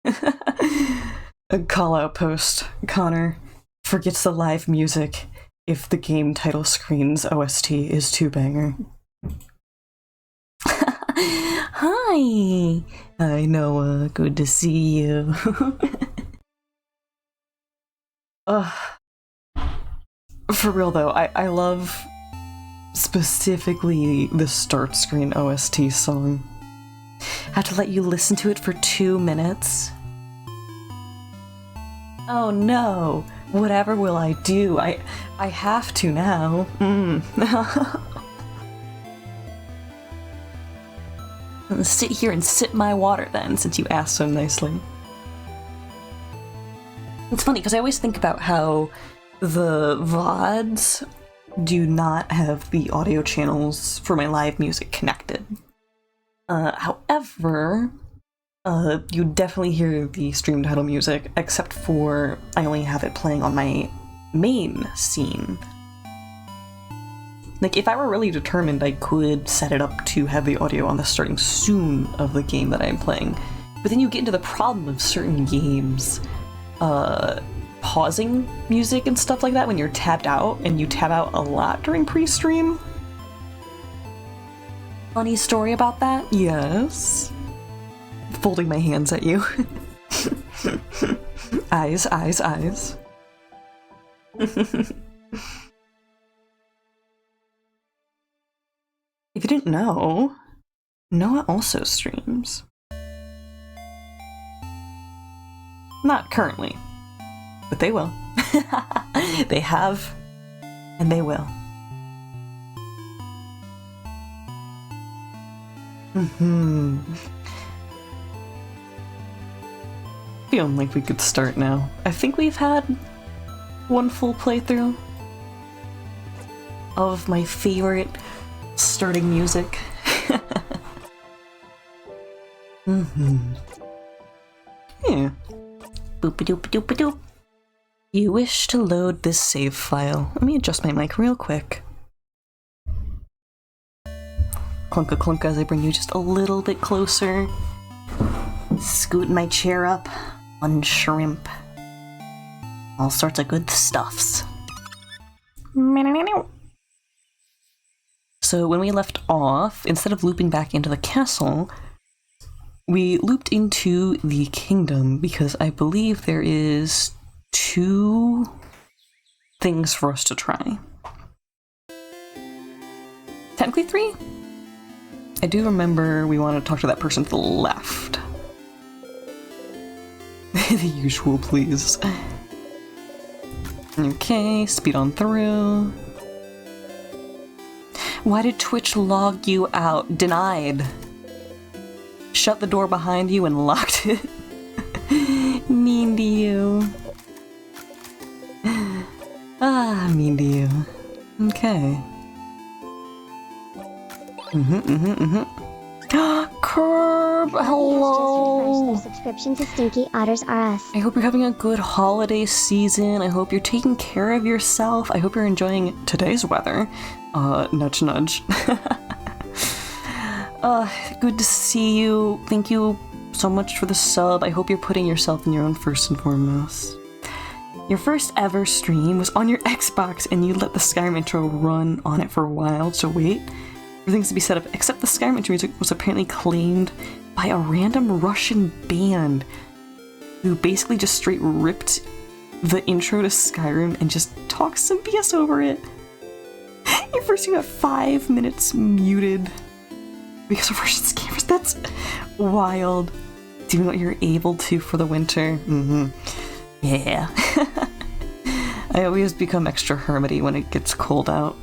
A call out post. Connor forgets the live music if the game title screen's OST is too banger. Hi! Hi, Noah. Good to see you. For real though, I love specifically the start screen OST song. Have to let you listen to it for 2 minutes? Oh no! Whatever will I do? I have to now. Sit here and sip my water then, since you asked so nicely. It's funny, because I always think about how the VODs do not have the audio channels for my live music connected. However, you definitely hear the stream title music, except for I only have it playing on my main scene. Like, if I were really determined, I could set it up to have the audio on the starting soon of the game that I'm playing. But then you get into the problem of certain games pausing music and stuff like that when you're tabbed out, and you tab out a lot during pre-stream. Funny story about that? Yes. Folding my hands at you. Eyes, eyes, eyes. If you didn't know, Noah also streams. Not currently, but they will. They have, and they will. Feeling like we could start now. I think we've had one full playthrough of my favorite starting music. Yeah. Boop-a-doop-a-doop-a-doop. You wish to load this save file. Let me adjust my mic real quick. Clunk-a-clunk as I bring you just a little bit closer. Scoot my chair up. One shrimp. All sorts of good stuffs. So when we left off, instead of looping back into the castle, we looped into the kingdom because I believe there is 2 things for us to try. Technically 3? I do remember we want to talk to that person to the left. The usual, please. Okay, speed on through. Why did Twitch log you out? Denied. Shut the door behind you and locked it. Mean to you. Mean to you. Okay. Curb, hello! Subscription to Stinky Otters R Us. I hope you're having a good holiday season. I hope you're taking care of yourself. I hope you're enjoying today's weather. Nudge nudge. Good to see you. Thank you so much for the sub. I hope you're putting yourself in your own first and foremost. Your first ever stream was on your Xbox and you let the Skyrim intro run on it for a while, so wait for things to be set up, except the Skyrim intro music was apparently claimed by a random Russian band who basically just straight ripped the intro to Skyrim and just talked some BS over it. First you got 5 minutes muted because of Russian scammers. That's wild. Doing what you're able to for the winter. Yeah. I always become extra hermity when it gets cold out.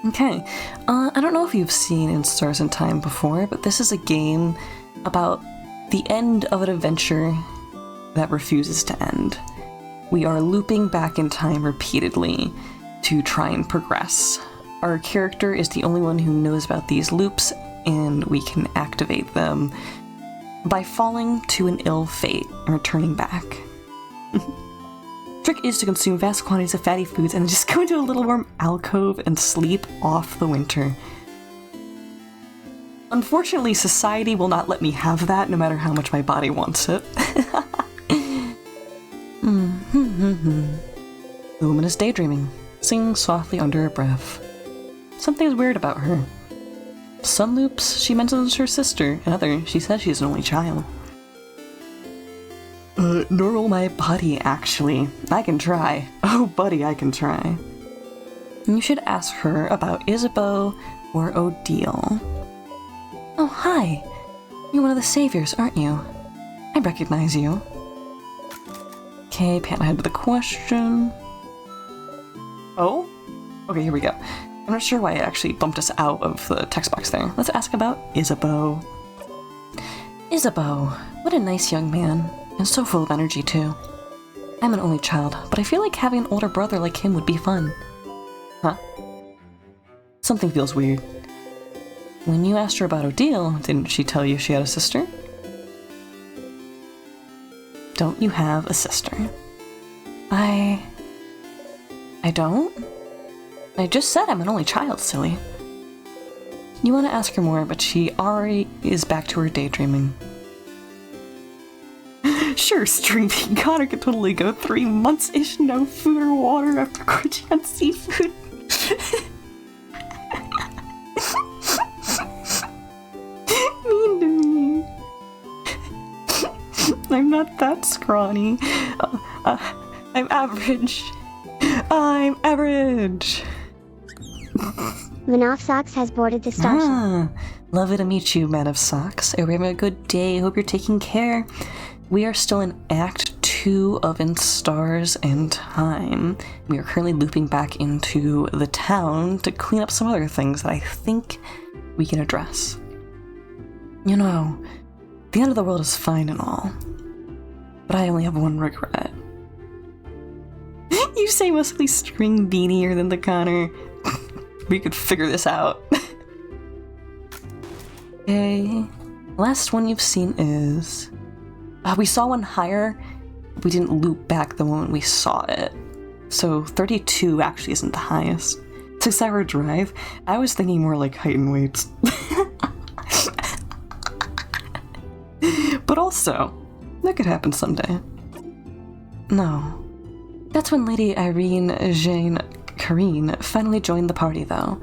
Okay, I don't know if you've seen In Stars and Time before, but this is a game about the end of an adventure that refuses to end. We are looping back in time repeatedly to try and progress. Our character is the only one who knows about these loops, and we can activate them by falling to an ill fate and returning back. Trick is to consume vast quantities of fatty foods and then just go into a little warm alcove and sleep off the winter. Unfortunately, society will not let me have that no matter how much my body wants it. Luminous daydreaming, singing softly under her breath. Something's weird about her. Some loops, she mentions her sister, and others, she says she's an only child. Neural my body, actually. I can try. Oh, buddy, I can try. You should ask her about Isabeau or Odile. Oh, hi. You're one of the saviors, aren't you? I recognize you. Okay, pan ahead to the question. Oh? Okay, here we go. I'm not sure why it actually bumped us out of the text box there. Let's ask about Isabeau. Isabeau, what a nice young man. And so full of energy, too. I'm an only child, but I feel like having an older brother like him would be fun. Huh? Something feels weird. When you asked her about Odile, didn't she tell you she had a sister? Don't you have a sister? I don't? I just said I'm an only child, silly. You want to ask her more, but she already is back to her daydreaming. Sure, Streamy, Connor could totally go 3 months-ish no food or water after crunching on seafood. Mean to me. I'm not that scrawny. I'm average. I'm average. Man of Socks has boarded the starship. Lovely to meet you, Man of Socks. I hope you're having a good day. Hope you're taking care. We are still in Act 2 of In Stars and Time. We are currently looping back into the town to clean up some other things that I think we can address. You know, the end of the world is fine and all, but I only have one regret. You say mostly string beanier than the Connor. We could figure this out. Okay, last one you've seen is... we saw one higher. We didn't loop back the moment we saw it. So 32 actually isn't the highest. 6 Hour Drive? I was thinking more like height and weights. But also, that could happen someday. No. That's when Lady Irene Jane Karine finally joined the party, though.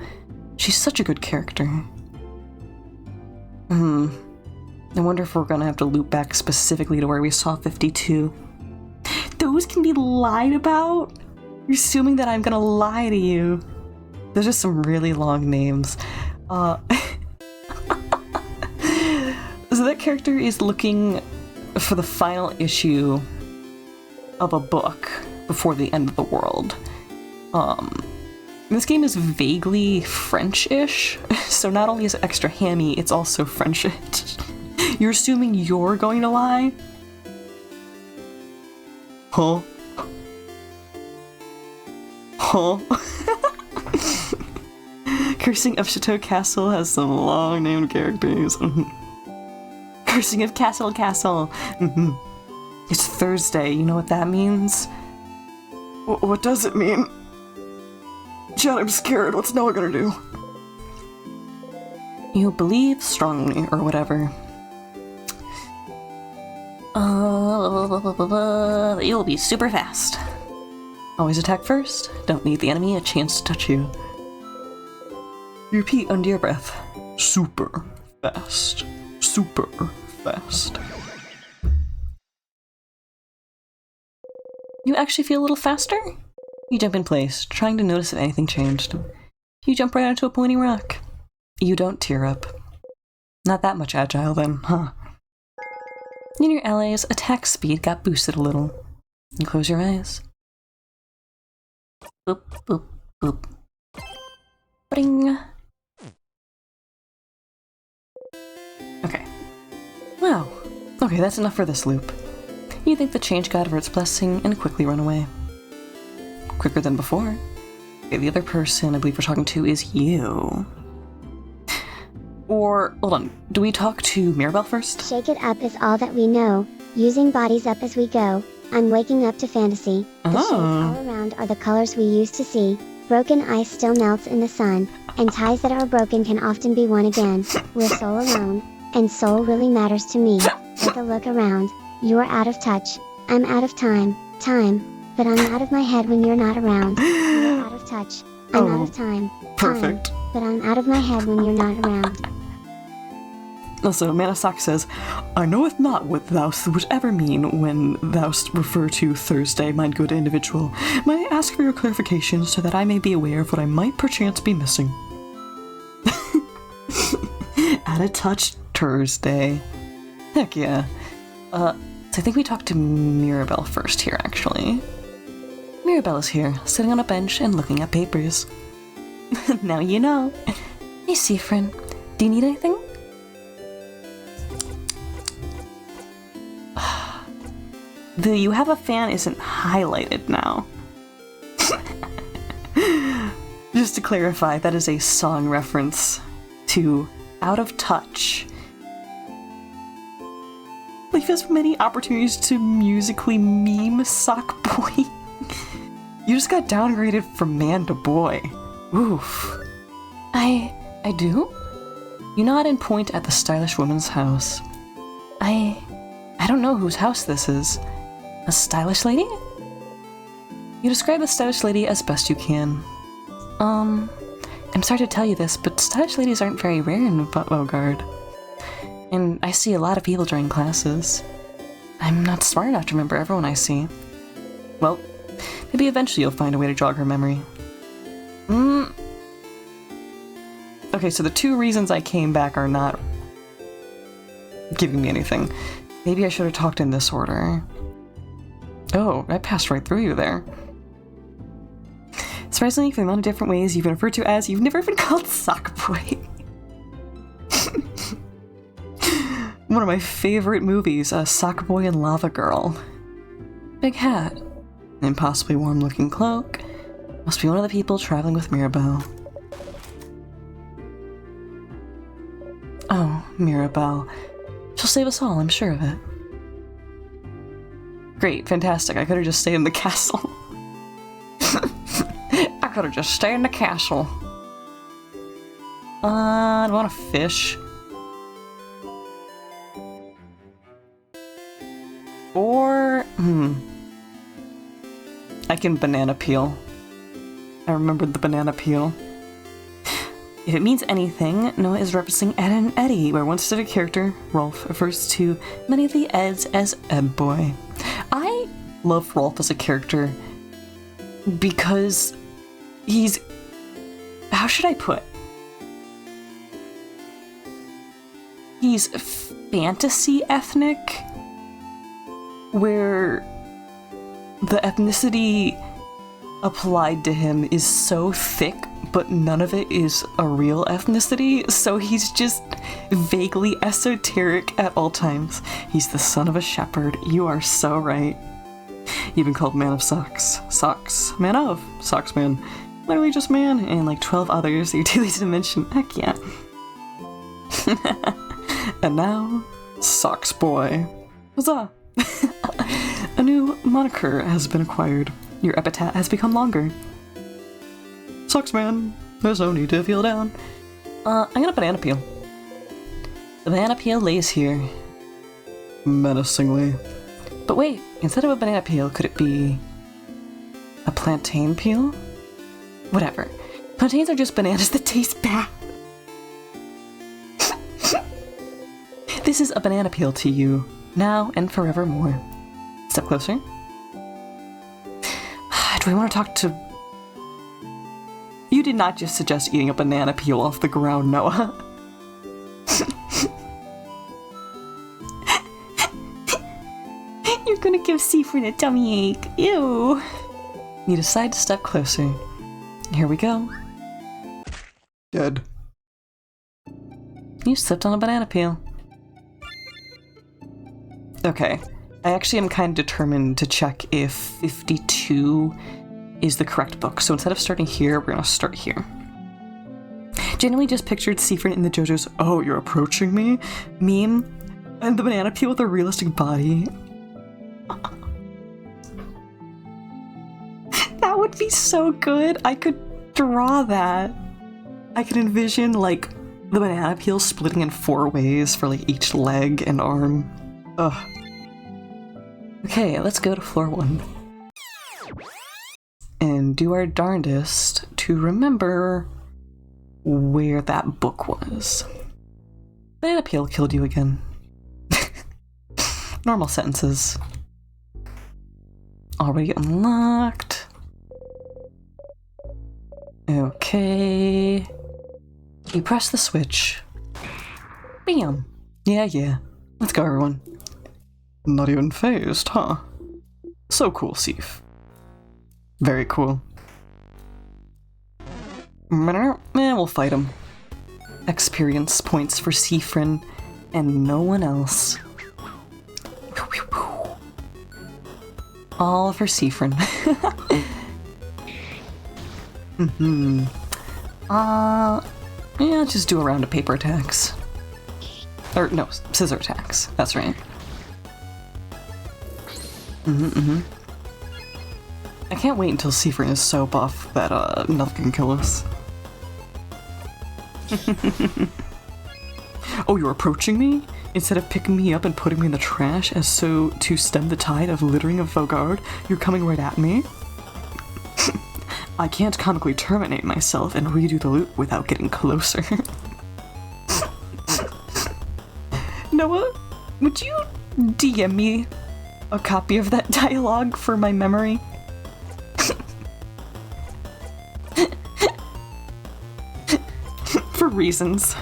She's such a good character. I wonder if we're gonna have to loop back specifically to where we saw 52. Those can be lied about? You're assuming that I'm gonna lie to you. There's just some really long names. So that character is looking for the final issue of a book before the end of the world. This game is vaguely French-ish, so not only is it extra hammy, it's also French-ish. You're assuming you're going to lie? Huh? Huh? Cursing of Chateau Castle has some long-named characters. Cursing of Castle Castle. It's Thursday, you know what that means? What does it mean? Chad, I'm scared. What's Noah gonna do? You believe strongly, or whatever. You'll be super fast. Always attack first. Don't leave the enemy a chance to touch you. Repeat under your breath. Super fast. Super fast. You actually feel a little faster? You jump in place, trying to notice if anything changed. You jump right onto a pointy rock. You don't tear up. Not that much agile then, huh? In your allies, attack speed got boosted a little. You close your eyes. Boop, boop, boop. Bring. Okay. Wow. Okay, that's enough for this loop. You thank the change god for its blessing and quickly run away. Quicker than before. Okay, the other person I believe we're talking to is you. Or, hold on, do we talk to Mirabelle first? Shake it up is all that we know. Using bodies up as we go. I'm waking up to fantasy. The shades all around are the colors we used to see. Broken ice still melts in the sun, and ties that are broken can often be won again. We're soul alone, and soul really matters to me. Take a look around. You're out of touch. I'm out of time. But I'm out of my head when you're not around. You're out of touch. I'm out of time. Perfect. But I'm out of my head when you're not around. Also, Man of Socks says, I knoweth not what thou would ever mean when thou refer to Thursday, my good individual. May I ask for your clarification so that I may be aware of what I might perchance be missing? Out of touch Thursday. Heck yeah. So I think we talked to Mirabelle first here, actually. Mirabelle is here, sitting on a bench and looking at papers. Now you know. Hey, Siffrin, do you need anything? The "you have a fan" isn't highlighted now. Just to clarify, that is a song reference to Out of Touch. Life has many opportunities to musically meme Sock Boy. You just got downgraded from man to boy. Oof. I do? You nod and point at the stylish woman's house. I don't know whose house this is. A stylish lady? You describe the stylish lady as best you can. I'm sorry to tell you this, but stylish ladies aren't very rare in Beauregard. And I see a lot of people during classes. I'm not smart enough to remember everyone I see. Well, maybe eventually you'll find a way to jog her memory. Okay, so the two reasons I came back are not giving me anything. Maybe I should have talked in this order. Oh, I passed right through you there. Surprisingly, for the amount of different ways you've been referred to as, you've never been called Sock Boy. One of my favorite movies, Sock Boy and Lava Girl. Big hat. Impossibly warm-looking cloak. Must be one of the people traveling with Mirabelle. Oh, Mirabelle. She'll save us all, I'm sure of it. Great, fantastic. I could have just stayed in the castle. I could have just stayed in the castle. I want a fish. Or, I can banana peel. I remembered the banana peel. If it means anything, Noah is referencing Ed and Eddie, where one specific character, Rolf, refers to many of the Eds as Ed Boy. I love Rolf as a character because he's... how should I put? He's fantasy ethnic, where the ethnicity applied to him is so thick, but none of it is a real ethnicity, so he's just vaguely esoteric at all times. He's the son of a shepherd. You are so right. Even called Man of Socks. Socks. Man of. Socks Man. Literally just man, and like 12 others that you too lazy to mention. Heck yeah. And now, Socks Boy. Huzzah! A new moniker has been acquired. Your epithet has become longer. Socks Man, there's no need to feel down. I'm gonna banana peel. The banana peel lays here. Menacingly. But wait, instead of a banana peel, could it be a plantain peel? Whatever. Plantains are just bananas that taste bad. This is a banana peel to you, now and forevermore. Step closer. Do we want to talk to... You did not just suggest eating a banana peel off the ground, Noah. You're gonna give Siffrin a tummy ache. Ew. You decide to step closer. Here we go. Dead. You slipped on a banana peel. Okay. I actually am kind of determined to check if 52 is the correct book. So instead of starting here, we're gonna start here. Genuinely just pictured Siffrin in the JoJo's "Oh, you're approaching me" meme, and the banana peel with a realistic body. That would be so good. I could draw that. I can envision, like, the banana peel splitting in 4 ways for, like, each leg and arm. Ugh. Okay, let's go to floor 1. And do our darndest to remember where that book was. Banana peel killed you again. Normal sentences. Already unlocked. Okay. You press the switch. Bam! Yeah. Let's go, everyone. Not even phased, huh? So cool, Sif. Very cool. We'll fight him. Experience points for Siffrin and no one else. All for Siffrin. Yeah, just do a round of paper attacks. Or, no, scissor attacks. That's right. I can't wait until Siffrin is so buff that, nothing can kill us. Oh, you're approaching me? Instead of picking me up and putting me in the trash as so to stem the tide of littering of Vaugarde, you're coming right at me? I can't comically terminate myself and redo the loop without getting closer. Noah, would you DM me a copy of that dialogue for my memory? For reasons.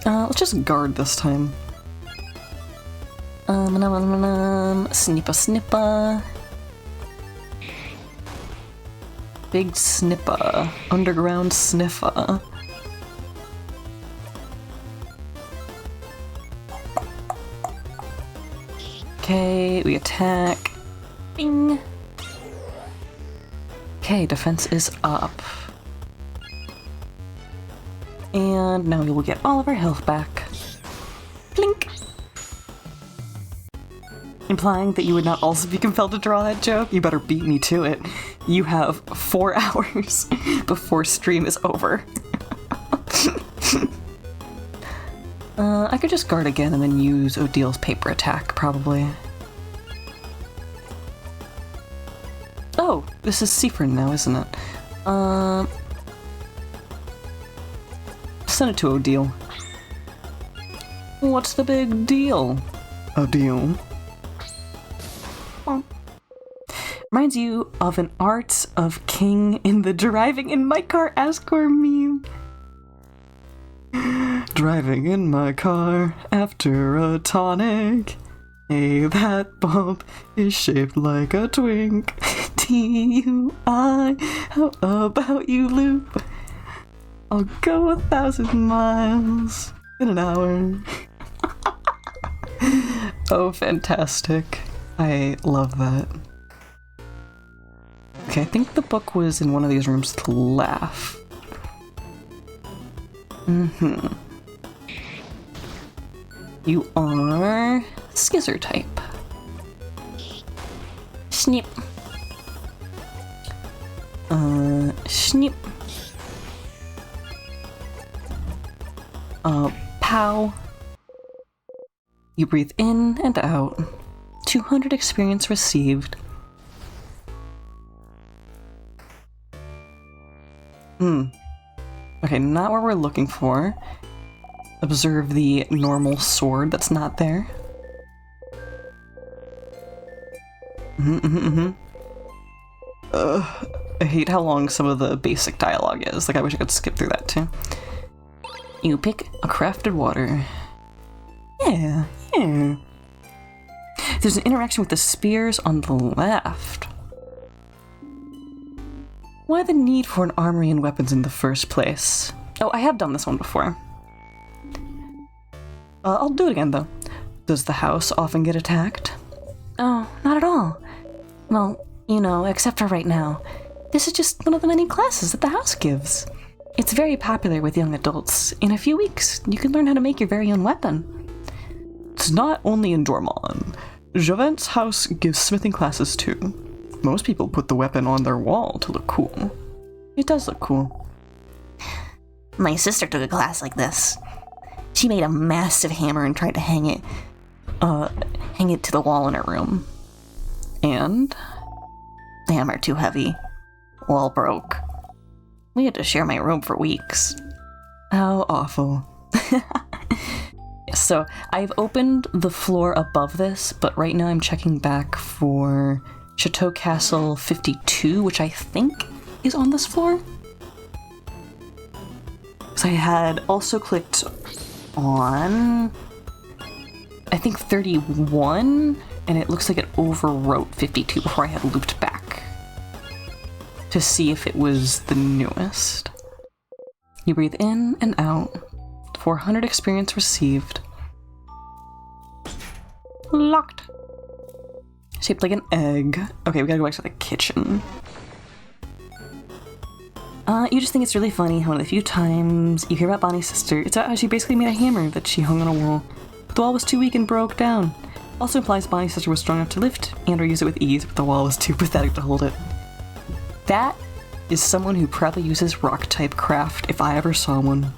Let's just guard this time. Snippa. Big snippa. Underground sniffa. Okay, we attack. Bing! Okay, defense is up. And now we will get all of our health back. Blink! Implying that you would not also be compelled to draw that joke? You better beat me to it. You have 4 hours before stream is over. I could just guard again and then use Odil's paper attack, probably. Oh, this is Siffrin now, isn't it? Send it to Odile. What's the big deal, Odile? Reminds you of an Art of King in the driving in my car Ascor meme. Driving in my car after a tonic. Hey, that bump is shaped like a twink. T-U-I, how about you, Loop? I'll go 1,000 miles in an hour. Oh, fantastic. I love that. Okay, I think the book was in one of these rooms to the left. You are Skizzer type. Snip. Snip. Pow. You breathe in and out. 200 experience received. Okay, not what we're looking for. Observe the normal sword that's not there. I hate how long some of the basic dialogue is. Like, I wish I could skip through that too. You pick a crafted water. Yeah. There's an interaction with the spears on the left. Why the need for an armory and weapons in the first place? Oh, I have done this one before. I'll do it again, though. Does the house often get attacked? Oh, not at all. Well, you know, except for right now. This is just one of the many classes that the house gives. It's very popular with young adults. In a few weeks, you can learn how to make your very own weapon. It's not only in Dormont. Javent's house gives smithing classes too. Most people put the weapon on their wall to look cool. It does look cool. My sister took a class like this. She made a massive hammer and tried to hang it to the wall in her room. And? The hammer too heavy. Wall broke. We had to share my room for weeks. How awful. So, I've opened the floor above this, but right now I'm checking back for Chateau Castle 52, which I think is on this floor. So I had also clicked on, I think 31, and it looks like it overwrote 52 before I had looped back to see if it was the newest. You breathe in and out. 400 experience received. Locked. Shaped like an egg. Okay, we gotta go back to the kitchen. You just think it's really funny how one of the few times you hear about Bonnie's sister, it's about how she basically made a hammer that she hung on a wall. But the wall was too weak and broke down. Also implies Bonnie's sister was strong enough to lift and or use it with ease, but the wall was too pathetic to hold it. That is someone who probably uses rock-type craft if I ever saw one.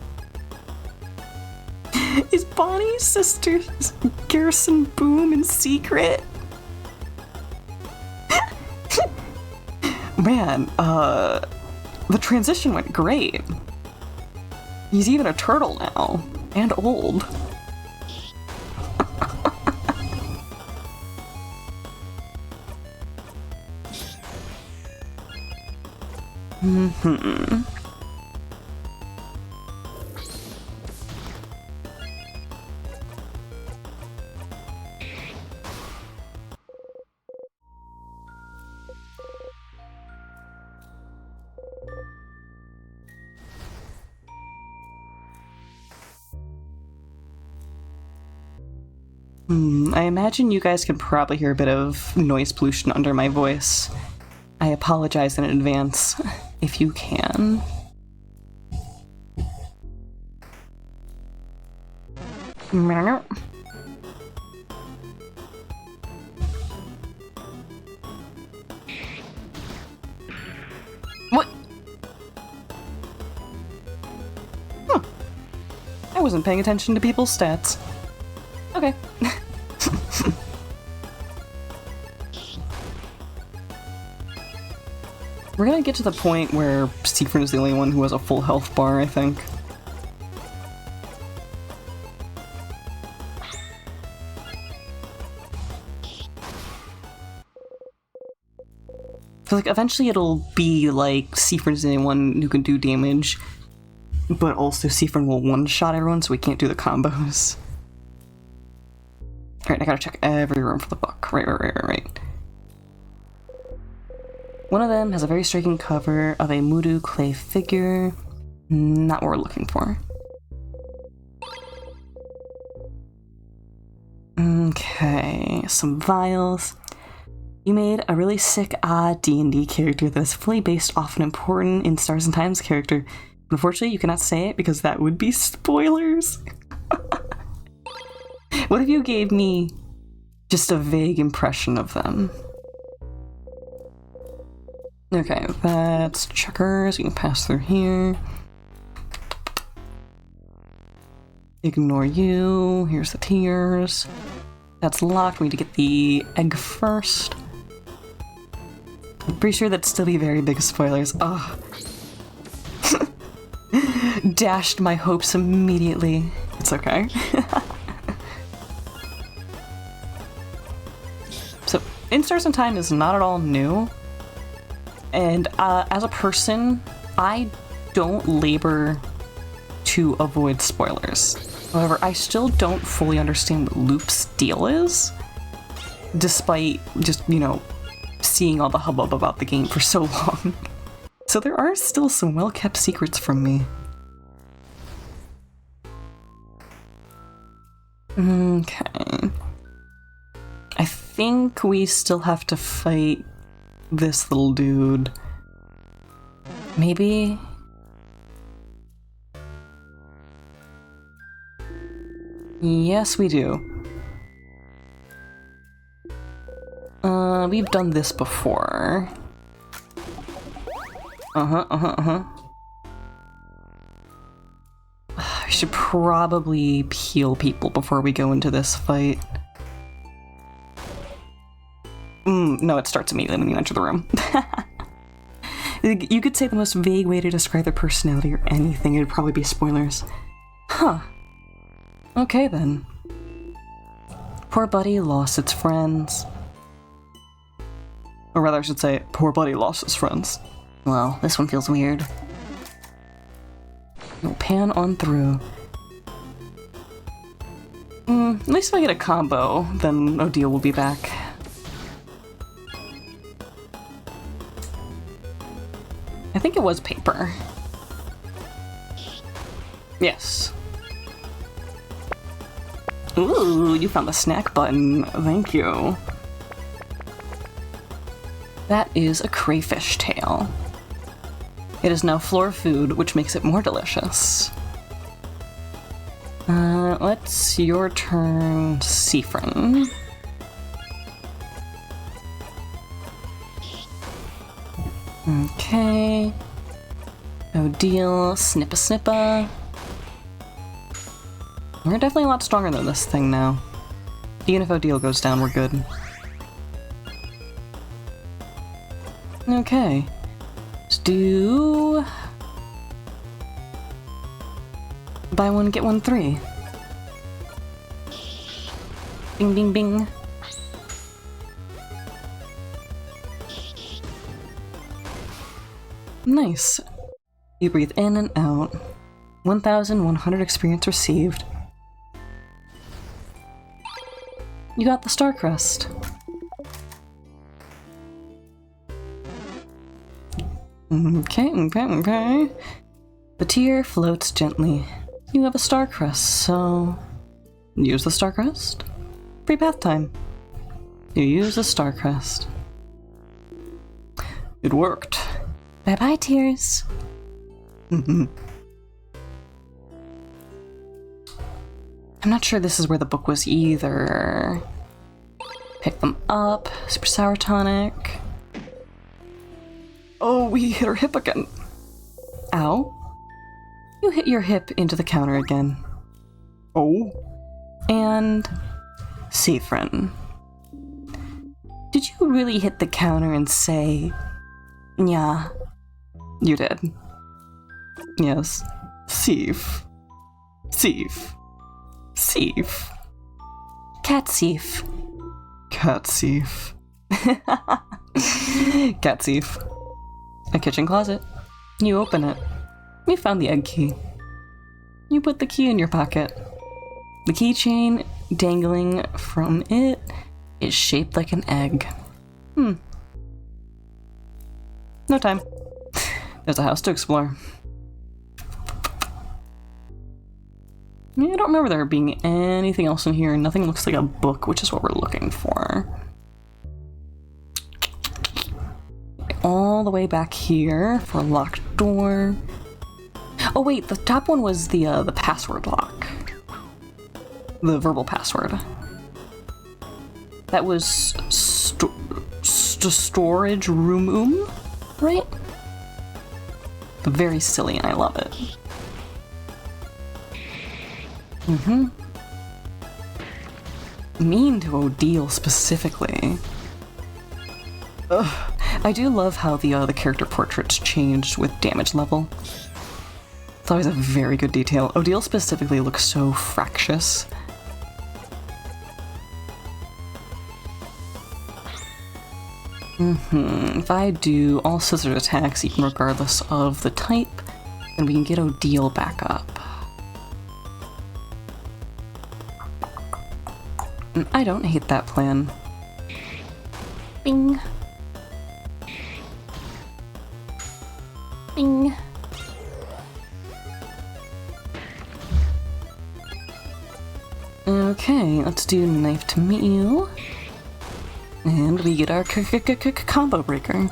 Is Bonnie's sister Garrison Boom in secret? Man, the transition went great. He's even a turtle now, and old. I imagine you guys can probably hear a bit of noise pollution under my voice. I apologize in advance, if you can. What? Huh. I wasn't paying attention to people's stats. Okay. We're gonna get to the point where Siegfried is the only one who has a full health bar, I think. So, like, eventually it'll be like Siegfried is the only one who can do damage, but also Siegfried will one-shot everyone, so we can't do the combos. Alright, I gotta check every room for the book. Right. One of them has a very striking cover of a Mudu clay figure. Not what we're looking for. Okay, some vials. You made a really sick D&D character that is fully based off an important in Stars and Times character. Unfortunately, you cannot say it because that would be spoilers. What if you gave me just a vague impression of them? Okay, that's checkers. We can pass through here. Ignore you. Here's the tiers. That's locked. We need to get the egg first. I'm pretty sure that'd still be very big spoilers. Ugh. Dashed my hopes immediately. It's okay. So, In Stars and Time is not at all new. And as a person, I don't labor to avoid spoilers. However, I still don't fully understand what Loop's deal is, despite just, seeing all the hubbub about the game for so long. So there are still some well-kept secrets from me. Okay. I think we still have to fight this little dude. Maybe? Yes, we do. We've done this before. I should probably heal people before we go into this fight. No, it starts immediately when you enter the room. You could say the most vague way to describe their personality or anything, it'd probably be spoilers. Huh. Okay then. Poor Buddy lost its friends. Or rather, I should say, poor Buddy lost his friends. Well, this one feels weird. We'll pan on through. At least if I get a combo, then Odile will be back. I think it was paper. Yes. Ooh, you found the snack button. Thank you. That is a crayfish tail. It is now floor food, which makes it more delicious. Let's your turn, Siffrin. Okay. Odile, Snippa Snippa. We're definitely a lot stronger than this thing now. Even if Odile goes down, we're good. Okay. Let's do... buy one, get one 3. Bing, bing, bing. Nice. You breathe in and out. 1,100 experience received. You got the Star Crest. Okay. The tear floats gently. You have a Star Crest, so... use the Star Crest. Free bath time. You use the Star Crest. It worked. Bye-bye, tears. I'm not sure this is where the book was either. Pick them up. Super Sour Tonic. Oh, we hit our hip again. Ow. You hit your hip into the counter again. Oh. And... Siffrin. Did you really hit the counter and say... yeah? You did. Yes. Sif. Cat Sif. Cat Sif. Cat Sif. A kitchen closet. You open it. You found the egg key. You put the key in your pocket. The keychain dangling from it is shaped like an egg. No time. There's a house to explore. I don't remember there being anything else in here. Nothing looks like a book, which is what we're looking for. All the way back here for a locked door. Oh wait, the top one was the password lock. The verbal password. That was storage room, right? Very silly, and I love it. Mean to Odile specifically. Ugh. I do love how the character portraits changed with damage level. It's always a very good detail. Odile specifically looks so fractious. If I do all scissors attacks, even regardless of the type, then we can get Odile back up. And I don't hate that plan. Bing. Bing. Okay, let's do knife to meet you. And we get our combo breaker.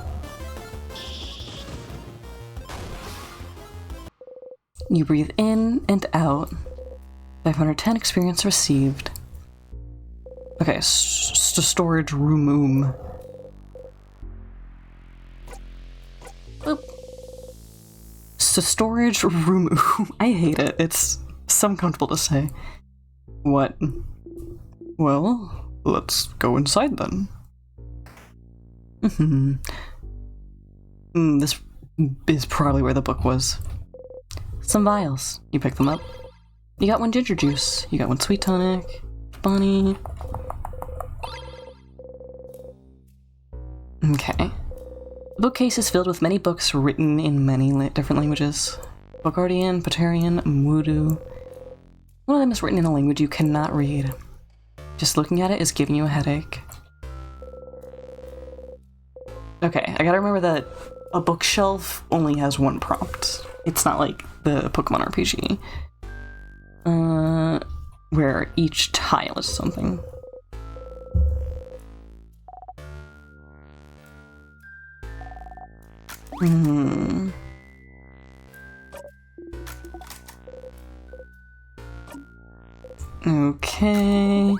You breathe in and out. 510 experience received. Okay, storage room. Boop. So storage room. I hate it. It's so uncomfortable to say. What? Well, let's go inside then. This is probably where the book was. Some vials. You pick them up. You got one ginger juice. You got one sweet tonic. Bunny. Okay. The bookcase is filled with many books written in many different languages. Bogardian, Patarian, Mudu. One of them is written in a language you cannot read. Just looking at it is giving you a headache. Okay, I gotta remember that a bookshelf only has one prompt. It's not like the Pokemon RPG. Where each tile is something. Okay.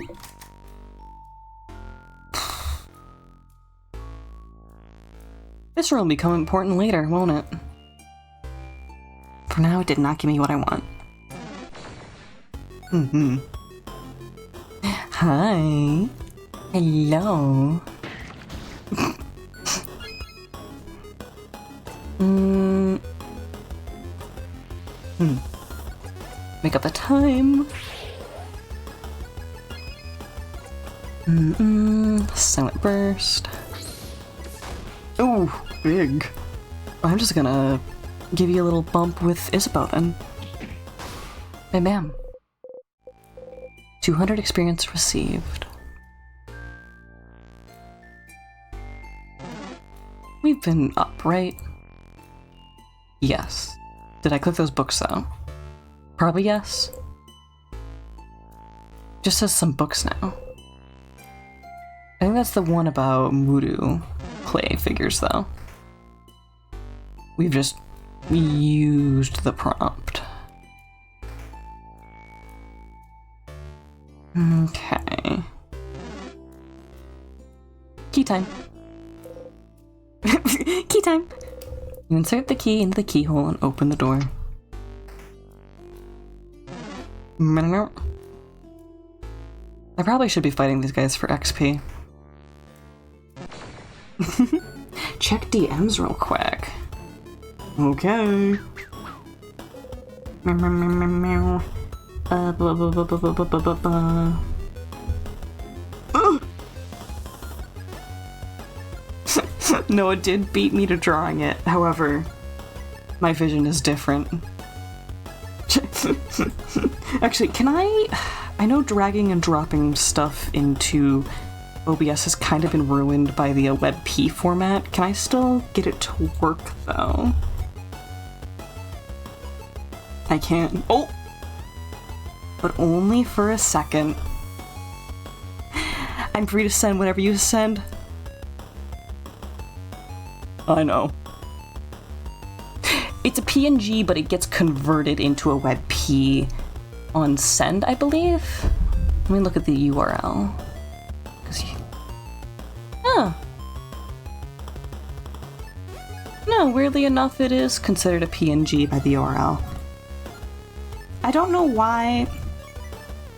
This room will become important later, won't it? For now, it did not give me what I want. Hi. Hello. Make up the time. Silent burst. Oh, big. I'm just gonna give you a little bump with Isabeau then. Bam bam. 200 experience received. We've been up, right? Yes. Did I click those books though? Probably yes. Just says some books now. I think that's the one about Mudu clay figures though. We've just used the prompt. Okay. Key time. Key time! You insert the key into the keyhole and open the door. I probably should be fighting these guys for XP. Check DMs real quick. Okay. No, it did beat me to drawing it. However, my vision is different. Actually, can I know dragging and dropping stuff into OBS has kind of been ruined by the WebP format. Can I still get it to work, though? I can't. Oh! But only for a second. I'm free to send whatever you send. I know. It's a PNG, but it gets converted into a WebP on send, I believe. Let me look at the URL. Oh. No, weirdly enough, it is considered a PNG by the URL. I don't know why.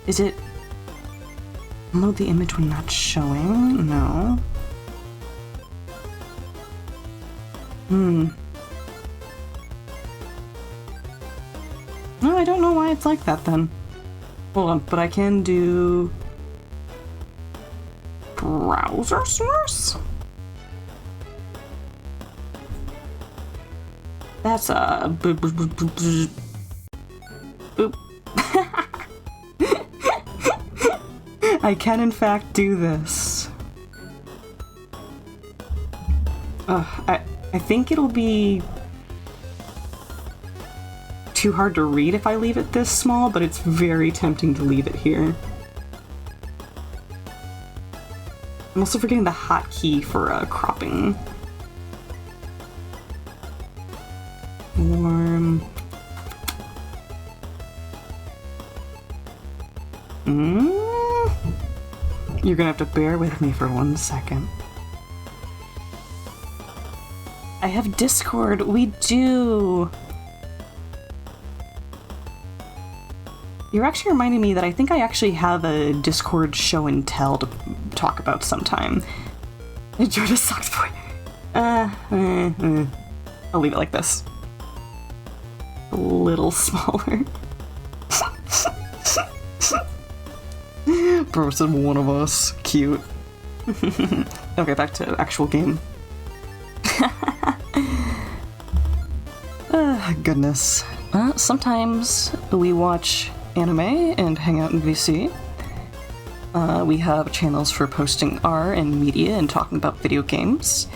Is it load the image when not showing? No. No, I don't know why it's like that then. Hold on, but I can do browser source? That's a boop. I can in fact do this. I think it'll be too hard to read if I leave it this small, but it's very tempting to leave it here. I'm also forgetting the hotkey for cropping. Warm. You're gonna have to bear with me for 1 second. I have Discord. We do. You're actually reminding me that I think I actually have a Discord show and tell to talk about sometime. Jordan sucks boy. I'll leave it like this. A little smaller. Person one of us. Cute. Okay, back to actual game. Goodness. Sometimes we watch anime and hang out in VC. We have channels for posting art and media and talking about video games.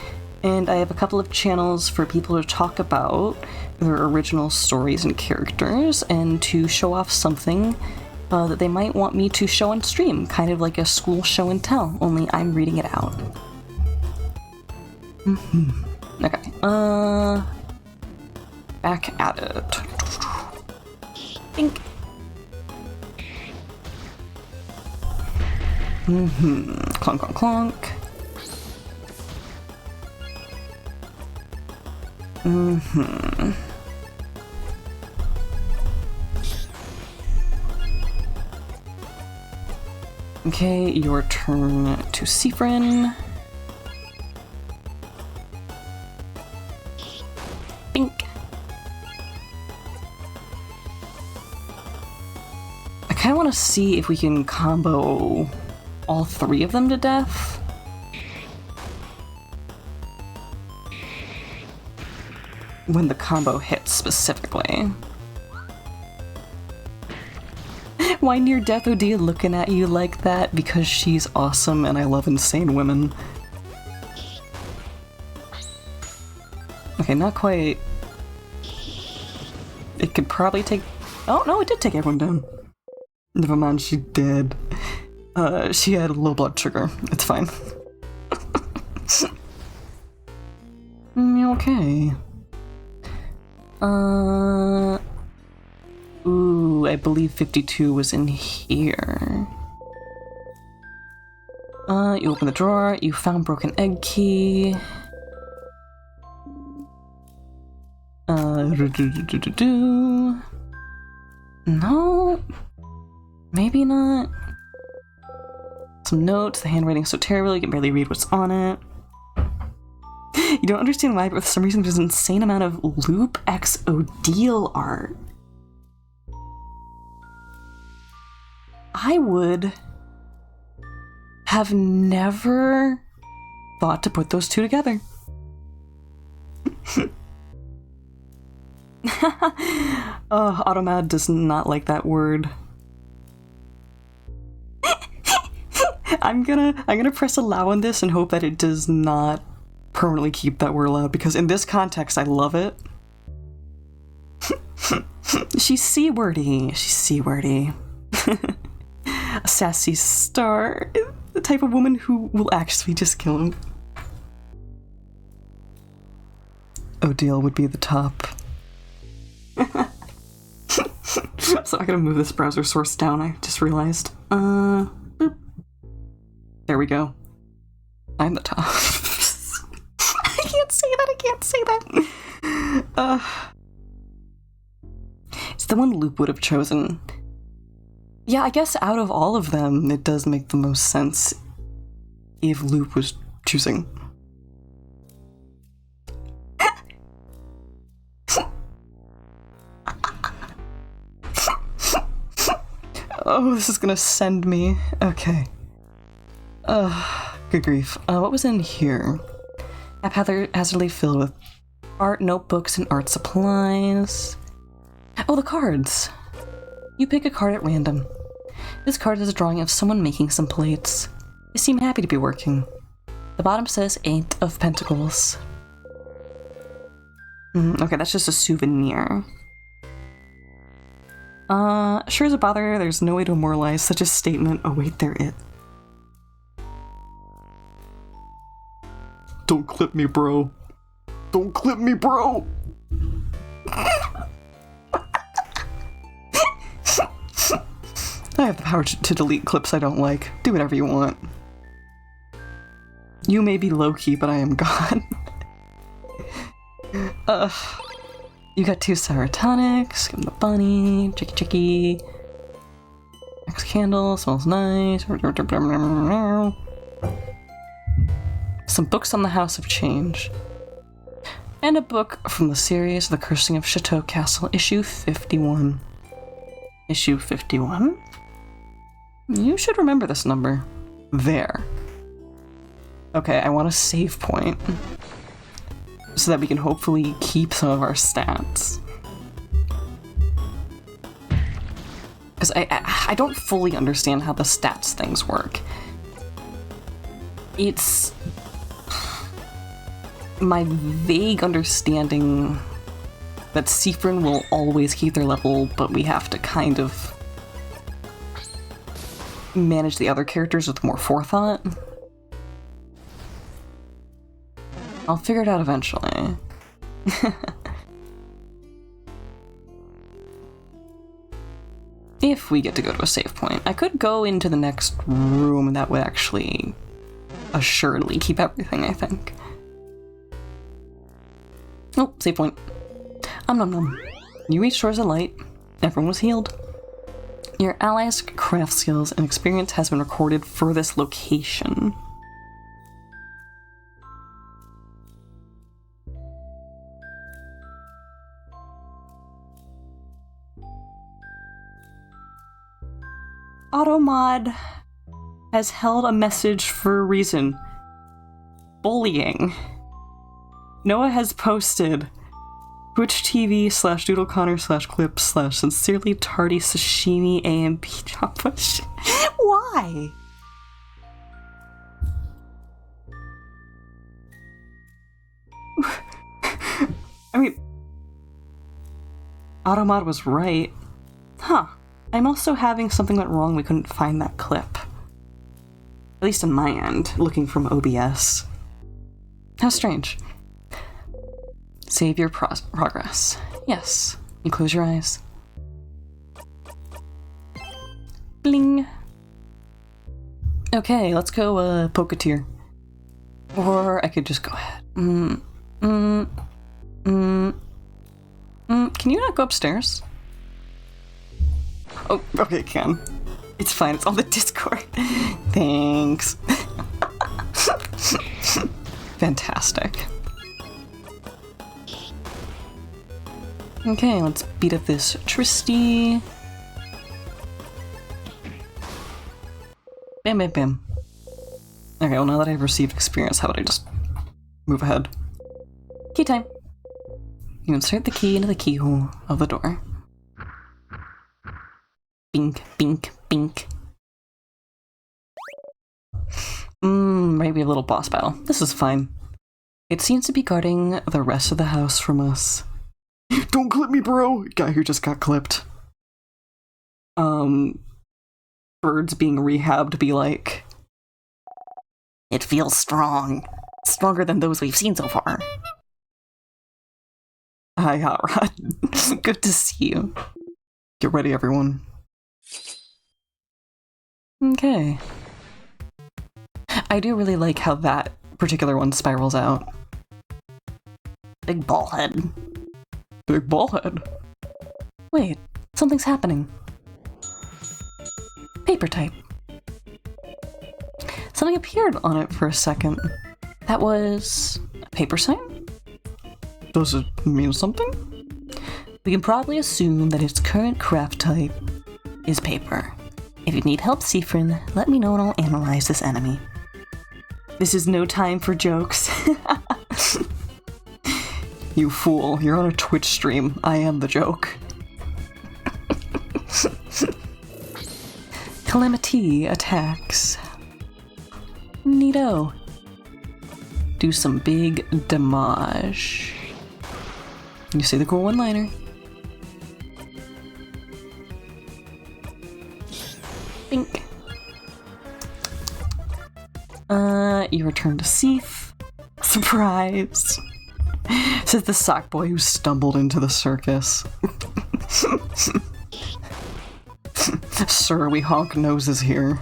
And I have a couple of channels for people to talk about their original stories and characters and to show off something that they might want me to show on stream, kind of like a school show and tell, only I'm reading it out. Okay, back at it. Think. Clonk, clonk, clonk. Okay, your turn to Siffrin. Bink. I kind of want to see if we can combo all three of them to death. When the combo hits specifically. Why near death Odia looking at you like that? Because she's awesome and I love insane women. Okay, not quite. It could probably take... Oh, no, it did take everyone down. Never mind, she did. She had low blood sugar. It's fine. Okay. Ooh, I believe 52 was in here. You open the drawer, you found broken egg key. No, maybe not. Some notes, the handwriting's so terrible you can barely read what's on it. You don't understand why, but for some reason there's an insane amount of Loop X Odile art. I would have never thought to put those two together. Oh, Automad does not like that word. I'm gonna press allow on this and hope that it does not permanently keep that word allowed, because in this context I love it. She's C-wordy. She's C-wordy. A sassy star. The type of woman who will actually just kill him. Odile would be the top. So I'm gonna move this browser source down, I just realized. Boop. There we go. I'm the top. I can't say that, I can't say that. It's the one Loop would have chosen. Yeah, I guess out of all of them, it does make the most sense if Loop was choosing. Oh, this is gonna send me. Okay. Good grief. What was in here? Haphazardly filled with art notebooks and art supplies. Oh, the cards! You pick a card at random. This card is a drawing of someone making some plates. They seem happy to be working. The bottom says 8 of Pentacles. Okay, that's just a souvenir. Sure as a bother, there's no way to immortalize such a statement. Oh wait, they're it. Don't clip me, bro. Don't clip me, bro! I have the power to delete clips I don't like. Do whatever you want. You may be low-key, but I am God. You got 2 sour tonics, give him the bunny, chicky chicky. Next candle, smells nice. Some books on the House of Change. And a book from the series The Cursing of Chateau Castle, issue 51. Issue 51? You should remember this number. There. Okay, I want a save point. So that we can hopefully keep some of our stats. Because I don't fully understand how the stats things work. It's my vague understanding that Siffrin will always keep their level, but we have to kind of manage the other characters with more forethought. I'll figure it out eventually. If we get to go to a save point. I could go into the next room and that would actually assuredly keep everything, I think. Oh, save point. Nom nom. You reached Shores of Light. Everyone was healed. Your allies' craft skills and experience has been recorded for this location. Automod has held a message for a reason. Bullying. Noah has posted Twitch TV /Doodle Connor /clips /sincerely tardy sashimi AMP Joppa. Why? I mean, Automod was right. Huh. I'm also having something went wrong. We couldn't find that clip. At least on my end, looking from OBS. How strange. Save your progress. Yes. You close your eyes. Bling. Okay, let's go Poketeer. Or I could just go ahead. Can you not go upstairs? Oh, okay, it can. It's fine, it's on the Discord. Thanks. Fantastic. Okay, let's beat up this Tristy. Bam, bam, bam. Okay, well now that I've received experience, how about I just move ahead? Key time. You insert the key into the keyhole of the door. Bink, bink, bink. Maybe a little boss battle. This is fine. It seems to be guarding the rest of the house from us. Don't clip me, bro! Guy who just got clipped. Birds being rehabbed be like... It feels strong. Stronger than those we've seen so far. Hi, Hot Rod. Good to see you. Get ready, everyone. Okay. I do really like how that particular one spirals out. Big ball head. Big ball head. Wait, something's happening. Paper type. Something appeared on it for a second. That was a paper sign? Does it mean something? We can probably assume that its current craft type is paper. If you need help, Siffrin, let me know and I'll analyze this enemy. This is no time for jokes. You fool, you're on a Twitch stream. I am the joke. Calamity attacks. Neato. Do some big damage. You say the cool one-liner. Bink. You return to Sif. Surprise! Says the sock boy who stumbled into the circus. Sir, we honk noses here.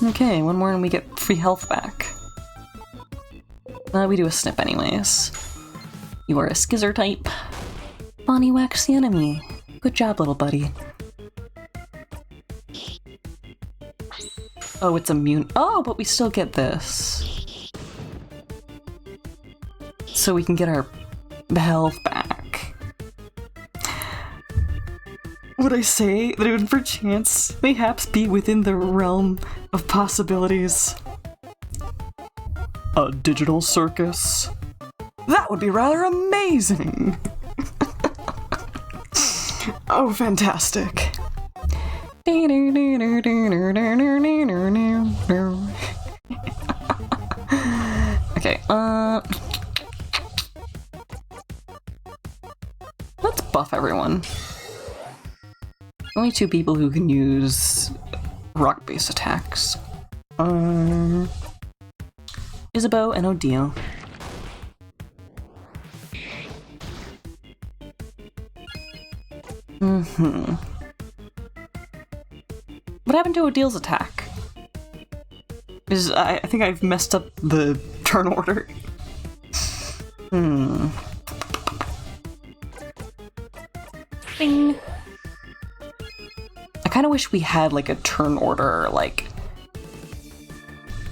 Okay, one more and we get free health back. We do a snip anyways. You are a Skizzer type. Bonnie waxed the enemy. Good job, little buddy. Oh, it's immune. Oh, but we still get this. So we can get our health back. Would I say that it would perchance mayhaps be within the realm of possibilities? A digital circus? That would be rather amazing! Oh, fantastic. Okay, let's buff everyone. Only 2 people who can use rock-based attacks. Isabeau and Odile. What happened to Odile's attack? I think I've messed up the turn order. Bing. I kind of wish we had like a turn order, like,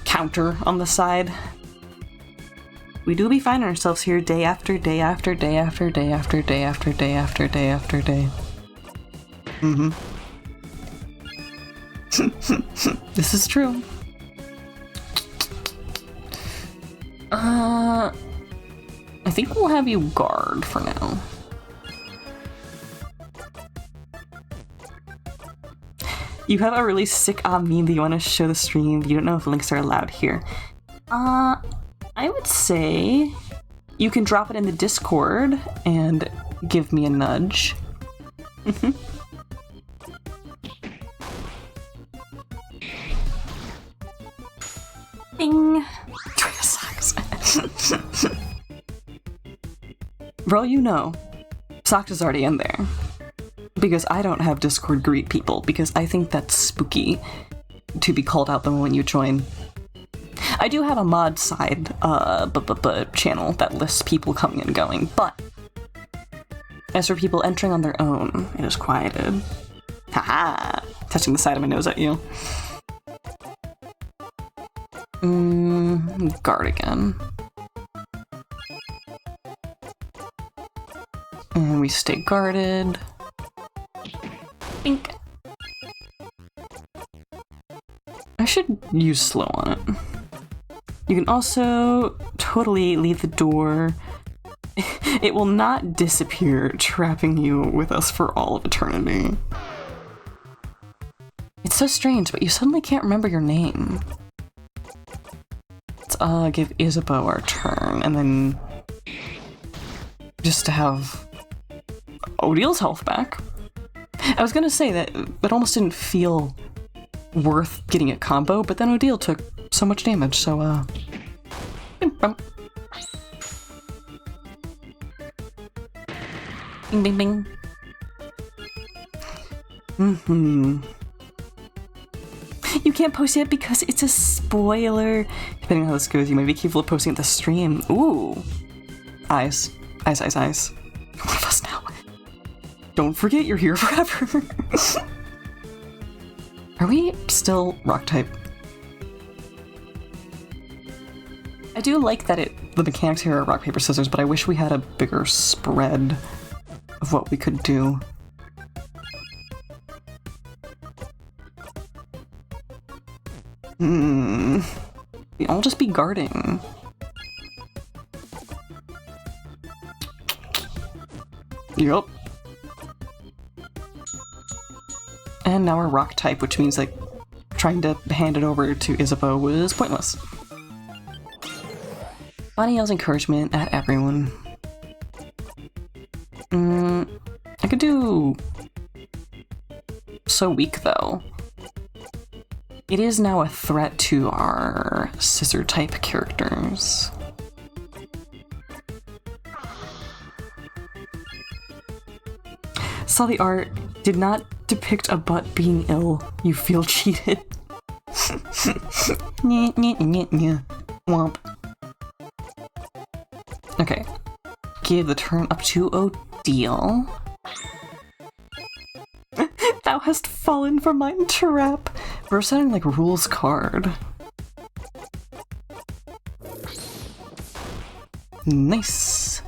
counter on the side. We do be finding ourselves here day after day after day after day after day after day after day after day. This is true. I think we'll have you guard for now. You have a really sick meme that you want to show the stream, but you don't know if links are allowed here. I would say you can drop it in the Discord and give me a nudge. Ding! Socks. Bro, you know, Socks is already in there. Because I don't have Discord greet people, because I think that's spooky to be called out the moment you join. I do have a mod side channel that lists people coming and going, but as for people entering on their own, it is quieted. Haha! Touching the side of my nose at you. Guard again. And we stay guarded. Bink. I should use slow on it. You can also totally leave the door. It will not disappear, trapping you with us for all of eternity. It's so strange, but you suddenly can't remember your name. Let's give Isabeau our turn, and then just to have Odile's health back. I was gonna say that it almost didn't feel worth getting a combo, but then Odile took so much damage, so bing bing bing. You can't post yet because it's a spoiler. Depending on how this goes, you may be capable of posting at the stream. Ooh. Eyes. Eyes, eyes, eyes. One of us now. Don't forget you're here forever. Are we still rock type? I do like that the mechanics here are rock, paper, scissors, but I wish we had a bigger spread of what we could do. I'll just be guarding. Yup. And now we're rock type, which means like trying to hand it over to Isabeau was pointless. Bonnie yells encouragement at everyone. I could do So Weak though. It is now a threat to our scissor type characters. Saw the art, did not depict a butt being ill. You feel cheated. Womp. Okay. Give the turn up to deal. Thou hast fallen for my trap. We're sounding like rules card. Nice.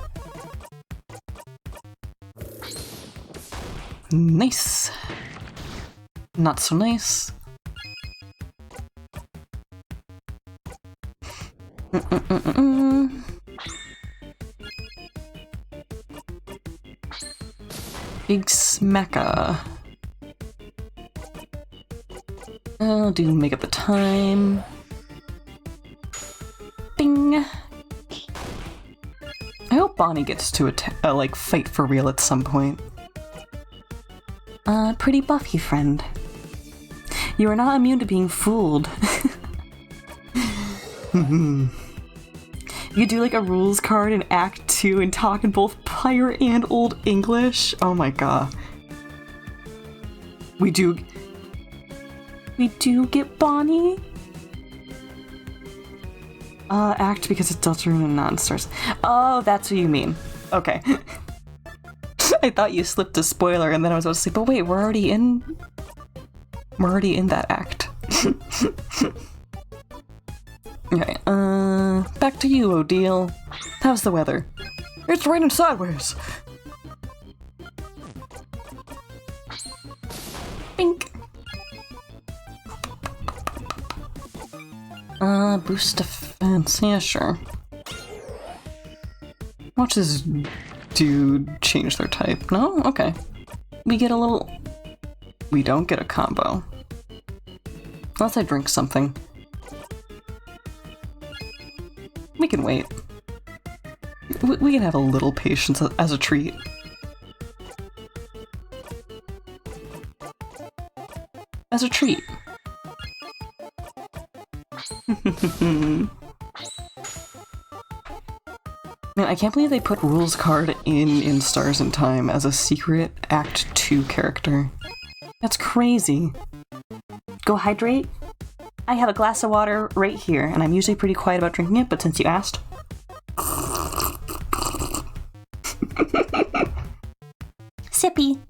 Nice. Not so nice. Big smacka. I'll do make up the time. Bing. I hope Bonnie gets to like fight for real at some point. Pretty Buffy friend. You are not immune to being fooled. You do like a rules card in Act 2 and talk in both Pirate and Old English. Oh my god. We do get Bonnie? Act because it's Deltarune and non-stars. Oh, that's what you mean. Okay. I thought you slipped a spoiler and then I was about to say, but wait, we're already in that act. Okay, back to you, Odile. How's the weather? It's raining sideways. Bink. Boost defense. Yeah, sure. Watch this dude change their type. No? Okay. We get a little... We don't get a combo. Unless I drink something. We can wait. We can have a little patience as a treat. As a treat. Man, I can't believe they put Rules card in Stars in Time as a secret Act 2 character. That's crazy. Go hydrate? I have a glass of water right here, and I'm usually pretty quiet about drinking it, but since you asked... Sippy!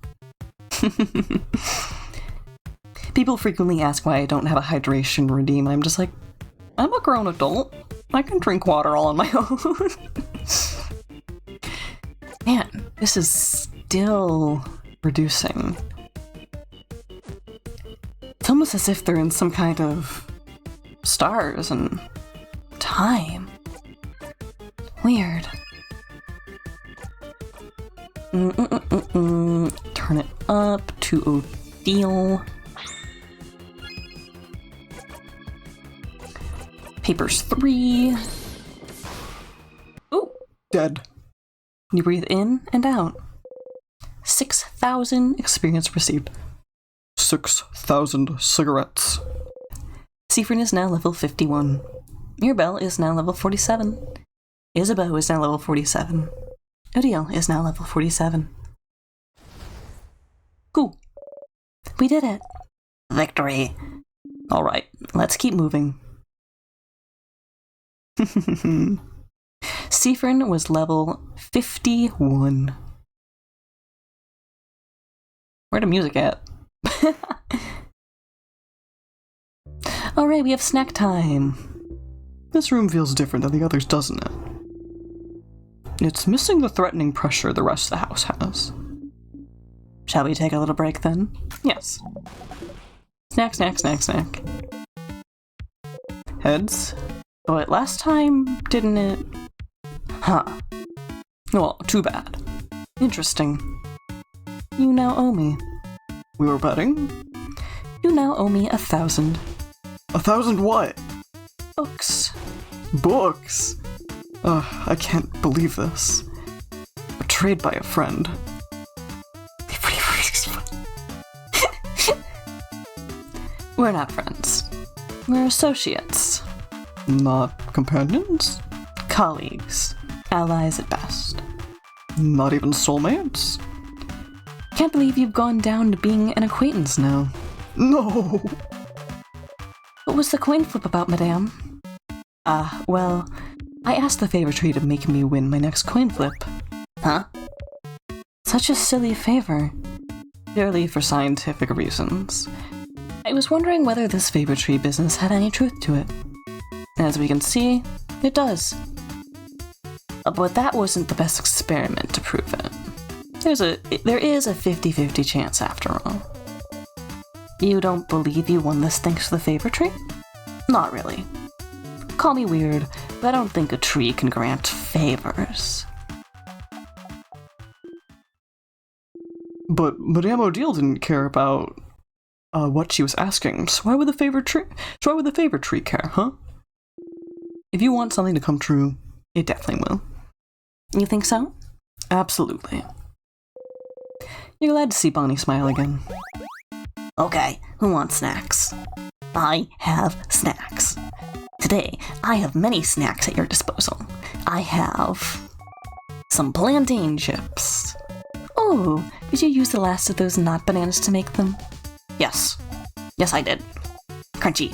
People frequently ask why I don't have a hydration redeem. I'm just like, I'm a grown adult. I can drink water all on my own. Man, this is still reducing. It's almost as if they're in some kind of stars and time. Weird. Turn it up to Odile. Papers 3. Oh, dead. You breathe in and out. 6,000 experience received. 6,000 cigarettes. Siffrin is now level 51. Mirabelle is now level 47. Isabeau is now level 47. Odile is now level 47. Cool. We did it. Victory. Alright, let's keep moving. Siffrin was level 51. Where the music at? Alright, we have snack time. This room feels different than the others, doesn't it? It's missing the threatening pressure the rest of the house has. Shall we take a little break then? Yes. Snack, snack, snack, snack. Heads. But last time, didn't it? Huh. Well, too bad. Interesting. You now owe me. We were betting? You now owe me 1,000. 1,000 what? Books. Books? I can't believe this. Betrayed by a friend. We're not friends. We're associates. Not companions? Colleagues. Allies at best. Not even soulmates? Can't believe you've gone down to being an acquaintance now. No! What was the coin flip about, madame? Well, I asked the favor tree to make me win my next coin flip. Huh? Such a silly favor. Purely for scientific reasons. I was wondering whether this favor tree business had any truth to it. As we can see, it does. But that wasn't the best experiment to prove it. There is a 50-50 chance after all. You don't believe you won this thanks to the favor tree? Not really. Call me weird, but I don't think a tree can grant favors. But Madame Odile didn't care about what she was asking, so why would the favor tree care, huh? If you want something to come true, it definitely will. You think so? Absolutely. You're glad to see Bonnie smile again. Okay, who wants snacks? I have snacks. Today, I have many snacks at your disposal. I have some plantain chips. Oh, did you use the last of those not bananas to make them? Yes. Yes, I did. Crunchy,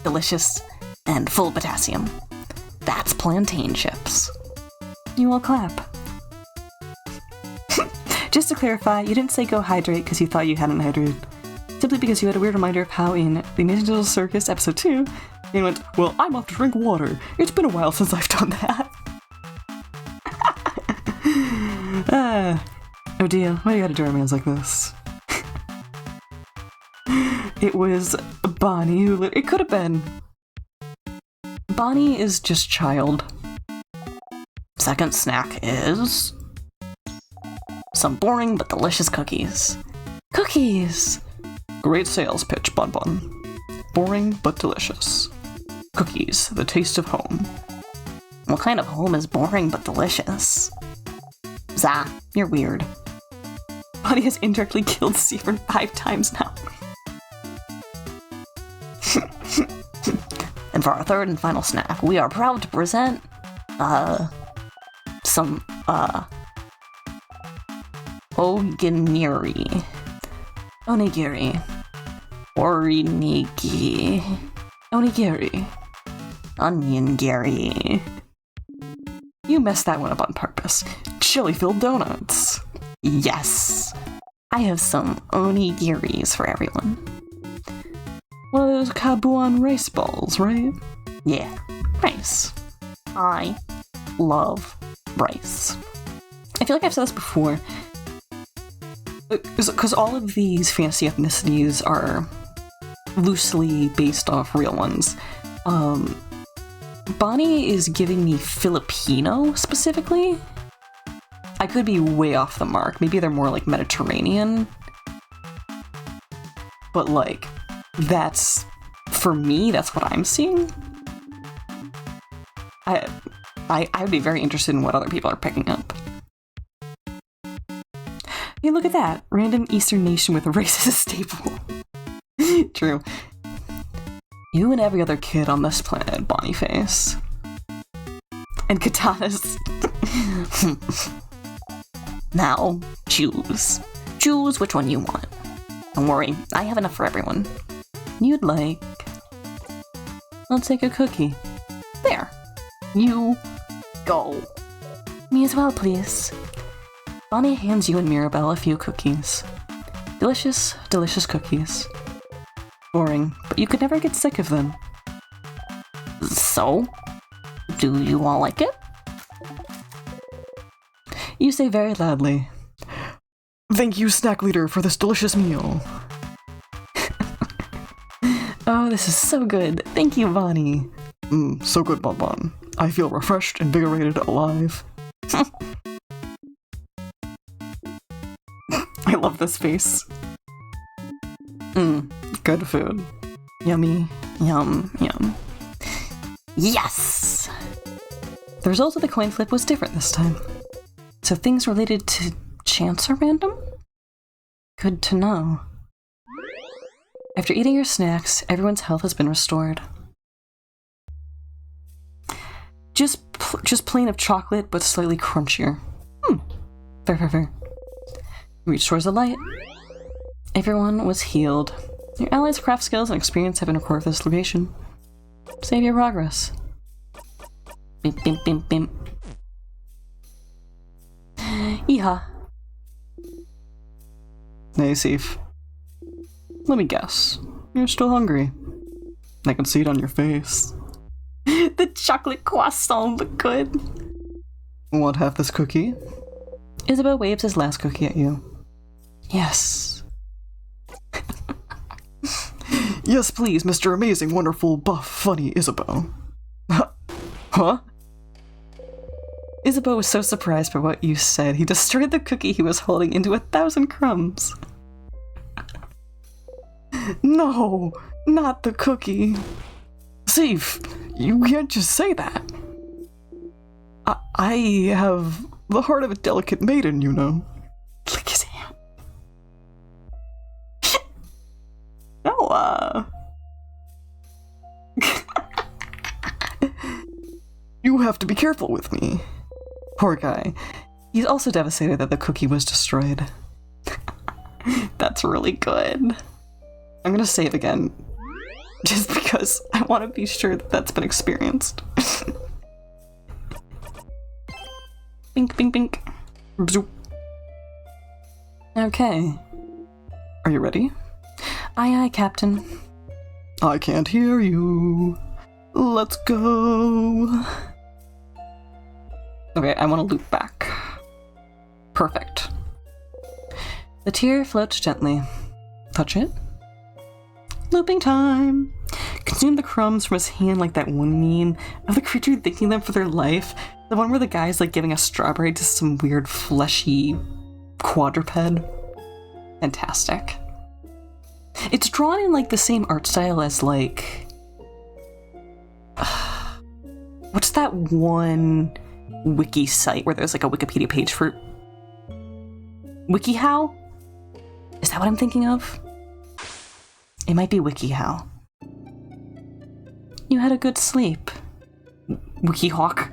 delicious, and full of potassium. That's plantain chips. You all clap. Just to clarify, you didn't say go hydrate because you thought you hadn't hydrated. Simply because you had a weird reminder of how in The Amazing Little Circus episode 2, you went, well, I'm off to drink water. It's been a while since I've done that. Odile, why do you gotta do romance like this? It was Bonnie who it could have been. Bonnie is just child. Second snack is some boring but delicious cookies. Cookies! Great sales pitch, Bon Bon. Boring but delicious. Cookies, the taste of home. What kind of home is boring but delicious? Zah, you're weird. Bonnie has indirectly killed Steven 5 times now. And for our third and final snack, we are proud to present some onigiri. Onigiri. Orinigi. Onigiri. Onion-giri. You messed that one up on purpose. Chili-filled donuts. Yes. I have some onigiris for everyone. One of those Kabuon rice balls, right? Yeah, rice. I love rice. I feel like I've said this before. Because all of these fantasy ethnicities are loosely based off real ones. Bonnie is giving me Filipino, specifically. I could be way off the mark. Maybe they're more like Mediterranean. But like, that's, for me, that's what I'm seeing. I'd be very interested in what other people are picking up. Hey, look at that. Random Eastern nation with a racist staple. True. You and every other kid on this planet, Bonnie Face. And katanas. Now, choose. Choose which one you want. Don't worry, I have enough for everyone. You'd like... I'll take a cookie. There. You go. Me as well, please. Bonnie hands you and Mirabelle a few cookies. Delicious, delicious cookies. Boring, but you could never get sick of them. So, do you all like it? You say very loudly, Thank you, snack leader, for this delicious meal. oh, this is so good. Thank you, Bonnie. So good, Bon Bon. I feel refreshed, invigorated, alive. I love this face. Good food. Yummy, yum, yum. Yes! The result of the coin flip was different this time. So things related to chance are random? Good to know. After eating your snacks, everyone's health has been restored. Just plain of chocolate, but slightly crunchier. Fair, fair, fair. You reach towards the light. Everyone was healed. Your allies' craft skills and experience have been recorded for this location. Save your progress. Bimp, bimp, bimp, bimp. Yeehaw. Hey, Sif. Let me guess. You're still hungry. I can see it on your face. The chocolate croissant look good. Want half this cookie? Isabeau waves his last cookie at you. Yes. Yes, please, Mr. Amazing, Wonderful, Buff, Funny Isabeau. Huh? Isabeau was so surprised by what you said, he destroyed the cookie he was holding into 1,000 crumbs. No, not the cookie. Sif, you can't just say that. I have the heart of a delicate maiden, you know. Click his hand. Noah. You have to be careful with me. Poor guy. He's also devastated that the cookie was destroyed. That's really good. I'm gonna save again. Just because I want to be sure that that's been experienced. Bink, bink, bink. Bzoop. Okay. Are you ready? Aye, aye, Captain. I can't hear you. Let's go. Okay, I want to loop back. Perfect. The tear floats gently. Touch it. Looping time! Consume the crumbs from his hand like that one meme of the creature thanking them for their life. The one where the guy's like giving a strawberry to some weird fleshy quadruped. Fantastic. It's drawn in like the same art style as like... what's that one wiki site where there's like a Wikipedia page for... WikiHow? Is that what I'm thinking of? It might be WikiHow. You had a good sleep. WikiHawk.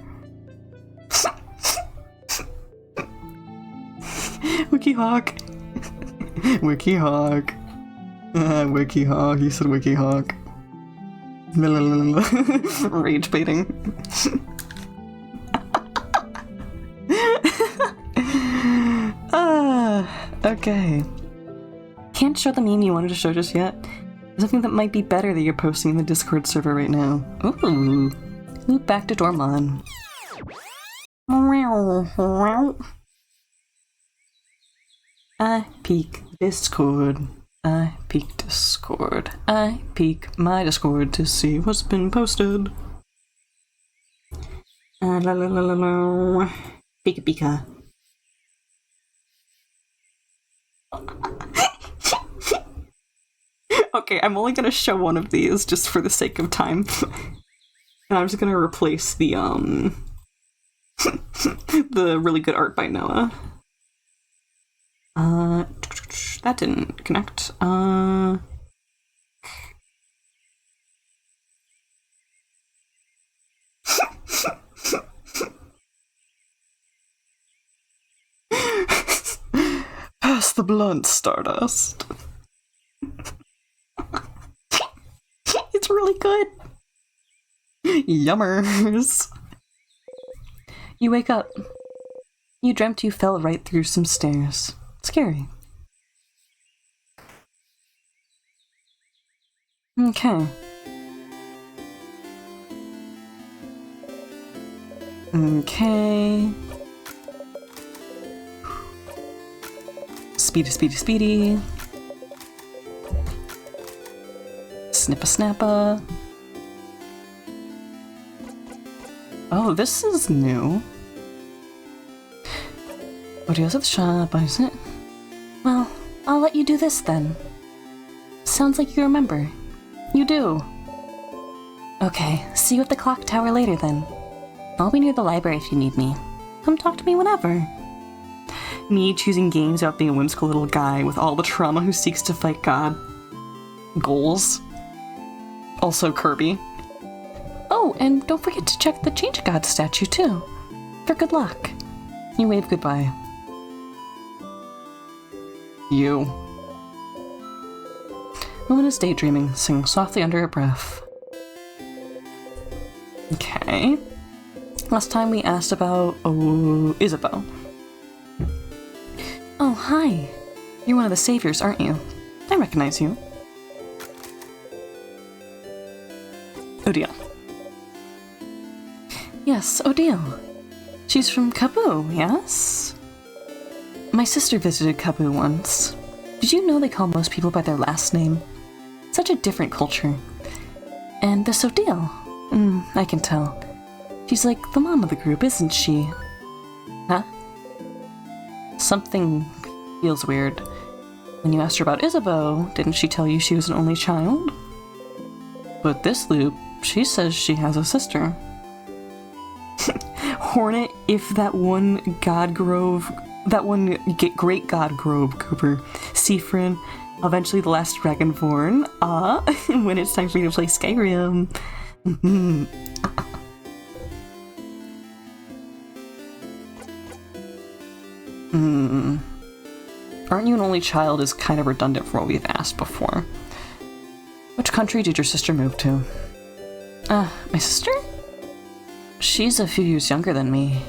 WikiHawk. WikiHawk. WikiHawk. You said WikiHawk. Rage baiting. Okay. Can't show the meme you wanted to show just yet. There's something that might be better that you're posting in the Discord server right now. Ooh. Loop back to Dormon. I peek Discord. I peek Discord. I peek my Discord to see what's been posted. La la la la la. Pika pika. Okay, I'm only gonna show one of these just for the sake of time. And I'm just gonna replace the the really good art by Noah. That didn't connect. Pass the blunt, Stardust. It's really good. Yummers. You wake up. You dreamt you fell right through some stairs. Scary. Okay. Okay. Speedy, speedy, speedy. Snippa, snappa. Oh, this is new. Audios of the shop, is it? Well, I'll let you do this then. Sounds like you remember. You do. Okay, see you at the clock tower later then. I'll be near the library if you need me. Come talk to me whenever. Me choosing games about being a whimsical little guy with all the trauma who seeks to fight God. Goals. Also Kirby. Oh, and don't forget to check the Change of God statue too. For good luck. You wave goodbye. You. Lumina's daydreaming, singing softly under her breath. Okay. Last time we asked about, Isabeau. Oh, hi. You're one of the saviors, aren't you? I recognize you. Odile. Yes, Odile. She's from Kaboo, yes? My sister visited Kaboo once. Did you know they call most people by their last name? Such a different culture. And this Odile. I can tell. She's like the mom of the group, isn't she? Huh? Something feels weird. When you asked her about Isabeau, didn't she tell you she was an only child? But this loop, she says she has a sister. Hornet, if that one great Godgrove Cooper, Siffrin, eventually the last Dragonborn, when it's time for you to play Skyrim. Aren't you an only child is kind of redundant for what we've asked before. Which country did your sister move to? My sister? She's a few years younger than me.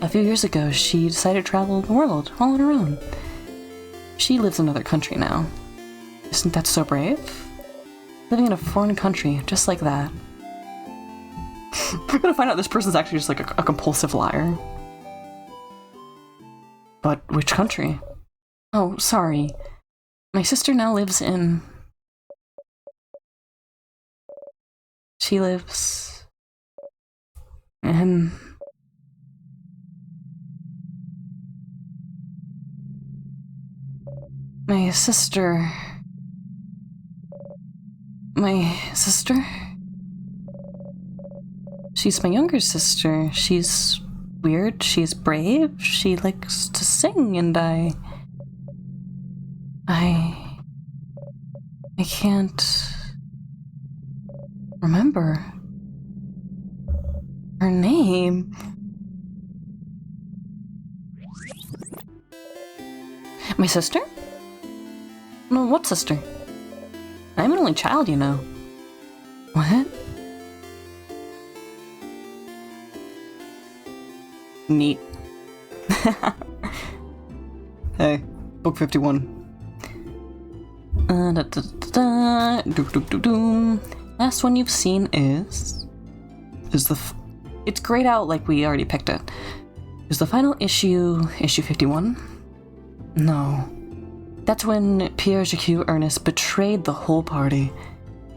A few years ago, she decided to travel the world all on her own. She lives in another country now. Isn't that so brave? Living in a foreign country, just like that. We're gonna find out this person's actually just like a compulsive liar. But which country? Oh, sorry. My sister now lives in... She lives... in... My sister... She's my younger sister. She's weird, she's brave, she likes to sing, and I can't remember her name. My sister? No, what sister? I'm an only child, you know. What? Neat. Hey, book 51. Last one you've seen is it's grayed out like we already picked it. the final issue 51? No. That's when Pierre Jacques Ernest betrayed the whole party.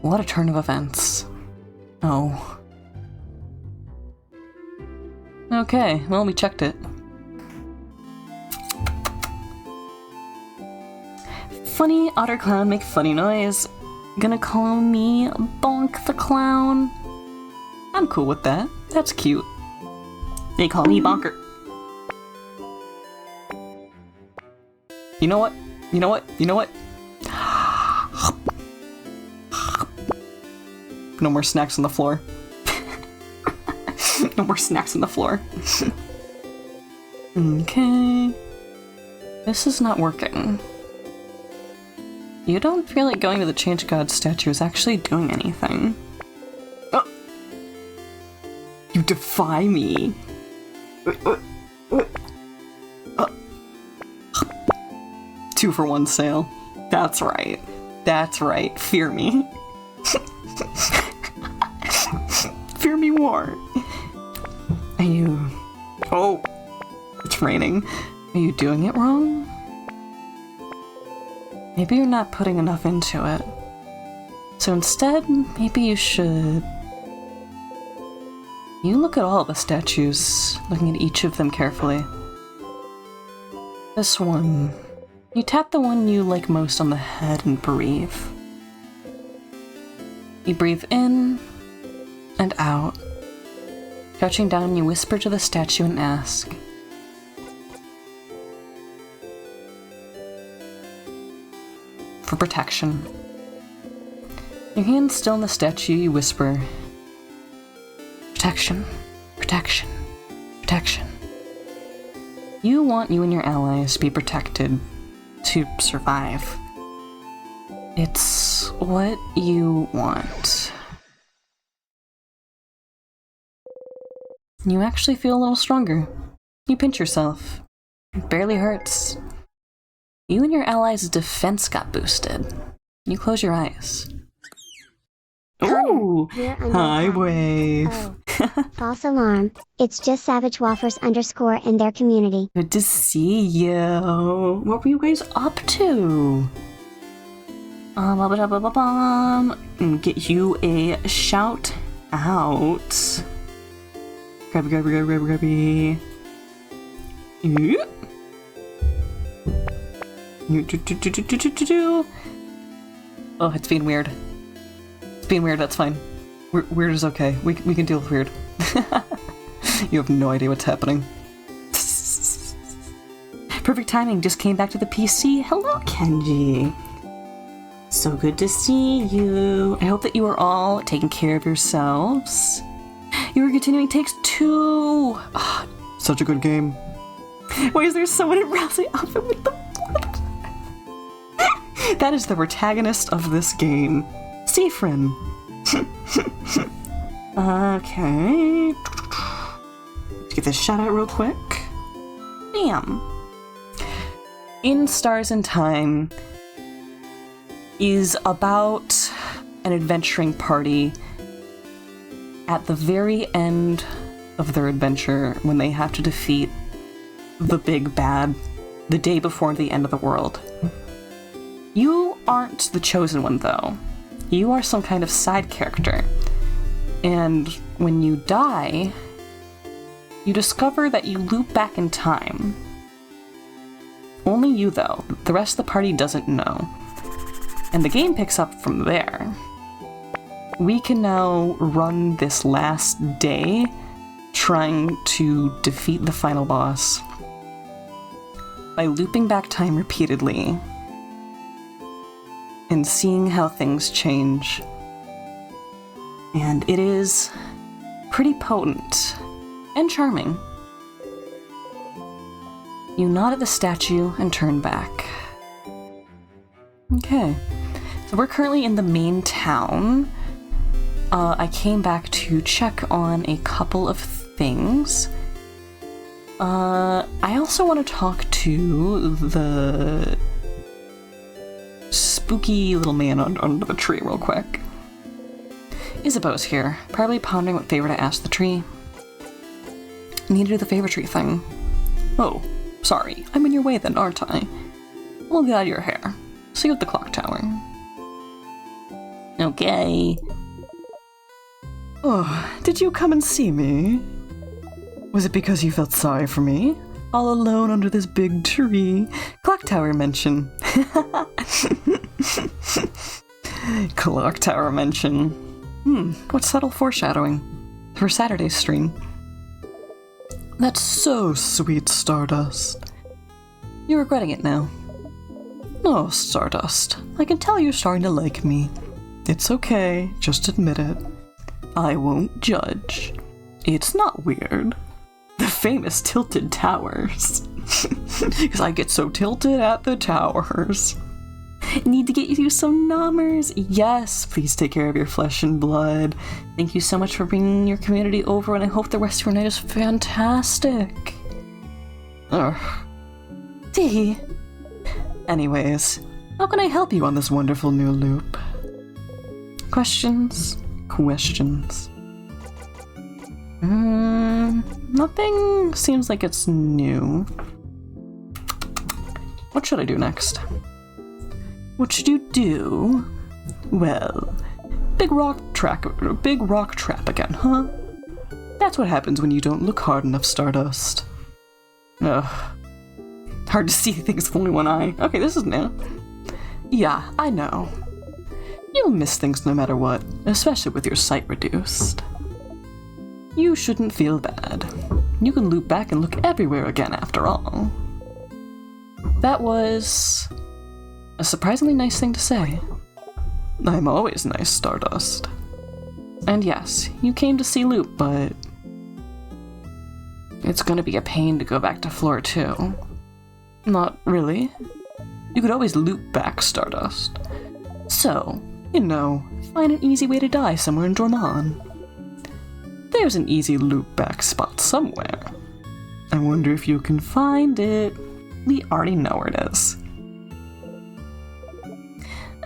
What a turn of events. Oh. Okay, well, we checked it. Funny otter clown make funny noise. Gonna call me Bonk the Clown? I'm cool with that. That's cute. They call me Bonker. You know what? You know what? You know what? No more snacks on the floor. No more snacks on the floor. Okay. This is not working. You don't feel like going to the Change God statue is actually doing anything. Oh. You defy me. 2 for 1 sale. That's right. That's right. Fear me. Fear me more. Are you... Oh. It's raining. Are you doing it wrong? Maybe you're not putting enough into it. So instead, maybe you should... You look at all the statues, looking at each of them carefully. This one... You tap the one you like most on the head and breathe. You breathe in and out. Crouching down, you whisper to the statue and ask, for protection. Your hand still in the statue, you whisper, protection, protection, protection. You want you and your allies to be protected, to survive. It's what you want. You actually feel a little stronger. You pinch yourself. It barely hurts. You and your allies' defense got boosted. You close your eyes. Ooh! We're under Hi, attack. Wave. Oh. False alarm. It's just Savage Waffers _, in their community. Good to see you. What were you guys up to? Get you a shout out. Grabby. Yeah. Oh, it's being weird. It's being weird, that's fine. Weird is okay. We can deal with weird. You have no idea what's happening. Perfect timing, just came back to the PC. Hello, Kenji. So good to see you. I hope that you are all taking care of yourselves. You are continuing takes 2. Such a good game. Why is there someone in Rousey outfit with the blood? That is the protagonist of this game. Seafrin. Okay. Let's get this shout out real quick. Bam. In Stars in Time is about an adventuring party at the very end of their adventure when they have to defeat the big bad the day before the end of the world. You aren't the chosen one, though. You are some kind of side character. And when you die, you discover that you loop back in time. Only you, though. The rest of the party doesn't know. And the game picks up from there. We can now run this last day trying to defeat the final boss by looping back time repeatedly and seeing how things change. And it is pretty potent and charming. You nod at the statue and turn back. Okay, so we're currently in the main town. I came back to check on a couple of things. I also want to talk to the spooky little man under the tree real quick. Isabeau's here, probably pondering what favor to ask the tree. Need to do the favor tree thing. Oh, sorry, I'm in your way then, aren't I? We'll get out of your hair. See you at the clock tower. Okay. Oh, did you come and see me? Was it because you felt sorry for me? All alone under this big tree? Clock tower mention. Clock tower mention. What subtle foreshadowing for Saturday's stream. That's so sweet, Stardust. You're regretting it now. Oh, Stardust, I can tell you're starting to like me. It's okay, just admit it. I won't judge. It's not weird. The famous tilted towers. Because I get so tilted at the towers. Need to get you some numbers. Yes, please take care of your flesh and blood. Thank you so much for bringing your community over, and I hope the rest of your night is fantastic. Ugh. Tee. Anyways, how can I help you on this wonderful new loop? Questions? Nothing seems like it's new. What should I do next? What should you do? Well, big rock trap again, huh? That's what happens when you don't look hard enough, Stardust. Ugh. Hard to see things with only one eye. Okay, this is new. Yeah, I know. You'll miss things no matter what, especially with your sight reduced. You shouldn't feel bad. You can loop back and look everywhere again after all. That was a surprisingly nice thing to say. I'm always nice, Stardust. And yes, you came to see Loop, but it's gonna be a pain to go back to floor 2. Not really. You could always loop back, Stardust. So, find an easy way to die somewhere in Dorman. There's an easy loop back spot somewhere. I wonder if you can find it. We already know where it is.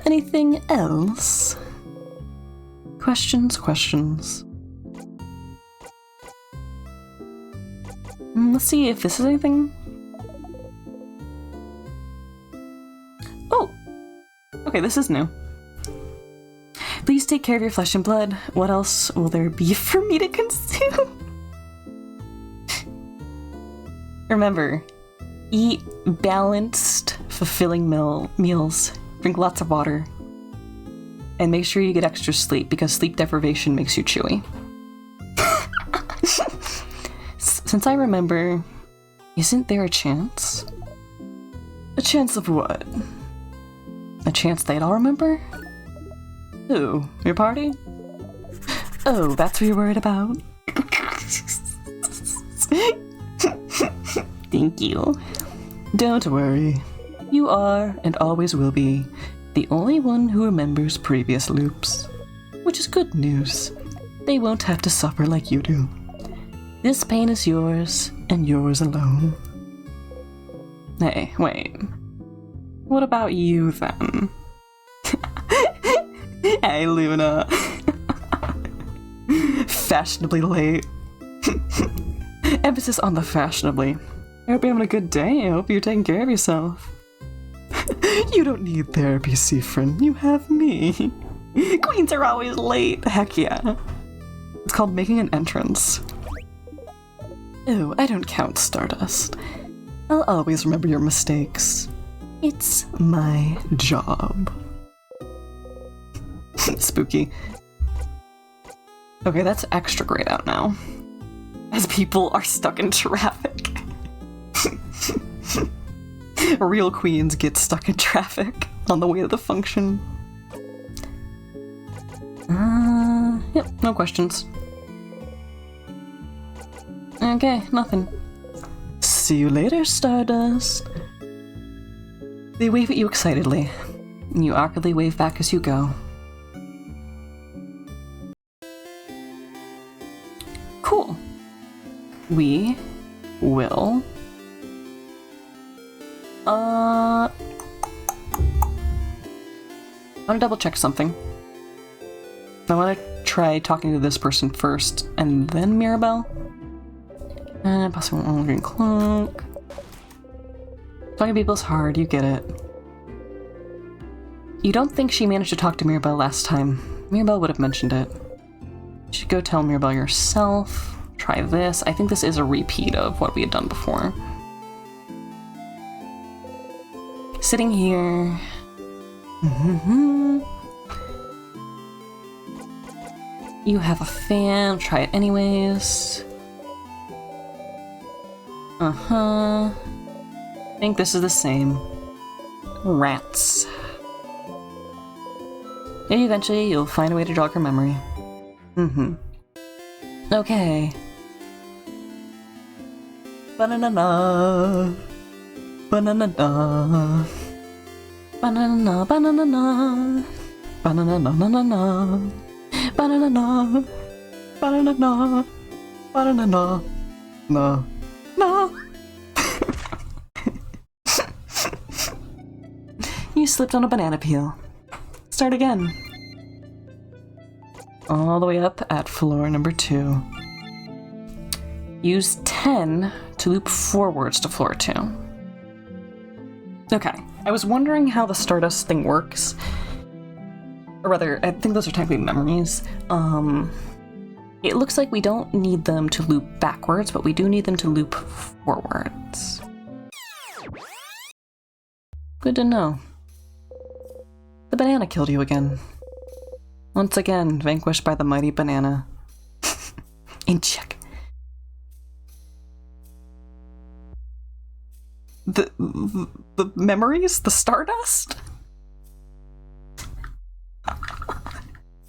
Anything else? Questions? Let's see if this is anything. Oh! Okay, this is new. Please take care of your flesh and blood. What else will there be for me to consume? Remember, eat balanced, fulfilling meals. Drink lots of water. And make sure you get extra sleep, because sleep deprivation makes you chewy. Since I remember, isn't there a chance? A chance of what? A chance they'd all remember? Who? Your party? Oh, that's what you're worried about? Thank you. Don't worry. You are, and always will be, the only one who remembers previous loops. Which is good news. They won't have to suffer like you do. This pain is yours, and yours alone. Hey, wait. What about you, then? Hey, Luna. Fashionably late. Emphasis on the fashionably. I hope you're having a good day. I hope you're taking care of yourself. You don't need therapy, Siffrin. You have me. Queens are always late. Heck yeah. It's called making an entrance. Oh, I don't count, Stardust. I'll always remember your mistakes. It's my job. Spooky. Okay, that's extra grayed out now. As people are stuck in traffic. Real queens get stuck in traffic on the way to the function. Yep, no questions. Okay, nothing. See you later, Stardust. They wave at you excitedly, and you awkwardly wave back as you go. Cool. We will... I want to double check something. I want to try talking to this person first, and then Mirabelle. Possible green cloak. Talking to people's hard, you get it. You don't think she managed to talk to Mirabelle last time. Mirabelle would have mentioned it. You should go tell Mirabelle yourself. Try this. I think this is a repeat of what we had done before. Sitting here. You have a fan. Try it anyways. I think this is the same. Rats. Maybe eventually you'll find a way to jog her memory. Okay. Banana. Banana. Banana. Banana. Banana. Banana. Banana. Banana. Banana. No. No. You slipped on a banana peel. Start again. All the way up at floor number 2. Use 10 to loop forwards to floor 2. Okay, I was wondering how the Stardust thing works. Or rather, I think those are technically memories. It looks like we don't need them to loop backwards, but we do need them to loop forwards. Good to know. The banana killed you again. Once again, vanquished by the mighty banana. In check. The memories? The Stardust?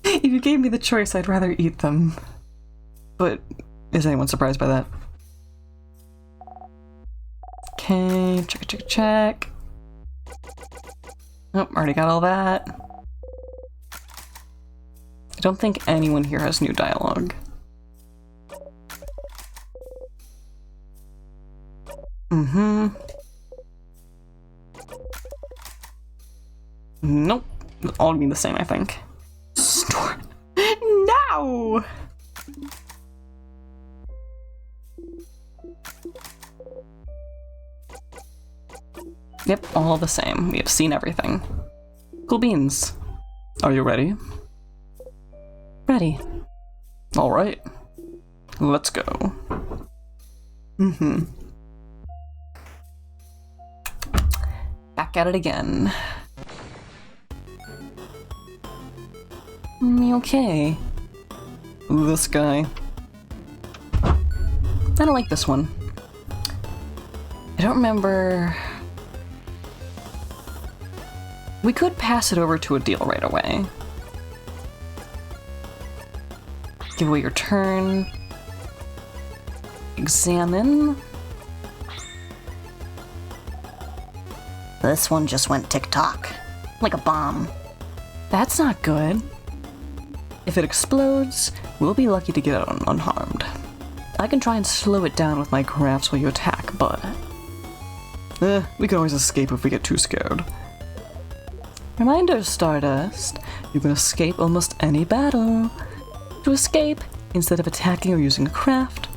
If you gave me the choice, I'd rather eat them. But is anyone surprised by that? Okay, check. Nope, already got all that. I don't think anyone here has new dialogue. Nope. all mean the same, I think. Store. No! Yep, all the same. We have seen everything. Cool beans. Are you ready? Ready. Alright. Let's go. Back at it again. Okay. This guy. I don't like this one. I don't remember... We could pass it over to a deal right away. Give away your turn. Examine. This one just went tick-tock. Like a bomb. That's not good. If it explodes, we'll be lucky to get out unharmed. I can try and slow it down with my crafts while you attack, but... we can always escape if we get too scared. Reminder, Stardust, you can escape almost any battle. To escape, instead of attacking or using a craft,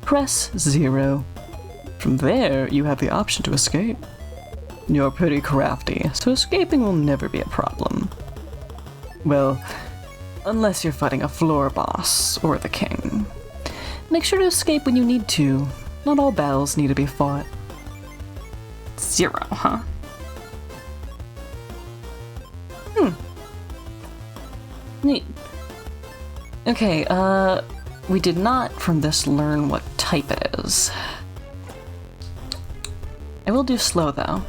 press 0. From there, you have the option to escape. You're pretty crafty, so escaping will never be a problem. Well, unless you're fighting a floor boss or the king. Make sure to escape when you need to. Not all battles need to be fought. 0, huh? Neat. Okay, we did not from this learn what type it is. I will do slow though.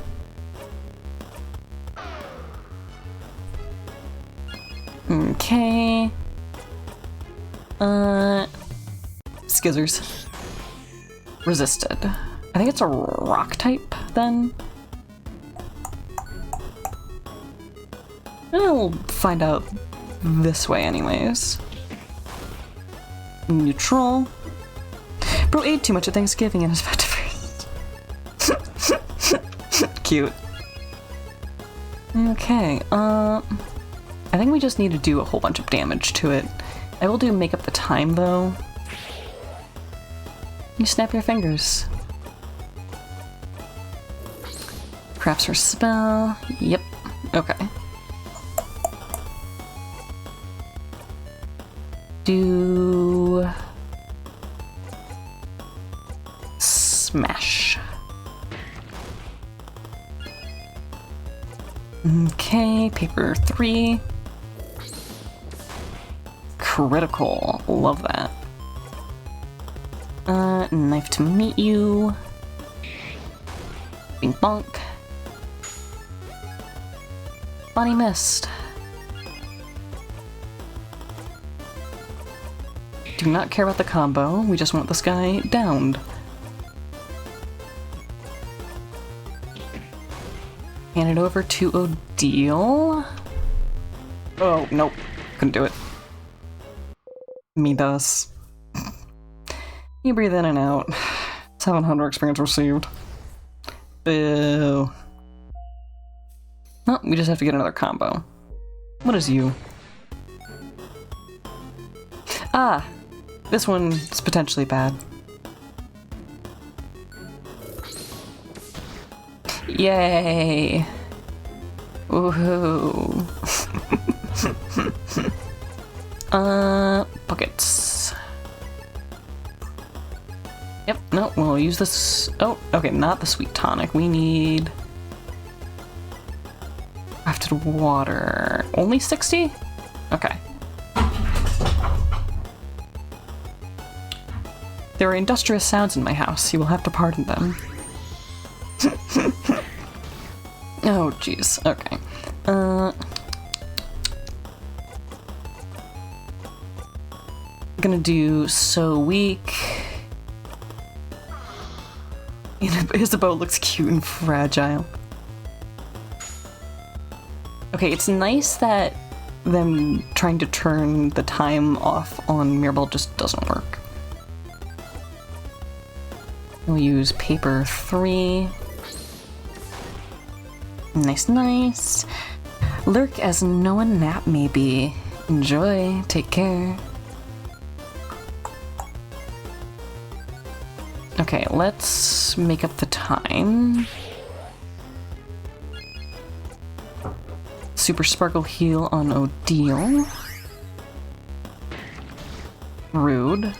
Okay. Skizzers. Resisted. I think it's a rock type then. I'll find out this way anyways. Neutral. Bro ate too much at Thanksgiving and is about to freeze. Cute. Okay, I think we just need to do a whole bunch of damage to it. I will do make up the time though. You snap your fingers. Crafts her spell. Yep. Okay. Do... Smash. Okay, paper 3. Critical. Love that. Knife to meet you. Bing bonk. Bonnie missed. Do not care about the combo, we just want this guy downed. Hand it over to Odile. Oh, nope. Couldn't do it. Me does. You breathe in and out. 700 experience received. Boo. Oh, we just have to get another combo. What is you? Ah! This one's potentially bad. Yay! Woohoo! Buckets. Yep, no, we'll use this. Oh, okay, not the sweet tonic. We need crafted water. Only 60? Okay. There are industrious sounds in my house. You will have to pardon them. Oh, jeez. Okay. Gonna do so weak. Isabeau looks cute and fragile. Okay, it's nice that them trying to turn the time off on Mirabelle just doesn't work. We'll use paper 3. Nice, nice. Lurk as Noah Nap may be. Enjoy. Take care. Okay, let's make up the time. Super Sparkle Heal on Odile. Rude.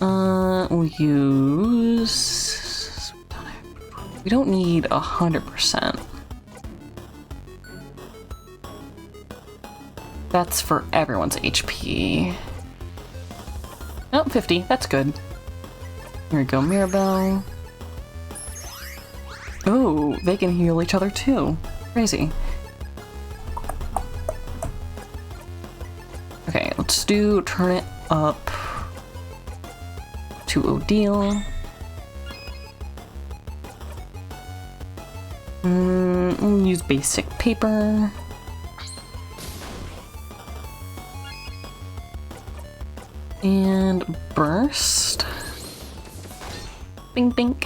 We'll use... We don't need 100%. That's for everyone's HP. Oh, 50. That's good. Here we go, Mirabelle. Oh, they can heal each other too. Crazy. Okay, let's do turn it up to Odile. We'll use basic paper. And burst. Bing bing.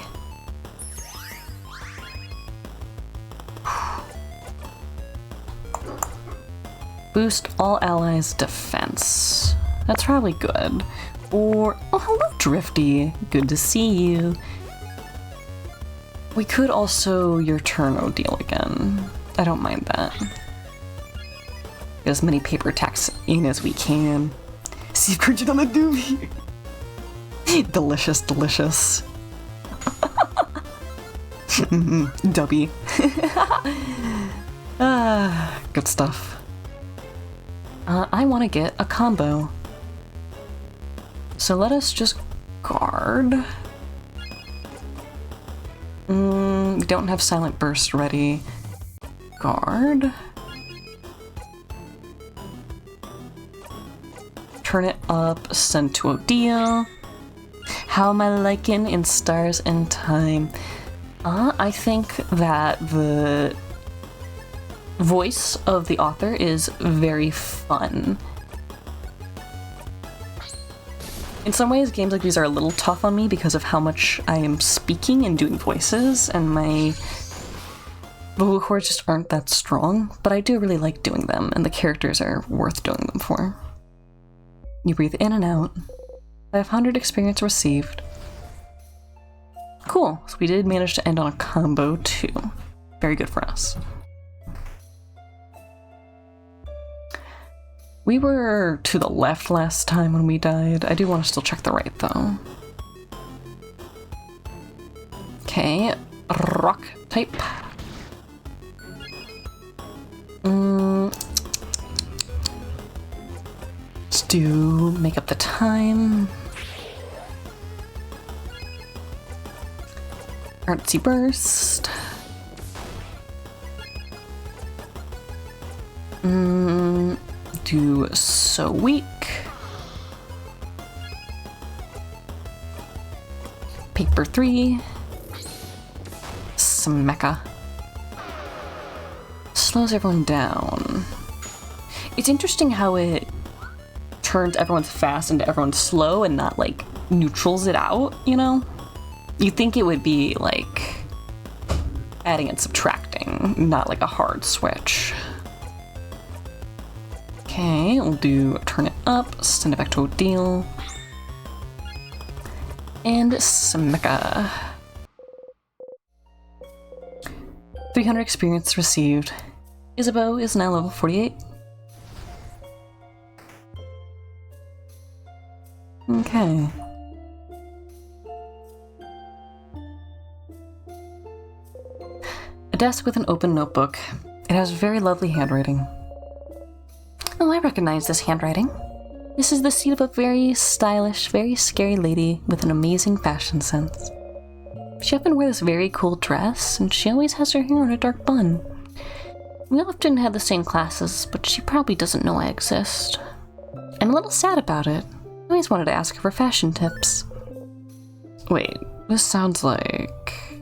Boost all allies' defense. That's probably good. Or, oh, hello, Drifty. Good to see you. We could also your turn Odile again. I don't mind that. Get as many paper attacks in as we can. See Cringing on the doobie. Delicious, delicious. Dubby. Good stuff. I want to get a combo. So let us just guard. We don't have Silent Burst ready. Guard. Turn it up, send to Odile. How am I liking in Stars and Time? I think that the voice of the author is very fun. In some ways, games like these are a little tough on me because of how much I am speaking and doing voices, and my vocal cords just aren't that strong, but I do really like doing them, and the characters are worth doing them for. You breathe in and out. 500 experience received. Cool, so we did manage to end on a combo too. Very good for us. We were to the left last time when we died. I do want to still check the right though. Okay, rock type. Let's do make up the time. Artsy burst. Do so weak. Paper 3. Some mecha. Slows everyone down. It's interesting how it turns everyone's fast into everyone's slow and not like neutrals it out, you know? You'd think it would be like adding and subtracting, not like a hard switch. Okay, we'll do turn it up, send it back to Odile. And some mecha. 300 experience received. Isabeau is now level 48. Okay. A desk with an open notebook. It has very lovely handwriting. Oh, I recognize this handwriting. This is the seat of a very stylish, very scary lady with an amazing fashion sense. She often wears this very cool dress, and she always has her hair in a dark bun. We often have the same classes, but she probably doesn't know I exist. I'm a little sad about it. I always wanted to ask her for fashion tips. Wait, this sounds like...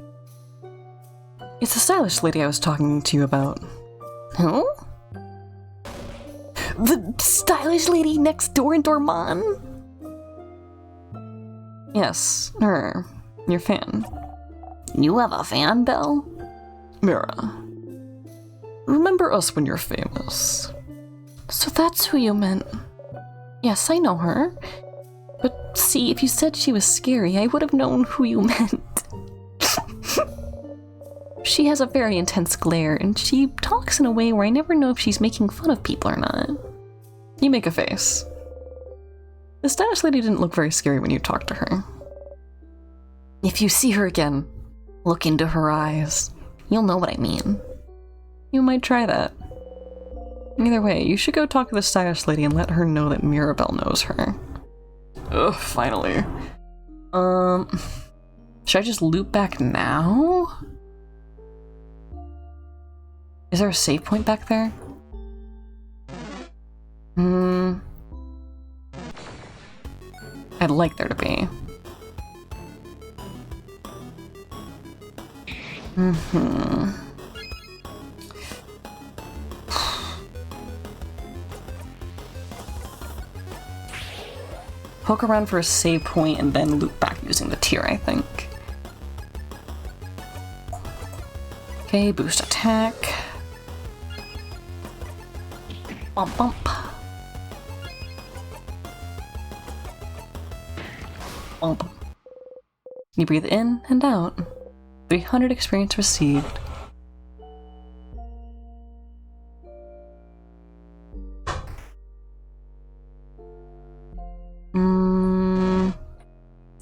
It's the stylish lady I was talking to you about. Who? The stylish lady next door in Dorman? Yes, her. Your fan. You have a fan, Belle? Mira. remember us when you're famous. So that's who you meant. Yes, I know her. But see, if you said she was scary, I would have known who you meant. She has a very intense glare, and she talks in a way where I never know if she's making fun of people or not. You make a face. The stylish lady didn't look very scary when you talked to her. If you see her again, look into her eyes. You'll know what I mean. You might try that. Either way, you should go talk to the stylish lady and let her know that Mirabelle knows her. Ugh, finally. Should I just loop back now? Is there a save point back there? I'd like there to be. Poke around for a save point and then loop back using the tier, I think. Okay, boost attack. Bump bump. Bump. You breathe in and out. 300 experience received.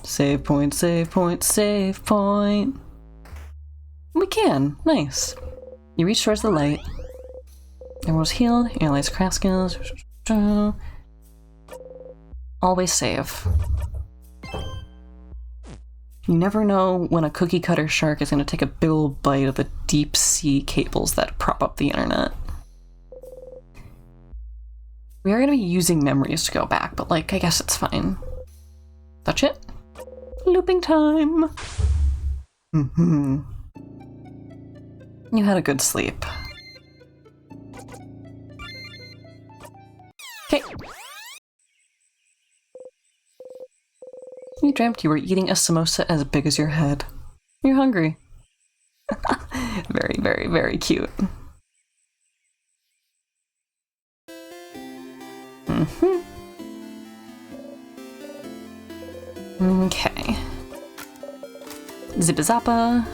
Save point, save point, save point. We can. Nice. You reach towards the light. Everyone's healed. Analyze craft skills. Always save. You never know when a cookie cutter shark is going to take a big old bite of the deep sea cables that prop up the internet. We are going to be using memories to go back, but like, I guess it's fine. Touch it. Looping time. You had a good sleep. Okay. You dreamt you were eating a samosa as big as your head. You're hungry. Very, very, very cute. Okay. Zippa zappa.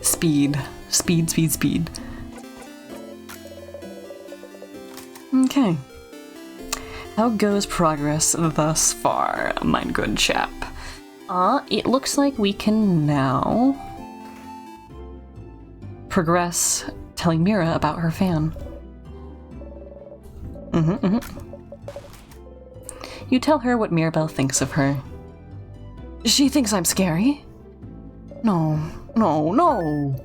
Speed. Speed, speed, speed. Okay. How goes progress thus far, my good chap? It looks like we can now progress telling Mira about her fan. You tell her what Mirabelle thinks of her. She thinks I'm scary? No, no, no!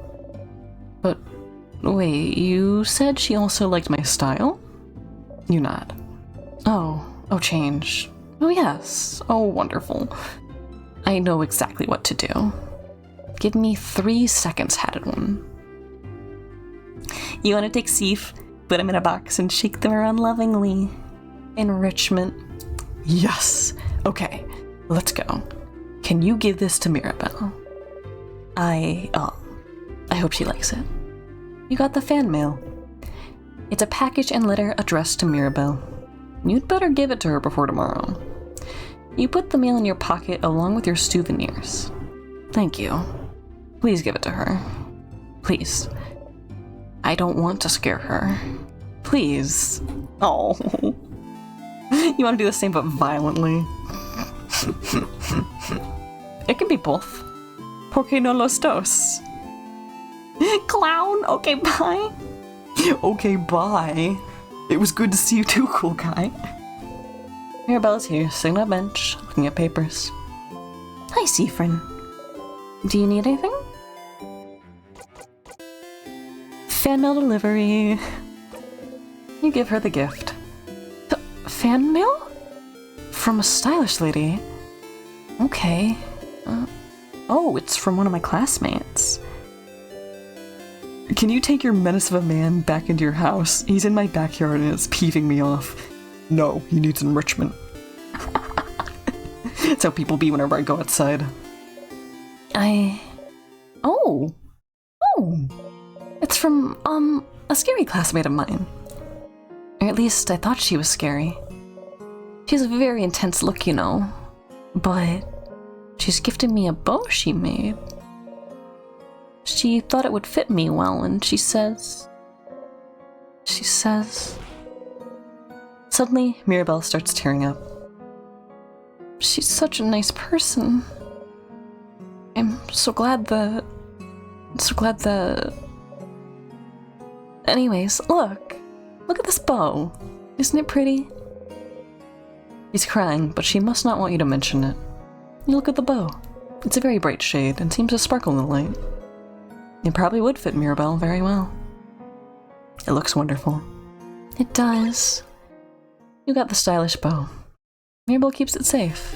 But wait, you said she also liked my style? You nod. Oh, change. Oh yes, oh wonderful. I know exactly what to do. Give me 3 seconds, Hatted One. You want to take Seif, put him in a box, and shake them around lovingly. Enrichment. Yes! Okay, let's go. Can you give this to Mirabelle? I hope she likes it. You got the fan mail. It's a package and letter addressed to Mirabelle. You'd better give it to her before tomorrow. You put the mail in your pocket along with your souvenirs. Thank you. Please give it to her. Please. I don't want to scare her. Please. Oh. You want to do the same but violently? It can be both. Porque no los dos. Clown! Okay, bye. Okay, bye. It was good to see you too, cool guy. Mirabelle's here, sitting on a bench, looking at papers. Hi, Siffrin. Do you need anything? Fan mail delivery. You give her the gift. Fan mail? From a stylish lady? Okay. Oh, it's from one of my classmates. Can you take your menace of a man back into your house? He's in my backyard and it's peeving me off. No, he needs enrichment. That's how people be whenever I go outside. Oh! Oh! It's from, a scary classmate of mine. Or at least I thought she was scary. She has a very intense look, you know. But she's gifted me a bow she made. She thought it would fit me well, and she says... Suddenly, Mirabelle starts tearing up. She's such a nice person. I'm so glad the... Anyways, look at this bow. Isn't it pretty? He's crying, but she must not want you to mention it. You look at the bow. It's a very bright shade and seems to sparkle in the light. It probably would fit Mirabelle very well. It looks wonderful. It does. You got the stylish bow. Mirabelle keeps it safe.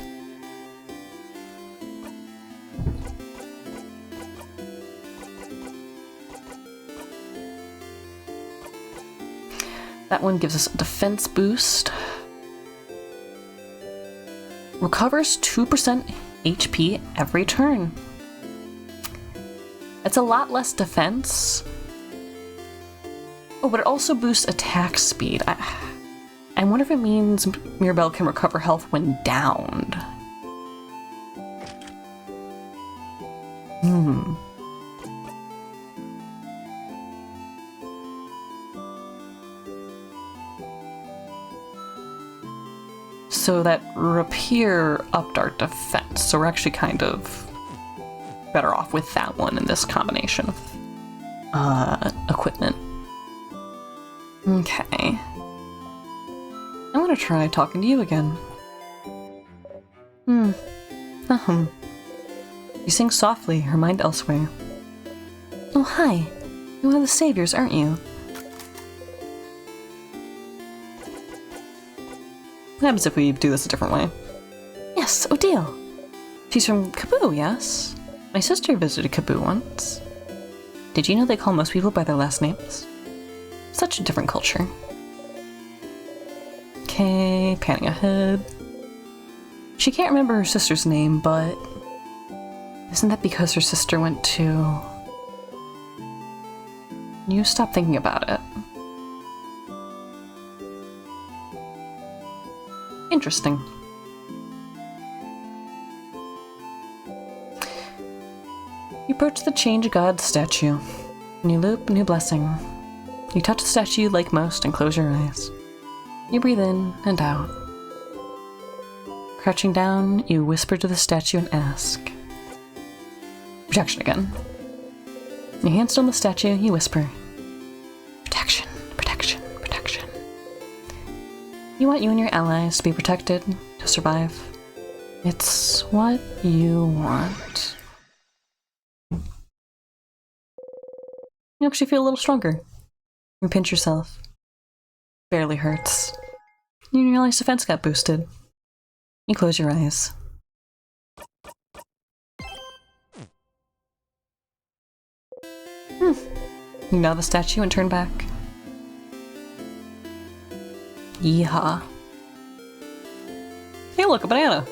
That one gives us a defense boost. Recovers 2% HP every turn. It's a lot less defense. Oh, but it also boosts attack speed. I wonder if it means Mirabelle can recover health when downed. So that rapier upped our defense, so we're actually kind of better off with that one in this combination of equipment. Okay. I want to try talking to you again. You sing softly, her mind elsewhere. Oh, hi. You're one of the saviors, aren't you? What happens if we do this a different way? Yes, Odile. She's from Kaboo, yes? My sister visited Kaboo once. Did you know they call most people by their last names? Such a different culture. Okay, panning ahead. She can't remember her sister's name, but... Isn't that because her sister went to... You stop thinking about it. Interesting. You approach the Change God statue. New loop, new blessing. You touch the statue like most and close your eyes. You breathe in and out. Crouching down, you whisper to the statue and ask. Protection again. Your hands still on the statue, you whisper. Protection, protection, protection. You want you and your allies to be protected, to survive. It's what you want. You actually feel a little stronger. You pinch yourself. Barely hurts. You realize defense got boosted. You close your eyes. You nod the statue and turn back. Yeehaw. Hey look, a banana!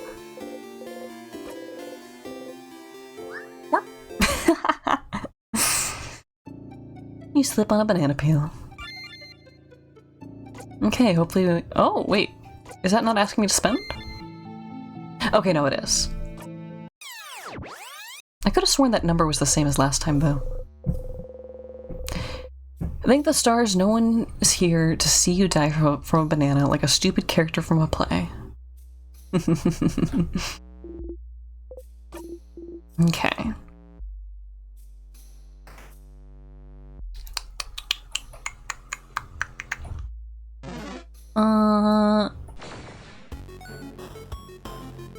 You slip on a banana peel. Okay, hopefully we... Oh, wait. Is that not asking me to spend? Okay, no, it is. I could have sworn that number was the same as last time, though. Thank the stars, no one is here to see you die from a banana like a stupid character from a play. Okay.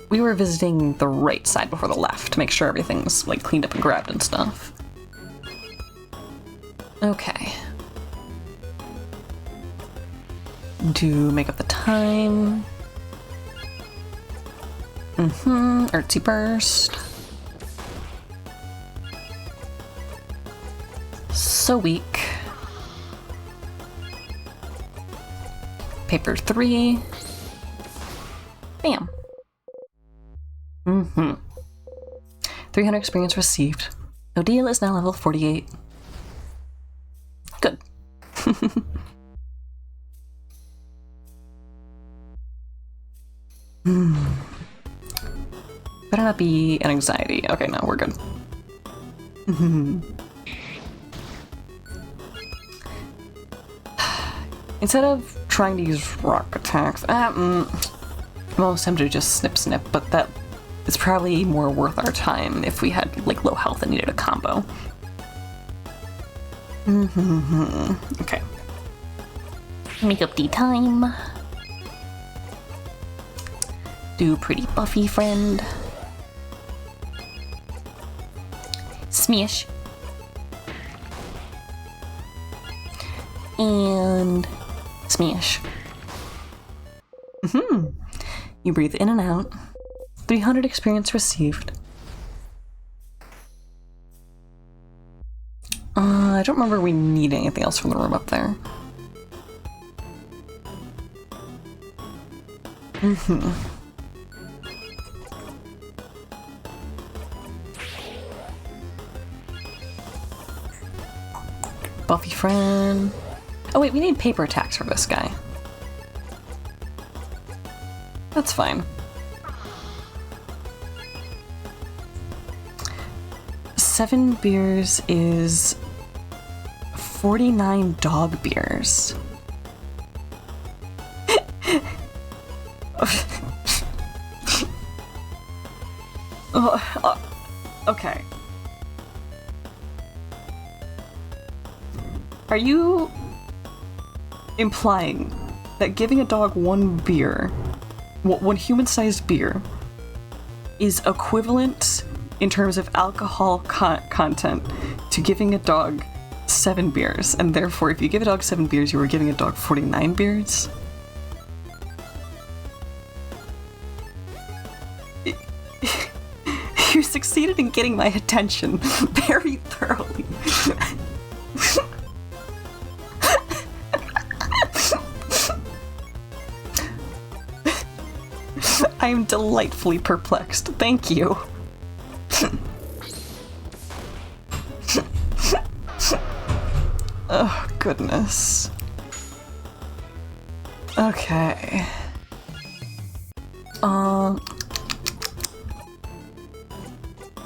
We were visiting the right side before the left to make sure everything's like cleaned up and grabbed and stuff. Okay. To make up the time. Artsy burst. So weak. Paper 3. Bam. 300 experience received. Odile is now level 48. Good. Better not be an anxiety. Okay, no, we're good. Instead of trying to use rock attacks, well, I'm tempted to just snip, but that is probably more worth our time if we had like low health and needed a combo. Okay. Makeup tea time. Do pretty Buffy friend. Smash. And smash. You breathe in and out. 300 experience received. I don't remember we need anything else from the room up there. Buffy friend. Oh wait, we need paper attacks for this guy. That's fine. 7 beers is 49 dog beers. Okay. Are you implying that giving a dog one beer, one human-sized beer, is equivalent in terms of alcohol content to giving a dog 7 beers, and therefore if you give a dog 7 beers, you are giving a dog 49 beers? You succeeded in getting my attention very thoroughly. I am delightfully perplexed. Thank you. Oh, goodness. Okay.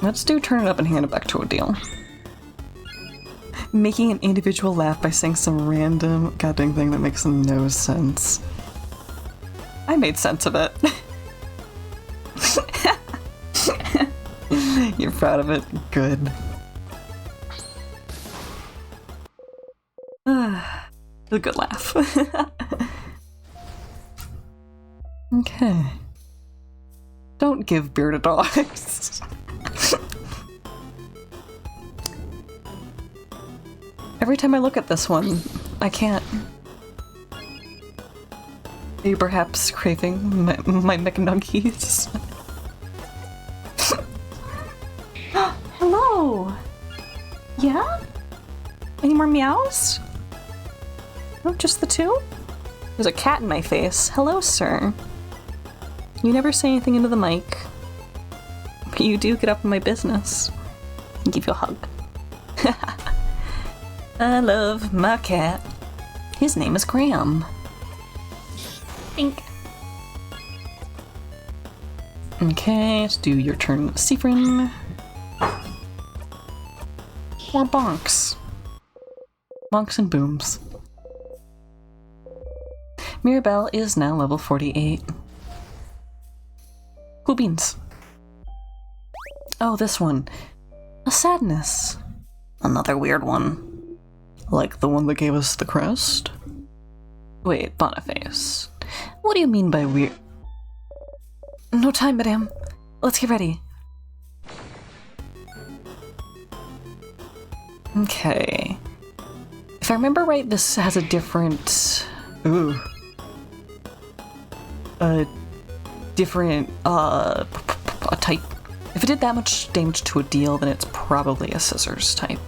Let's do turn it up and hand it back to Odile. Making an individual laugh by saying some random goddamn thing that makes no sense. I made sense of it. You're proud of it? Good. A good laugh. Okay. Don't give beer to dogs. Every time I look at this one, I can't. Are you perhaps craving my McNuggies? Hello! Yeah? Any more meows? Oh, just the 2? There's a cat in my face. Hello, sir. You never say anything into the mic, but you do get up in my business and give you a hug. I love my cat. His name is Graham. Think. Okay, let's do your turn, Seafrin. More bonks. Bonks and booms. Mirabelle is now level 48. Cool beans. Oh, this one. A sadness. Another weird one. Like the one that gave us the crest? Wait, Boniface. What do you mean by weird? No time, madame. Let's get ready. Okay. If I remember right, this has a different... Ooh. A different, a type. If it did that much damage to Odile, then it's probably a scissors type.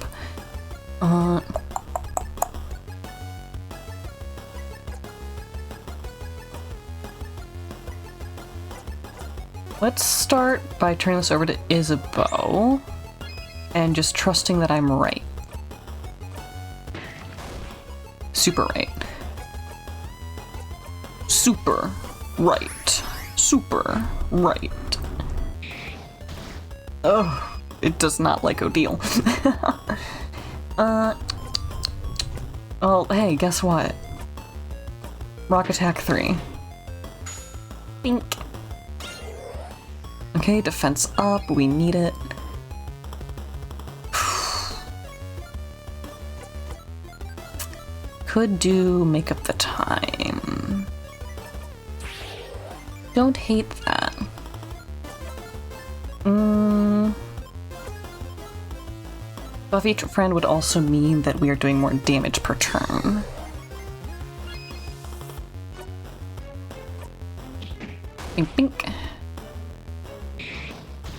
Let's start by turning this over to Isabeau and just trusting that I'm right. Super right. Super right. Super right. Oh, it does not like Odile. Well, hey, guess what? Rock Attack 3. Bink. Okay, defense up, we need it. Could do make up the time. Don't hate that. Buffy friend would also mean that we are doing more damage per turn. Bink, bink.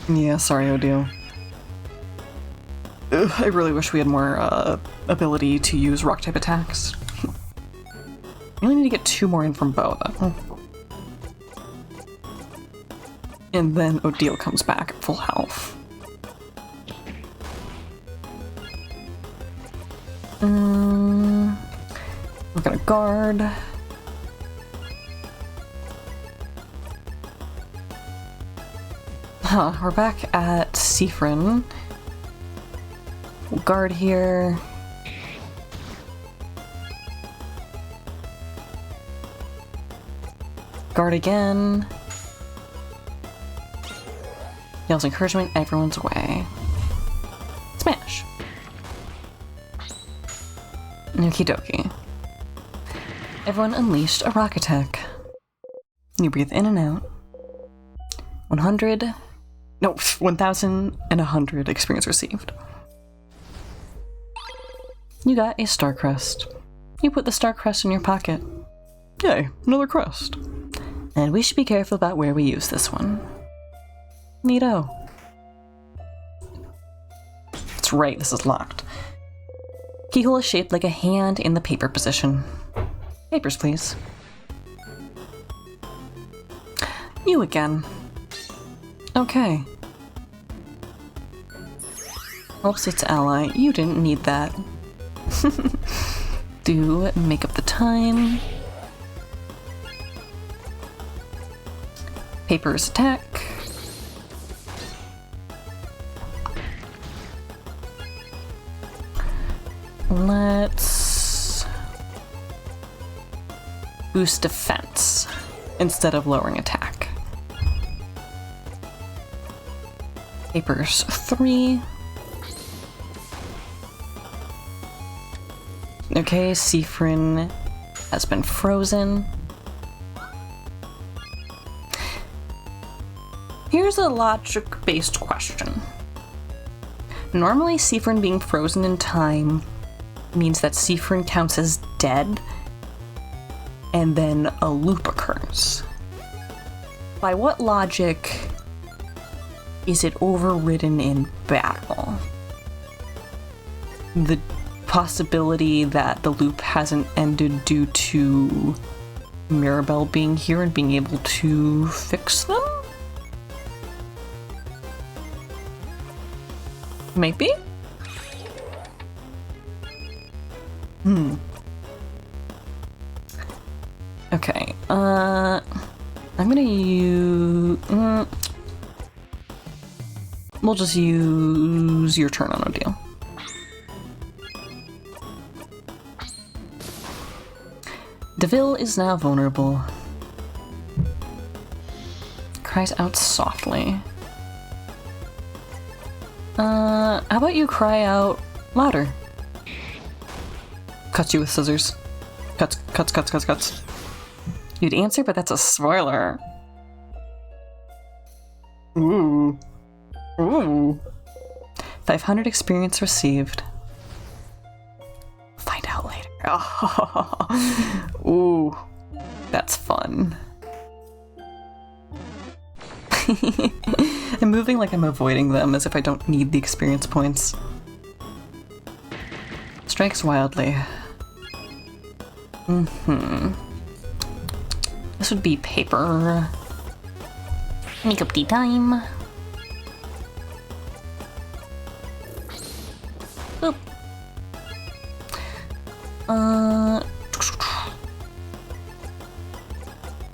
Yeah, sorry, Odile. Ugh, I really wish we had more ability to use rock type attacks. We only need to get 2 more in from Beau, though. And then Odile comes back at full health. We're gonna guard. Huh, we're back at Siffrin. We'll guard here. Guard again. Yells encouragement, everyone's away. Smash! Okie dokie. Everyone unleashed a rock attack. You breathe in and out. 1,100 experience received. You got a star crest. You put the star crest in your pocket. Yay, another crest. And we should be careful about where we use this one. Neato. That's right, this is locked. Keyhole is shaped like a hand in the paper position. Papers, please. You again. Okay. Helps its ally. You didn't need that. Do make up the time. Papers attack. Let's boost defense instead of lowering attack. Papers 3. Okay, Siffrin has been frozen. Here's a logic-based question. Normally, Siffrin being frozen in time means that Siffrin counts as dead, and then a loop occurs. By what logic is it overridden in battle? The possibility that the loop hasn't ended due to Mirabelle being here and being able to fix them? Maybe? Okay, I'm gonna use... we'll just use your turn on Odile. Deville is now vulnerable. Cries out softly. How about you cry out louder? Cuts you with scissors. Cuts. You'd answer, but that's a spoiler. Ooh. 500 experience received. Find out later. Oh. Ooh. That's fun. I'm moving like I'm avoiding them, as if I don't need the experience points. Strikes wildly. This would be paper. Makeup tea time. Boop.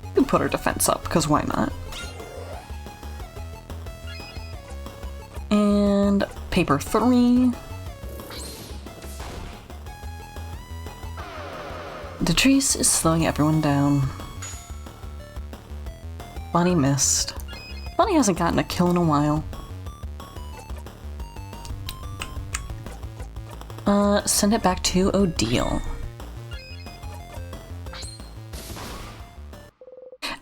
We can put our defense up, because why not? And paper 3. Detrice is slowing everyone down. Bonnie missed. Bonnie hasn't gotten a kill in a while. Send it back to Odile.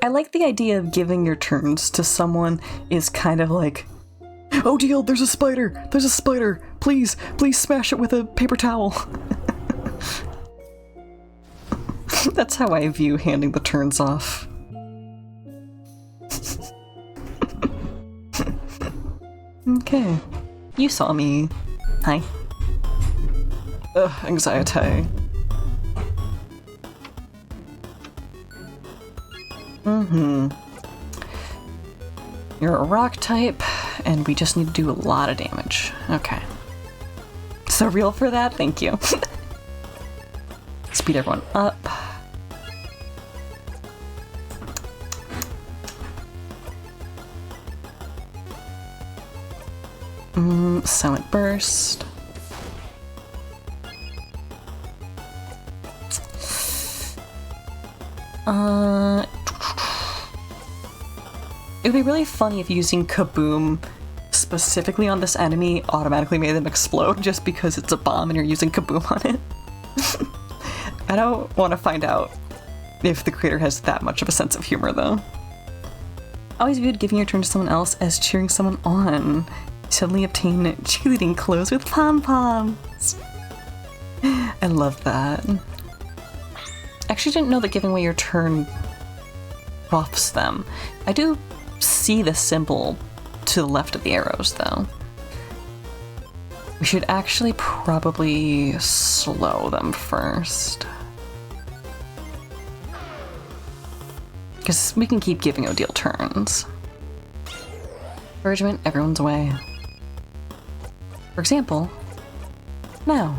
I like the idea of giving your turns to someone is kind of like, Odile, there's a spider! There's a spider! Please, please smash it with a paper towel! That's how I view handing the turns off. Okay. You saw me. Hi. Ugh, anxiety. You're a rock type, and we just need to do a lot of damage. Okay. So real for that? Thank you. Speed everyone up. Silent burst. It would be really funny if using Kaboom specifically on this enemy automatically made them explode just because it's a bomb and you're using Kaboom on it. I don't want to find out if the creator has that much of a sense of humor, though. Always viewed giving your turn to someone else as cheering someone on. Suddenly obtain cheerleading clothes with pom-poms. I love that. I actually didn't know that giving away your turn buffs them. I do see the symbol to the left of the arrows, though. We should actually probably slow them first. Because we can keep giving Odile turns. Encouragement, everyone's away. For example, now.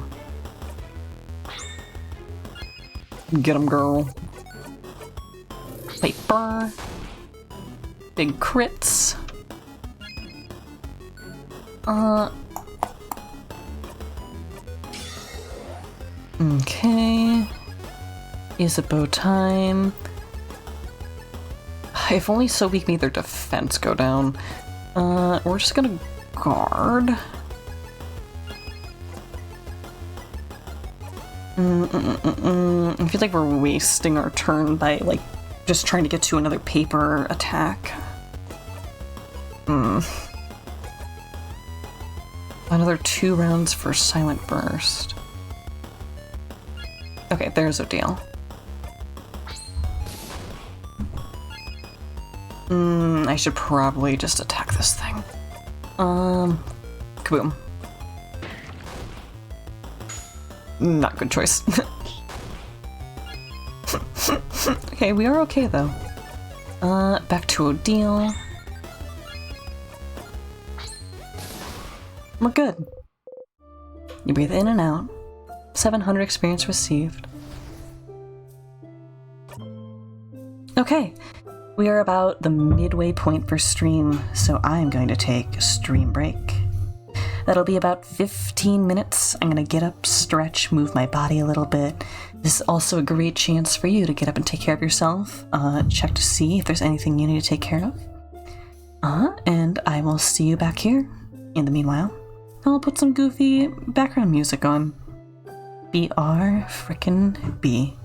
Get 'em, girl. Paper. Big crits. Okay. Isabeau time. If only so we made their defense go down. We're just gonna guard. I feel like we're wasting our turn by, like, just trying to get to another paper attack. Another 2 rounds for Silent Burst. Okay, there's Odile. I should probably just attack this thing. Kaboom. Not good choice. Okay, we are okay though. Back to Odile. We're good. You breathe in and out. 700 experience received. Okay, we are about the midway point for stream, so I'm going to take a stream break. That'll be about 15 minutes. I'm gonna get up, stretch, move my body a little bit. This is also a great chance for you to get up and take care of yourself. Check to see if there's anything you need to take care of. And I will see you back here. In the meanwhile, I'll put some goofy background music on. BR frickin' B.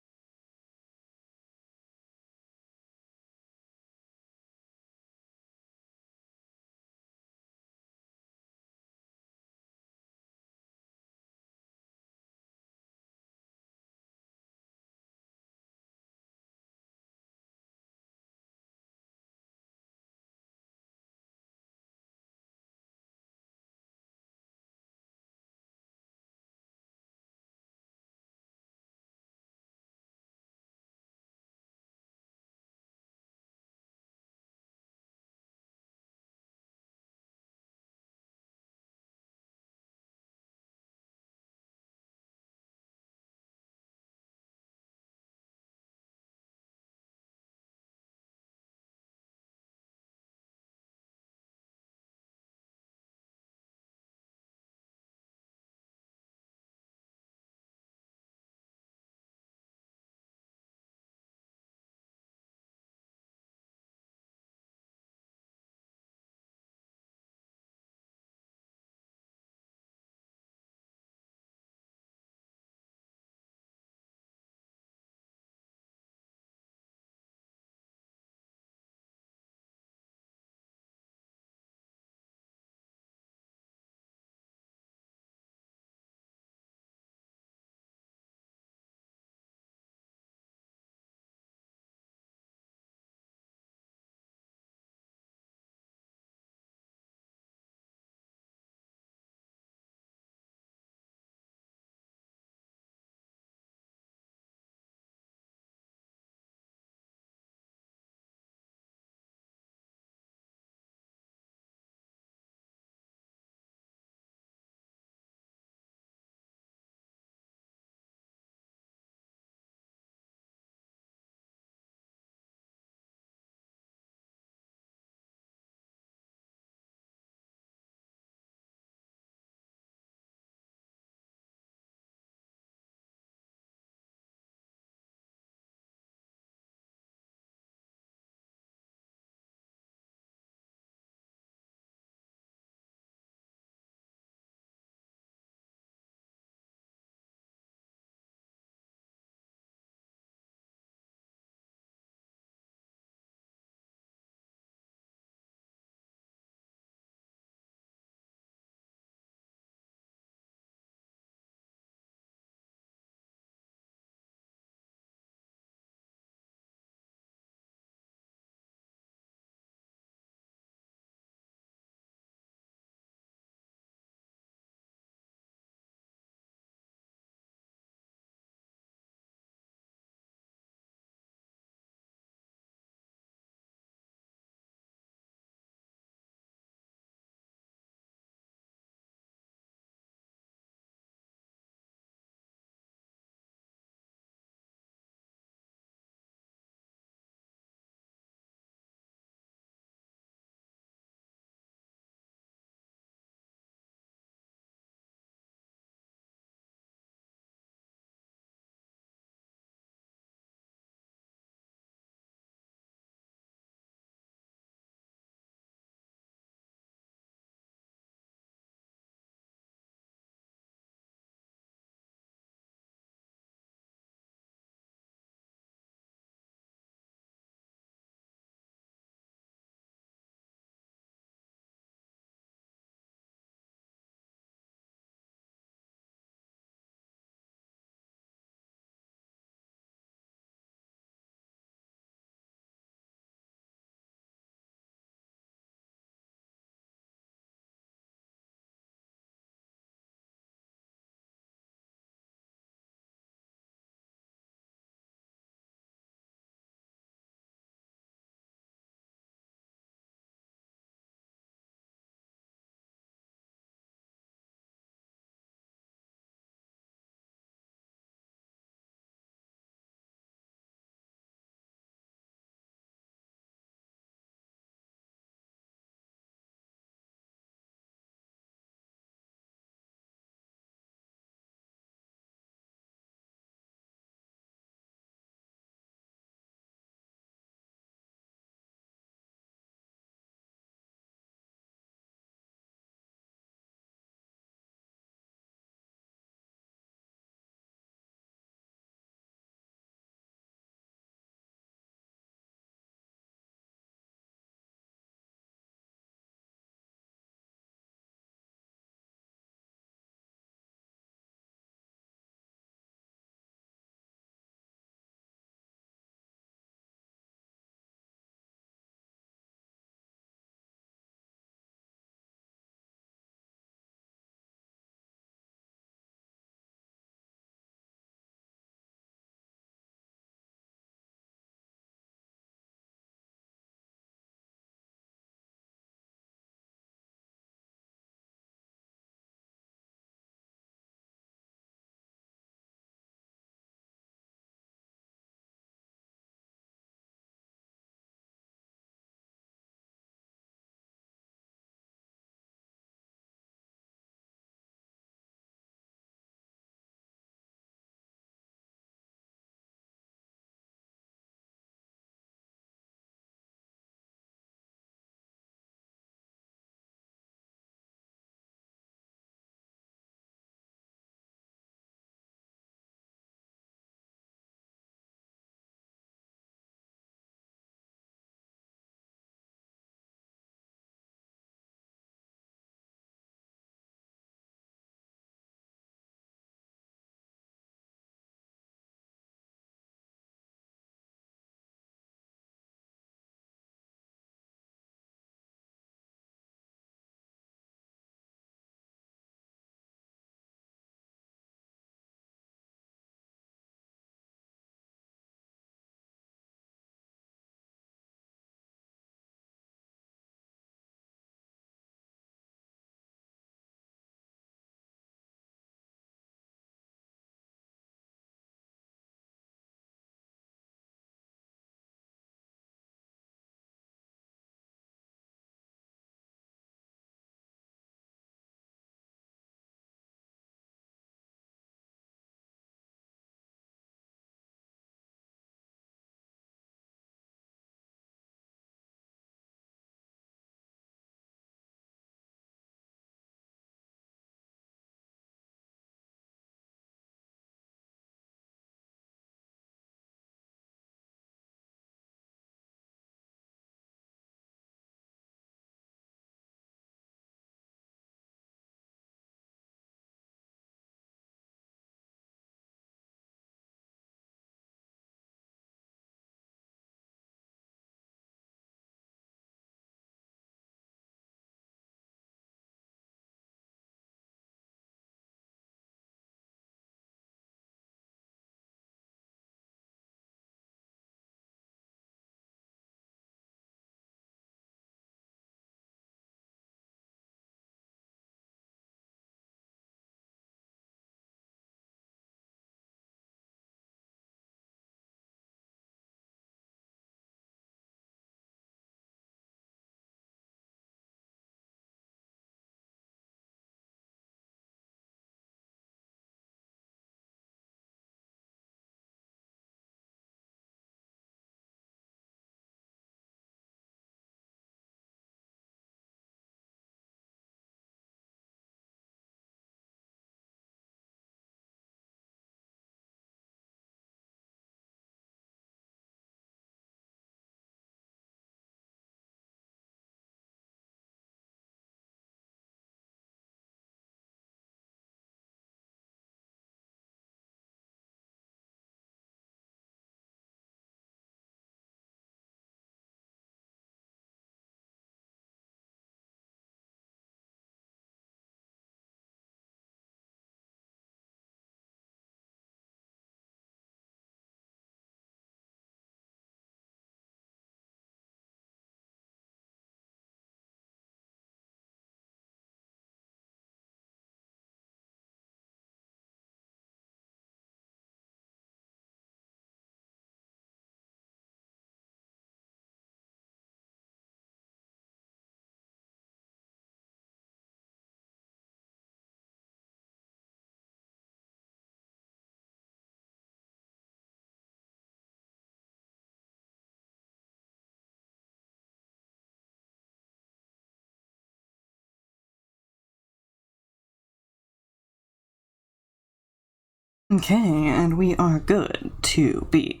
Okay, and we are good to be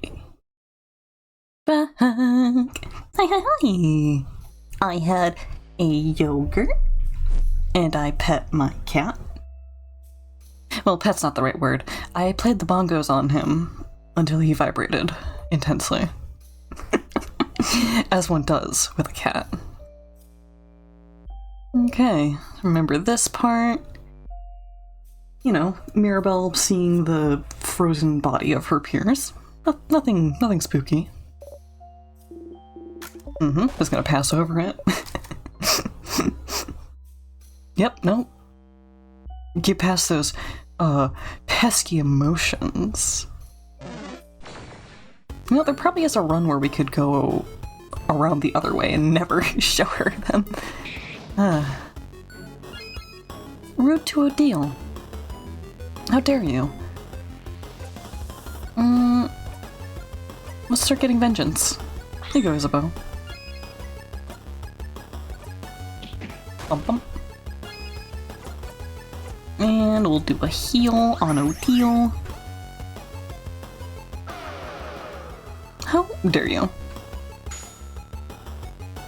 back. Hi. I had a yogurt, and I pet my cat. Well, pet's not the right word. I played the bongos on him until he vibrated intensely. As one does with a cat. Okay, remember this part. You know, Mirabelle seeing the frozen body of her peers. Nothing spooky. Just gonna pass over it. Yep, nope. Get past those, pesky emotions. You know, there probably is a run where we could go around the other way and never show her them. Rude to a deal. How dare you? Let's start getting vengeance. Here you go, Isabeau. Bump bump. And we'll do a heal on Odile. How dare you?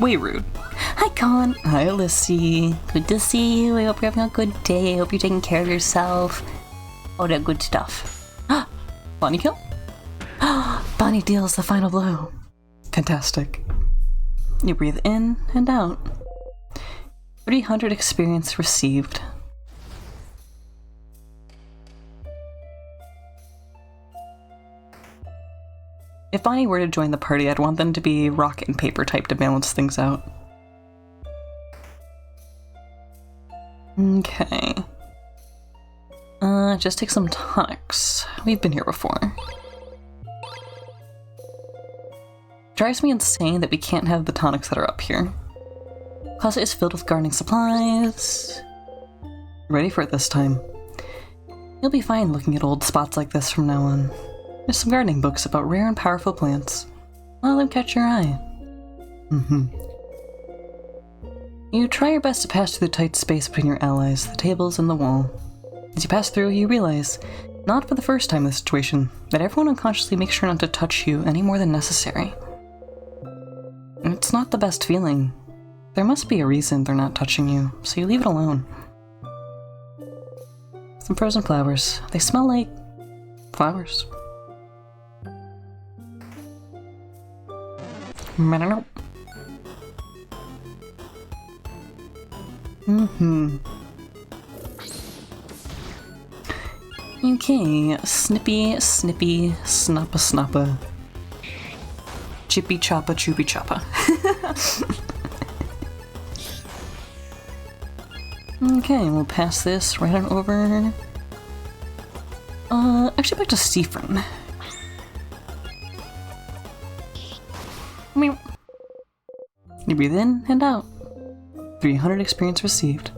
Way rude. Hi, Con. Hi, Alyssey. Good to see you. I hope you're having a good day. I hope you're taking care of yourself. All that good stuff. Bonnie kill? Bonnie deals the final blow. Fantastic. You breathe in and out. 300 experience received. If Bonnie were to join the party, I'd want them to be rock and paper type to balance things out. Okay. Just take some tonics. We've been here before. Drives me insane that we can't have the tonics that are up here. Closet is filled with gardening supplies. Ready for it this time. You'll be fine looking at old spots like this from now on. There's some gardening books about rare and powerful plants. Let them catch your eye. You try your best to pass through the tight space between your allies, the tables, and the wall. As you pass through, you realize, not for the first time in this situation, that everyone unconsciously makes sure not to touch you any more than necessary. It's not the best feeling. There must be a reason they're not touching you, so you leave it alone. Some frozen flowers. They smell like flowers. Okay, snippy, snippy, snappa, snappa. Chippy choppa, choopy choppa. Okay, we'll pass this right on over. Actually back to Siffrin. You breathe in and out. 300 experience received.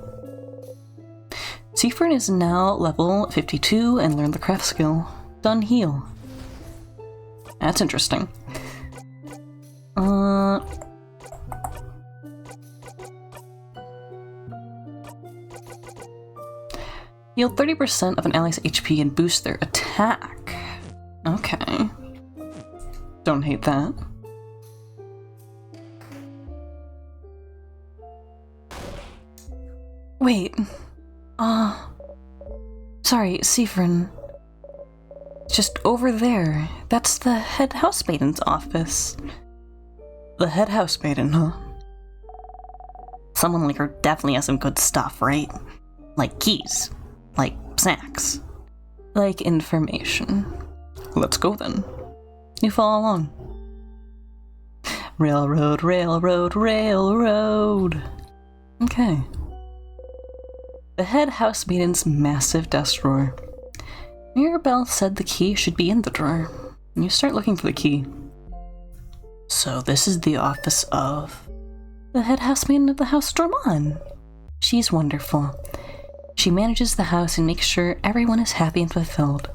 Siffrin is now level 52 and learned the craft skill. Done heal. That's interesting. Heal 30% of an ally's HP and boost their attack. Okay. Don't hate that. Wait. Sorry, Siffrin. Just over there. That's the head housemaiden's office. The head housemaiden, huh? Someone like her definitely has some good stuff, right? Like keys. Like snacks. Like information. Let's go then. You follow along. Railroad, railroad, railroad. Okay. The head housemaiden's massive desk drawer. Mirabelle said the key should be in the drawer. You start looking for the key. So this is the office of the head housemaiden of the House Dorman. She's wonderful. She manages the house and makes sure everyone is happy and fulfilled.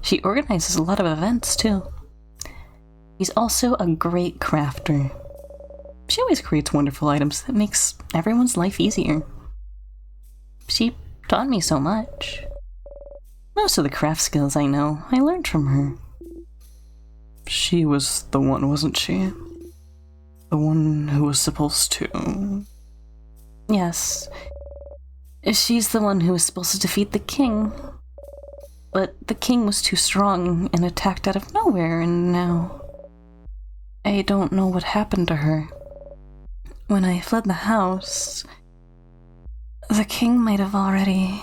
She organizes a lot of events, too. She's also a great crafter. She always creates wonderful items that makes everyone's life easier. She taught me so much. Most of the craft skills I know, I learned from her. She was the one, wasn't she? The one who was supposed to... Yes. She's the one who was supposed to defeat the king. But the king was too strong and attacked out of nowhere, and now... I don't know what happened to her. When I fled the house, the king might have already...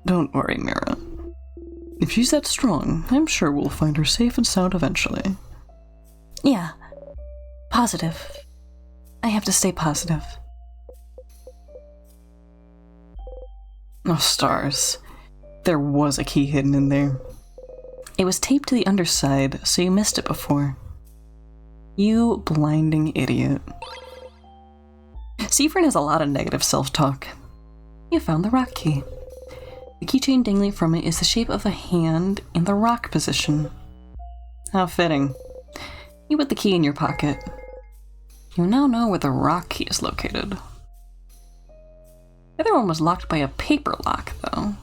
Don't worry, Mira. If she's that strong, I'm sure we'll find her safe and sound eventually. Yeah. Positive. I have to stay positive. Oh, stars. There was a key hidden in there. It was taped to the underside, so you missed it before. You blinding idiot. Seafern has a lot of negative self-talk. You found the rock key. The keychain dangling from it is the shape of a hand in the rock position. How fitting. You put the key in your pocket. You now know where the rock key is located. The other one was locked by a paper lock, though.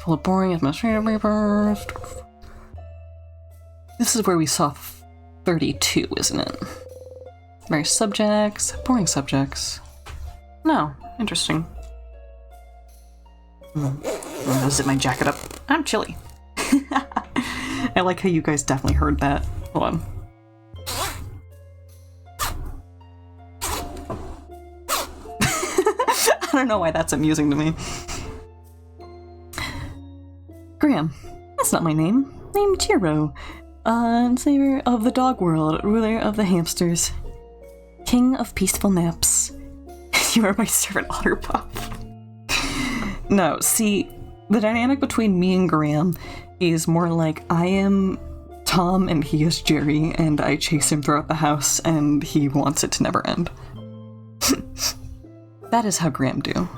Full of boring administrative papers. This is where we saw 32, isn't it? Various subjects, boring subjects. No, interesting. I'll zip my jacket up. I'm chilly. I like how you guys definitely heard that. Hold on. I don't know why that's amusing to me. Graham. That's not my name. I'm Chiro. Savior of the dog world, ruler of the hamsters. King of peaceful naps. You are my servant, Otterpuff. No, see, the dynamic between me and Graham is more like I am Tom and he is Jerry, and I chase him throughout the house, and he wants it to never end. That is how Graham do.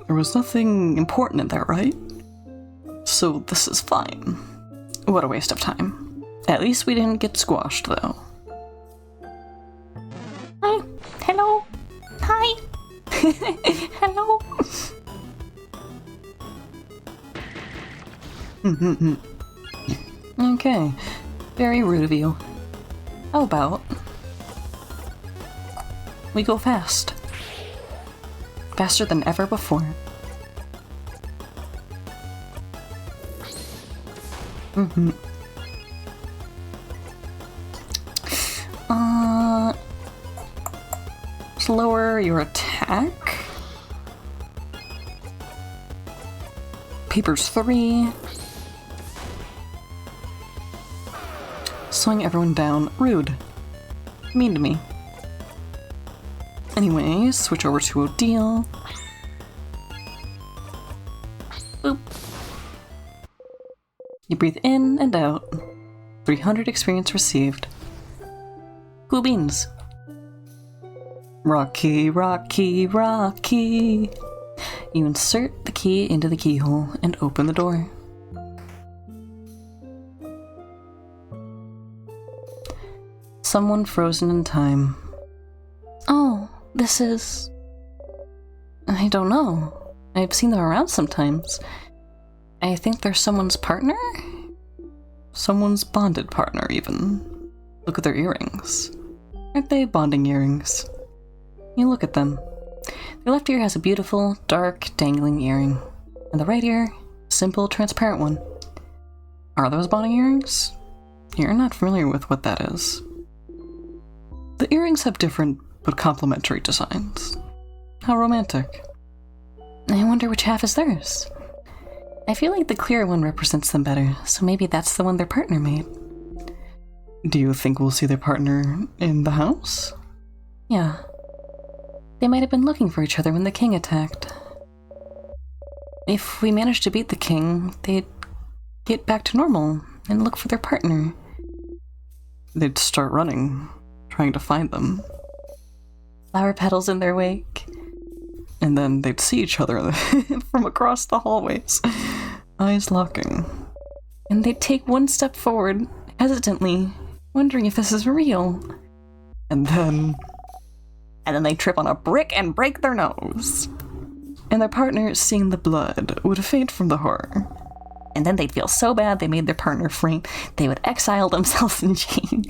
There was nothing important in there, right? So this is fine. What a waste of time. At least we didn't get squashed, though. Hi. Hello. Hi. Hello. Okay. Very rude of you. How about we go fast? Faster than ever before. Lower your attack. Papers 3. Slowing everyone down. Rude. Mean to me. Anyway, switch over to Odile. Boop. You breathe in and out. 300 experience received. Cool beans. Rocky, Rocky, Rocky. You insert the key into the keyhole and open the door. Someone frozen in time. Oh, this is... I don't know. I've seen them around sometimes. I think they're someone's partner? Someone's bonded partner, even. Look at their earrings. Aren't they bonding earrings? You look at them. Their left ear has a beautiful, dark, dangling earring. And the right ear, simple, transparent one. Are those bonding earrings? You're not familiar with what that is. The earrings have different but complementary designs. How romantic. I wonder which half is theirs. I feel like the clear one represents them better, so maybe that's the one their partner made. Do you think we'll see their partner in the house? Yeah. They might have been looking for each other when the king attacked. If we managed to beat the king, they'd get back to normal and look for their partner. They'd start running, trying to find them. Flower petals in their wake. And then they'd see each other from across the hallways, eyes locking. And they'd take one step forward, hesitantly, wondering if this is real. And then They trip on a brick and break their nose. and their partner, seeing the blood, would faint from the horror. And then they'd feel so bad they made their partner faint, they would exile themselves in chains.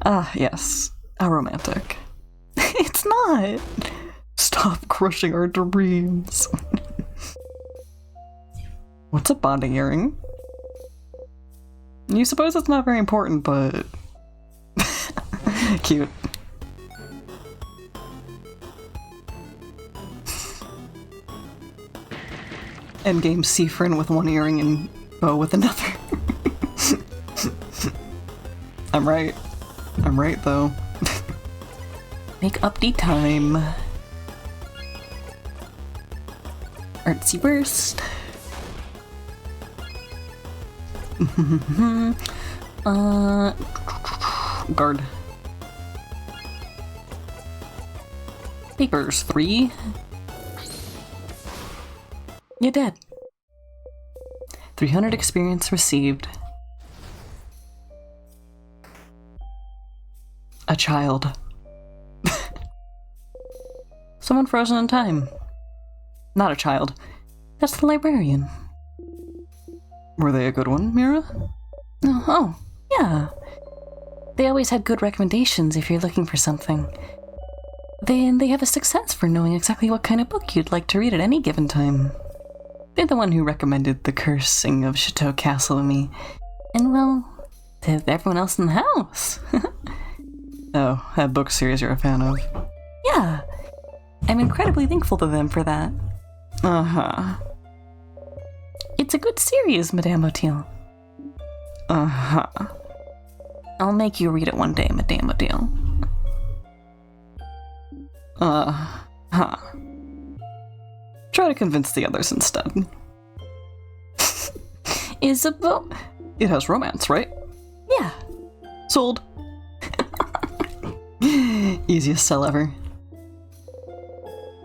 Ah, yes. How romantic. It's not. Stop crushing our dreams. What's a bonding earring? You suppose it's not very important, but... Cute. Endgame Siffrin with one earring and Bo with another. I'm right. I'm right, though. Make update time. Artsy burst. Guard. Papers 3. You're dead. 300 experience received. A child. Someone frozen in time. Not a child. That's the librarian. Were they a good one, Mira? Oh, yeah. They always had good recommendations if you're looking for something. They have a success for knowing exactly what kind of book you'd like to read at any given time. They're the one who recommended The Cursing of Chateau Castle to me. And well, to everyone else in the house. Oh, that book series you're a fan of. Yeah. I'm incredibly thankful to them for that. Uh-huh. It's a good series, Madame Otile. Uh-huh. I'll make you read it one day, Madame Otile. Uh-huh. Try to convince the others instead. Isabeau? It has romance, right? Yeah. Sold. Easiest sell ever.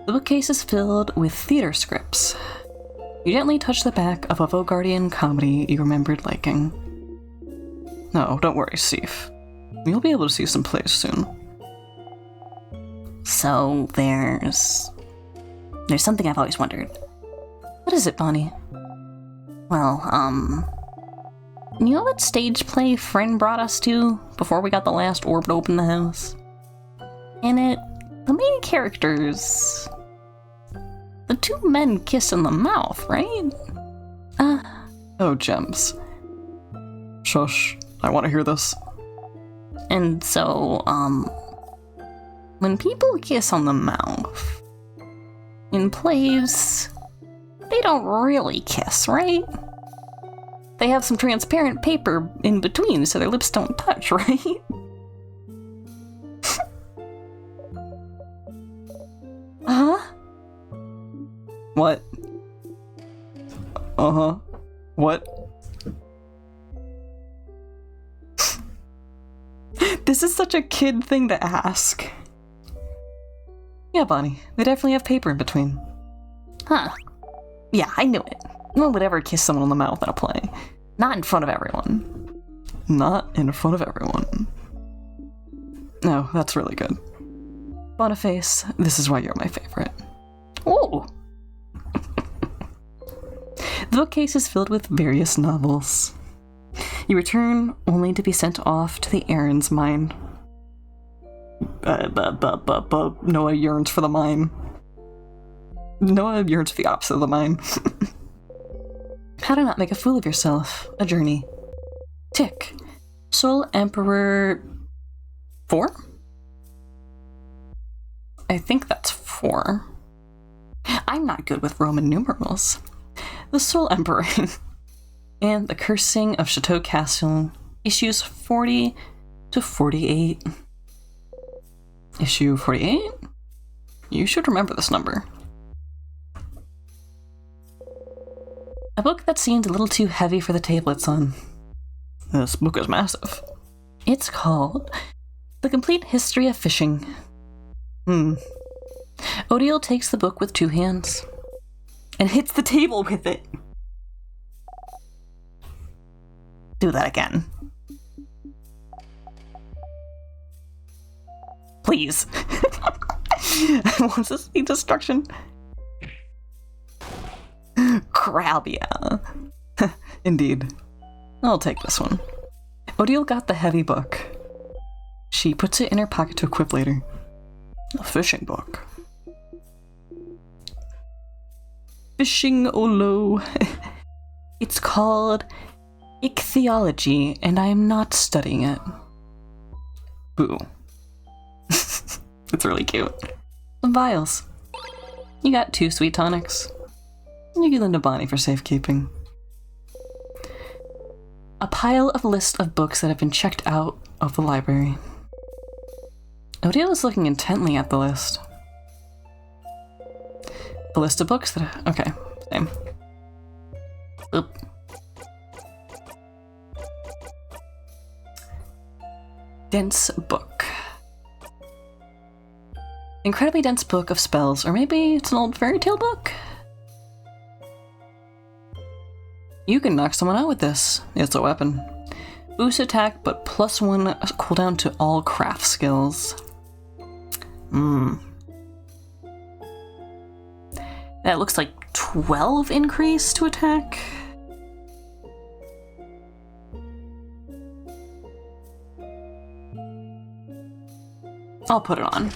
The bookcase is filled with theater scripts. You gently touch the back of a Vogardian comedy you remembered liking. No, don't worry, Sif. You'll be able to see some plays soon. So there's something I've always wondered. What is it, Bonnie? Well, You know that stage play friend brought us to before we got the last orb to open the house? In it, the main characters... The two men kiss in the mouth, right? Oh, gems. Shush. I want to hear this. And so, when people kiss on the mouth, in plays, they don't really kiss, right? They have some transparent paper in between so their lips don't touch, right? Uh-huh. What? Uh-huh. What? This is such a kid thing to ask. Yeah, Bonnie, they definitely have paper in between. Huh. Yeah, I knew it. No one would ever kiss someone on the mouth in a play. Not in front of everyone. Not in front of everyone. No, that's really good. Boniface, this is why you're my favorite. Oh! The bookcase is filled with various novels. You return only to be sent off to the Aaron's mine. Noah yearns for the mine. Noah yearns for the opposite of the mine. How to not make a fool of yourself. A journey. Tick. Soul Emperor 4? I think that's 4. I'm not good with Roman numerals. The Soul Emperor and The Cursing of Chateau Castle, issues 40 to 48. Issue 48? You should remember this number. A book that seemed a little too heavy for the table it's on. This book is massive. It's called The Complete History of Fishing. Odile takes the book with 2 hands and hits the table with it. do that again. Please. Wants to see destruction. Crab, yeah. Indeed. I'll take this one. Odile got the heavy book. She puts it in her pocket to equip later. A fishing book. Fishing Olo. It's called ichthyology, and I am not studying it. Boo. It's really cute. Some vials. You got 2 sweet tonics. You give them to Bonnie for safekeeping. A pile of lists of books that have been checked out of the library. Odile is looking intently at the list. A list of books that... Okay, same. Oop. Dense book. Incredibly dense book of spells, or maybe it's an old fairy tale book? You can knock someone out with this. It's a weapon. Boost attack, but +1 cooldown to all craft skills. That looks like 12 increase to attack. I'll put it on.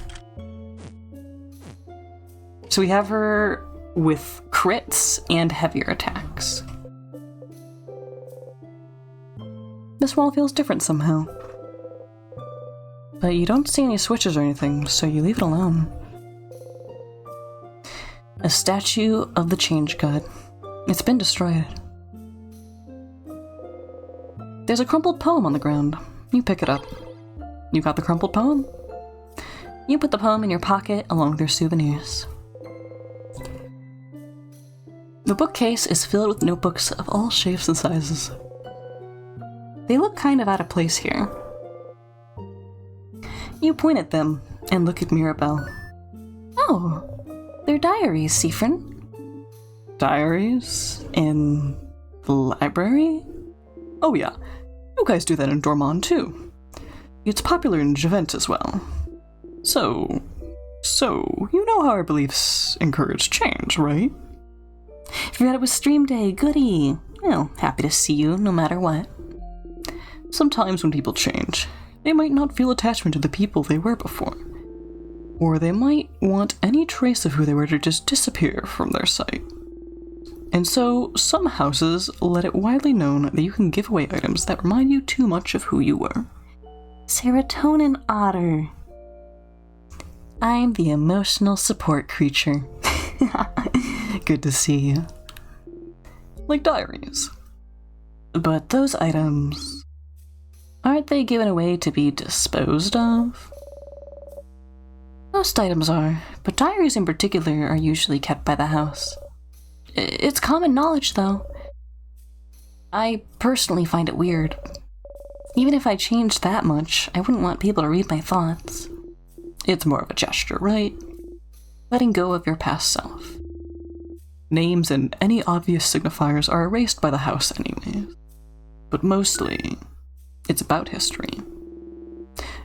So we have her with crits and heavier attacks. This wall feels different somehow. But you don't see any switches or anything, so you leave it alone. A statue of the Change God. It's been destroyed. There's a crumpled poem on the ground. You pick it up. You got the crumpled poem? You put the poem in your pocket along with your souvenirs. The bookcase is filled with notebooks of all shapes and sizes. They look kind of out of place here. You point at them and look at Mirabelle. Oh, they're diaries, Siffrin. Diaries? In the library? Oh yeah, you guys do that in Dormont too. It's popular in Javent as well. So, you know how our beliefs encourage change, right? Forgot it was stream day, goody. Well, happy to see you, no matter what. Sometimes when people change, they might not feel attachment to the people they were before. Or they might want any trace of who they were to just disappear from their sight. And so, some houses let it widely known that you can give away items that remind you too much of who you were. Serotonin otter. I'm the emotional support creature. Good to see you. Like diaries. But those items... aren't they given away to be disposed of? Most items are, but diaries in particular are usually kept by the house. It's common knowledge, though. I personally find it weird. Even if I changed that much, I wouldn't want people to read my thoughts. It's more of a gesture, right? Letting go of your past self. Names and any obvious signifiers are erased by the house anyways. But mostly, it's about history.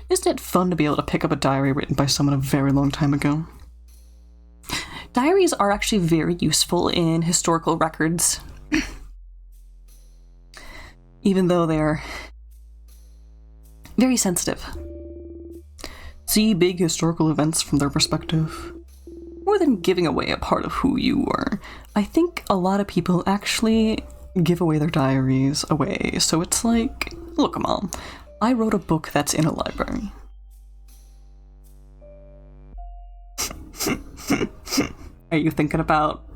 Isn't it fun to be able to pick up a diary written by someone a very long time ago? Diaries are actually very useful in historical records. Even though they're very sensitive. See big historical events from their perspective. More than giving away a part of who you were, I think a lot of people actually give away their diaries away. So it's like, look, Mom, I wrote a book that's in a library. Are you thinking about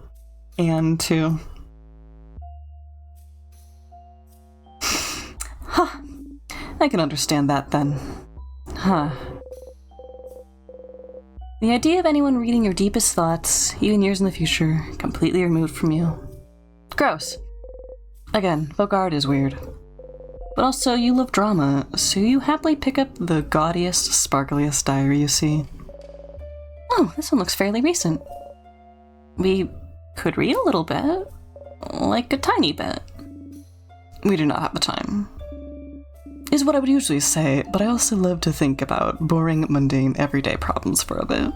Anne too? Huh. I can understand that then. Huh. The idea of anyone reading your deepest thoughts, even years in the future, completely removed from you. Gross. Again, folk art is weird. But also, you love drama, so you happily pick up the gaudiest, sparkliest diary you see. Oh, this one looks fairly recent. We could read a little bit. Like a tiny bit. We do not have the time. is what I would usually say, but I also love to think about boring, mundane, everyday problems for a bit.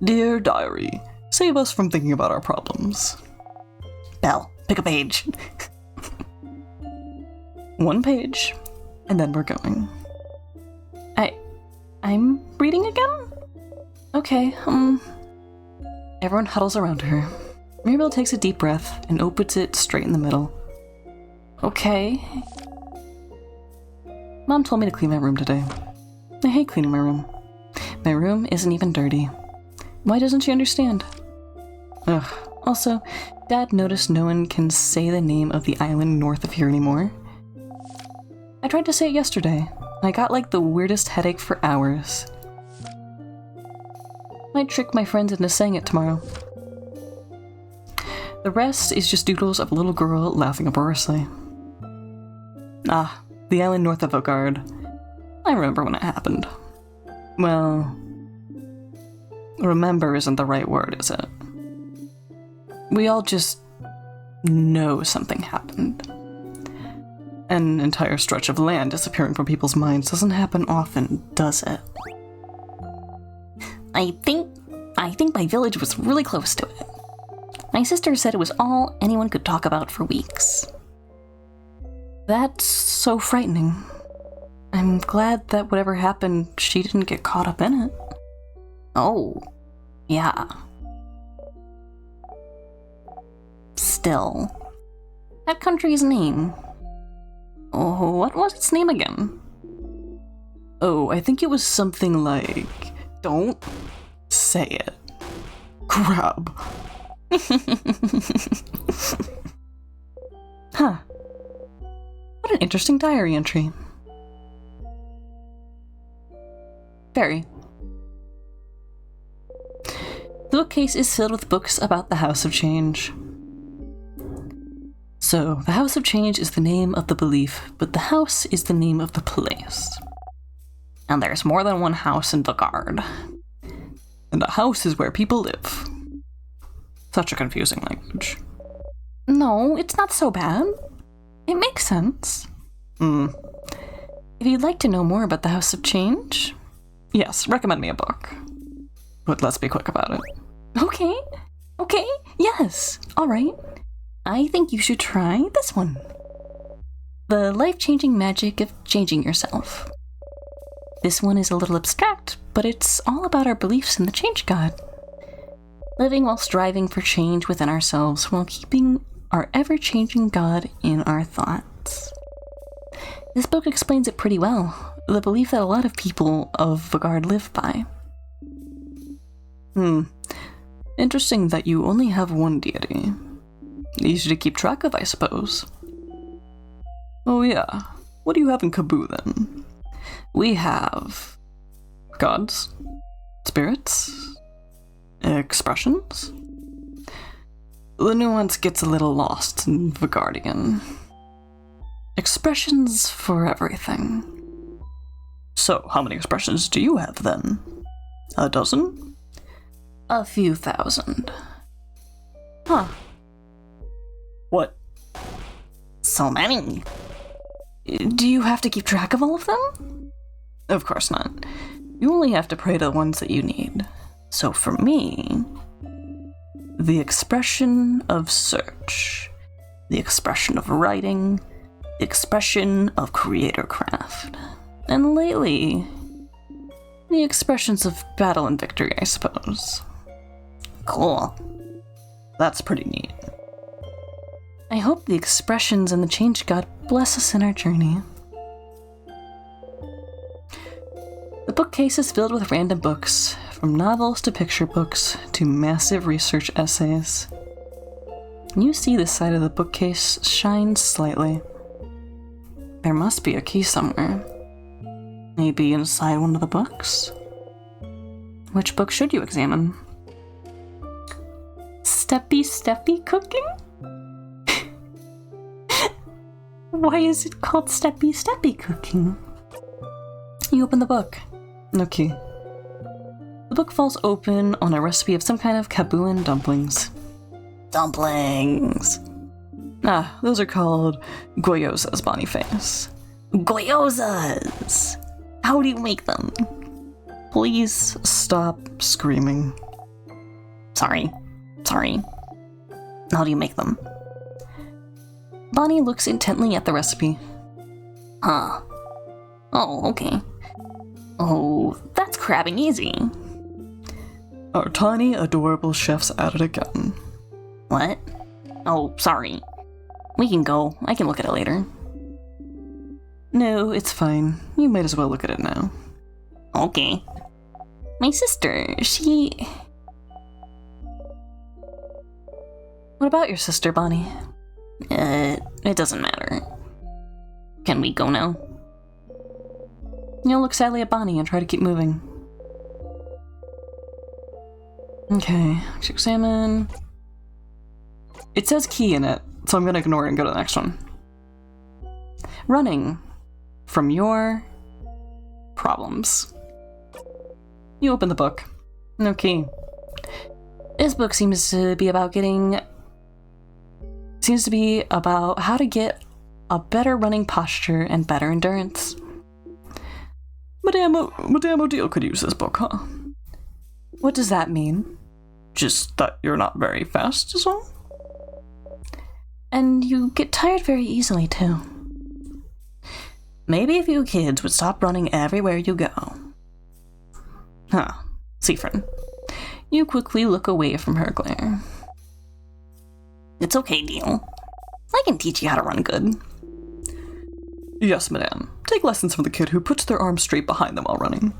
Dear Diary, save us from thinking about our problems. Belle, pick a page. 1 page, and then we're going. I'm reading again? Okay, Everyone huddles around her. Mirabelle takes a deep breath and opens it straight in the middle. Okay. Mom told me to clean my room today. I hate cleaning my room. My room isn't even dirty. Why doesn't she understand? Ugh. Also, Dad noticed no one can say the name of the island north of here anymore. I tried to say it yesterday. I got like the weirdest headache for hours. Might trick my friends into saying it tomorrow. The rest is just doodles of a little girl laughing uproariously. Ah, the island north of Vaugarde. I remember when it happened. Well, remember isn't the right word, is it? We all just know something happened. An entire stretch of land disappearing from people's minds doesn't happen often, does it? I think my village was really close to it. My sister said it was all anyone could talk about for weeks. That's so frightening. I'm glad that whatever happened, she didn't get caught up in it. Oh, yeah. Still, that country's name. Oh, what was its name again? Oh, I think it was something like... Don't say it. Crab. Huh. What an interesting diary entry. Very. The bookcase is filled with books about the House of Change. So, the House of Change is the name of the belief, but the house is the name of the place. And there's more than one house in Vaugarde. And a house is where people live. Such a confusing language. No, it's not so bad. It makes sense. If you'd like to know more about the House of Change... Yes, recommend me a book. But let's be quick about it. Okay, yes, alright. I think you should try this one. The Life-Changing Magic of Changing Yourself. This one is a little abstract, but it's all about our beliefs in the Change God. Living while striving for change within ourselves while keeping our ever-changing God in our thoughts. This book explains it pretty well, the belief that a lot of people of Vaugarde live by. Interesting that you only have one deity. Easy to keep track of, I suppose. Oh yeah, what do you have in Kaboo then? We have... gods? Spirits? Expressions? The nuance gets a little lost in Vaugardian. Expressions for everything. So, how many expressions do you have then? A dozen? A few thousand. Huh. What? So many. Do you have to keep track of all of them? Of course not. You only have to pray to the ones that you need. So for me, the expression of search, the expression of writing, the expression of creator craft, and lately, the expressions of battle and victory, I suppose. Cool. That's pretty neat. I hope the expressions and the Change God bless us in our journey. The bookcase is filled with random books, from novels to picture books to massive research essays. You see the side of the bookcase shine slightly. There must be a key somewhere. Maybe inside one of the books? Which book should you examine? Steppy cooking? Why is it called Steppy cooking? You open the book. No key. The book falls open on a recipe of some kind of Kabooan dumplings. Dumplings. Ah, those are called guayosas, Boniface. Gyozas! How do you make them? Please stop screaming. Sorry. How do you make them? Bonnie looks intently at the recipe. Huh. Oh, okay. Oh, that's crabbing easy. Our tiny, adorable chef's at it again. What? Oh, sorry. We can go. I can look at it later. No, it's fine. You might as well look at it now. Okay. My sister, she... What about your sister, Bonnie? It doesn't matter. Can we go now? You'll look sadly at Bonnie and try to keep moving. Okay, let's examine. It says key in it, so I'm gonna ignore it and go to the next one. Running from your problems. You open the book. No key. This book seems to be about how to get a better running posture and better endurance. Madame Odile could use this book, huh? What does that mean? Just that you're not very fast, is all? And you get tired very easily, too. Maybe if you kids would stop running everywhere you go. Huh. Siffrin. You quickly look away from her glare. It's okay, Deal. I can teach you how to run good. Yes, madame. Take lessons from the kid who puts their arms straight behind them while running.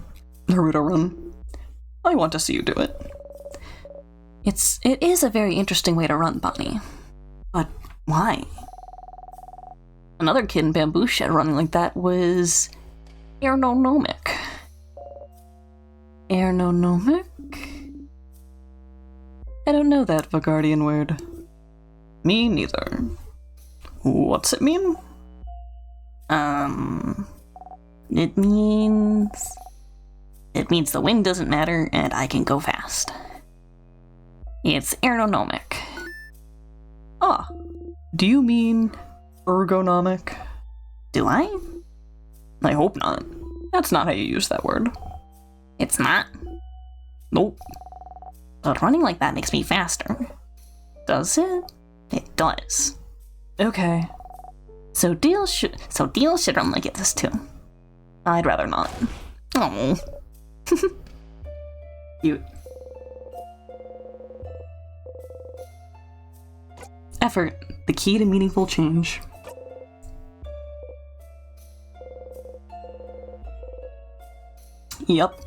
Naruto run. I want to see you do it. It is a very interesting way to run, Bonnie. But why? Another kid in Bamboo Shed running like that was aeronomic. Aeronomic? I don't know that Vagardian word. Me neither. What's it mean? It means the wind doesn't matter and I can go fast. It's aeronomic. Ah, do you mean ergonomic? Do I? I hope not. That's not how you use that word. It's not? Nope. But running like that makes me faster. Does it? It does. Okay. So Deal should run like this too. I'd rather not. Oh. Cute. Effort, the key to meaningful change. Yup.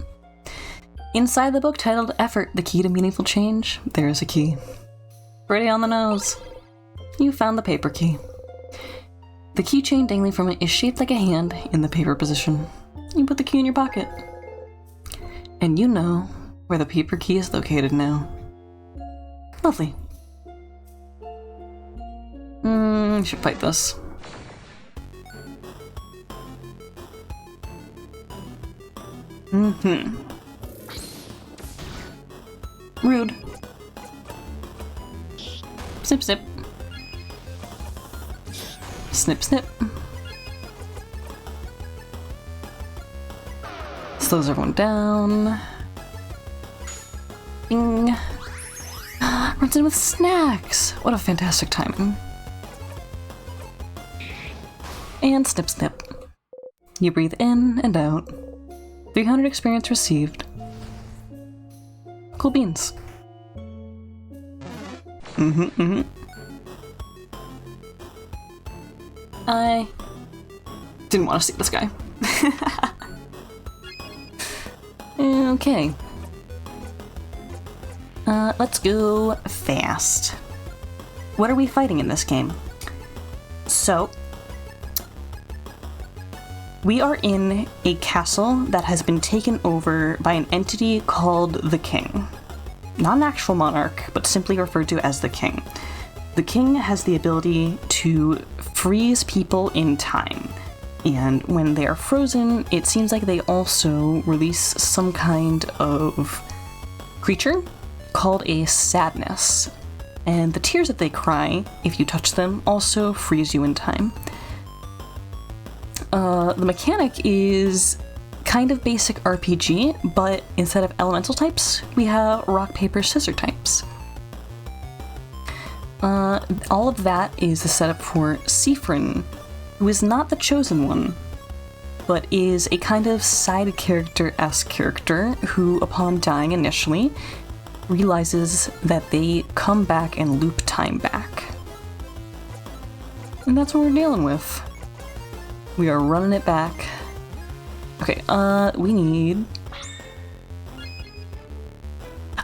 Inside the book titled Effort, the Key to Meaningful Change, there is a key. Pretty on the nose. You found the paper key. The keychain dangling from it is shaped like a hand in the paper position. You put the key in your pocket. And you know where the paper key is located now. Lovely. I should fight this. Rude. Snip, snip. Snip, snip. Slows everyone down. Bing. Runs in with snacks. What a fantastic timing. And snip, snip. You breathe in and out. 300 experience received. Cool beans. I didn't want to see this guy. Okay. Let's go fast. What are we fighting in this game? So, we are in a castle that has been taken over by an entity called the King. Not an actual monarch, but simply referred to as the King. The King has the ability to freeze people in time. And when they are frozen, it seems like they also release some kind of creature called a sadness. And the tears that they cry, if you touch them, also freeze you in time. The mechanic is kind of basic RPG, but instead of elemental types, we have rock, paper, scissors types. All of that is the setup for Siffrin, who is not the chosen one, but is a kind of side character-esque character who, upon dying initially, realizes that they come back and loop time back. And that's what we're dealing with. We are running it back. Okay, we need...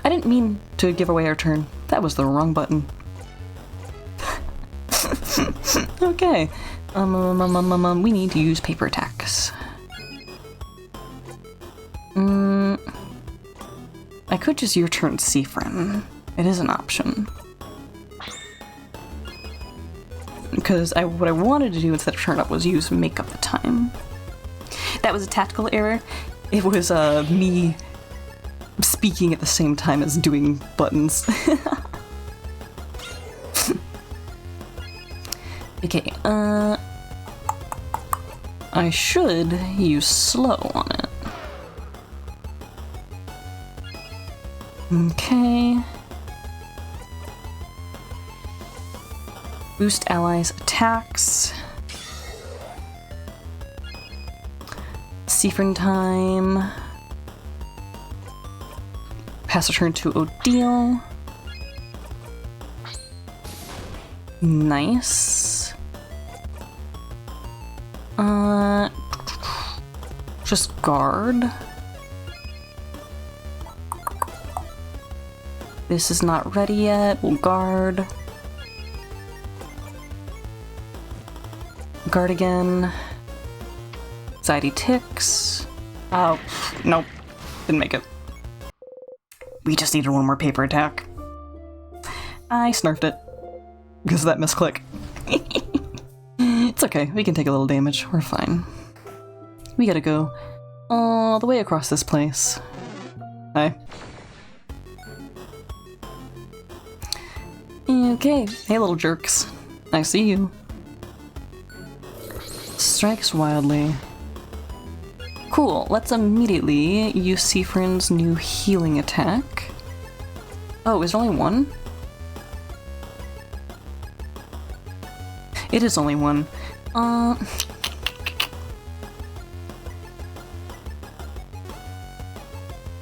I didn't mean to give away our turn. That was the wrong button. Okay. We need to use paper attacks. I could just your turn Siffrin. It is an option. Because what I wanted to do instead of turn up was use make up the time. That was a tactical error. It was me speaking at the same time as doing buttons. Okay, I should use slow on it. Okay. Boost allies' attacks. Siffrin time. Pass a turn to Odile. Nice. Just guard. This is not ready yet. We'll guard. Guard again. Anxiety ticks. Oh, nope. Didn't make it. We just needed one more paper attack. I snarfed it. Because of that misclick. It's okay, we can take a little damage. We're fine. We gotta go all the way across this place. Hi. Okay, hey little jerks. I see you. Strikes wildly. Cool, let's immediately use Siffrin's new healing attack. Oh, is there only one? It is only one. I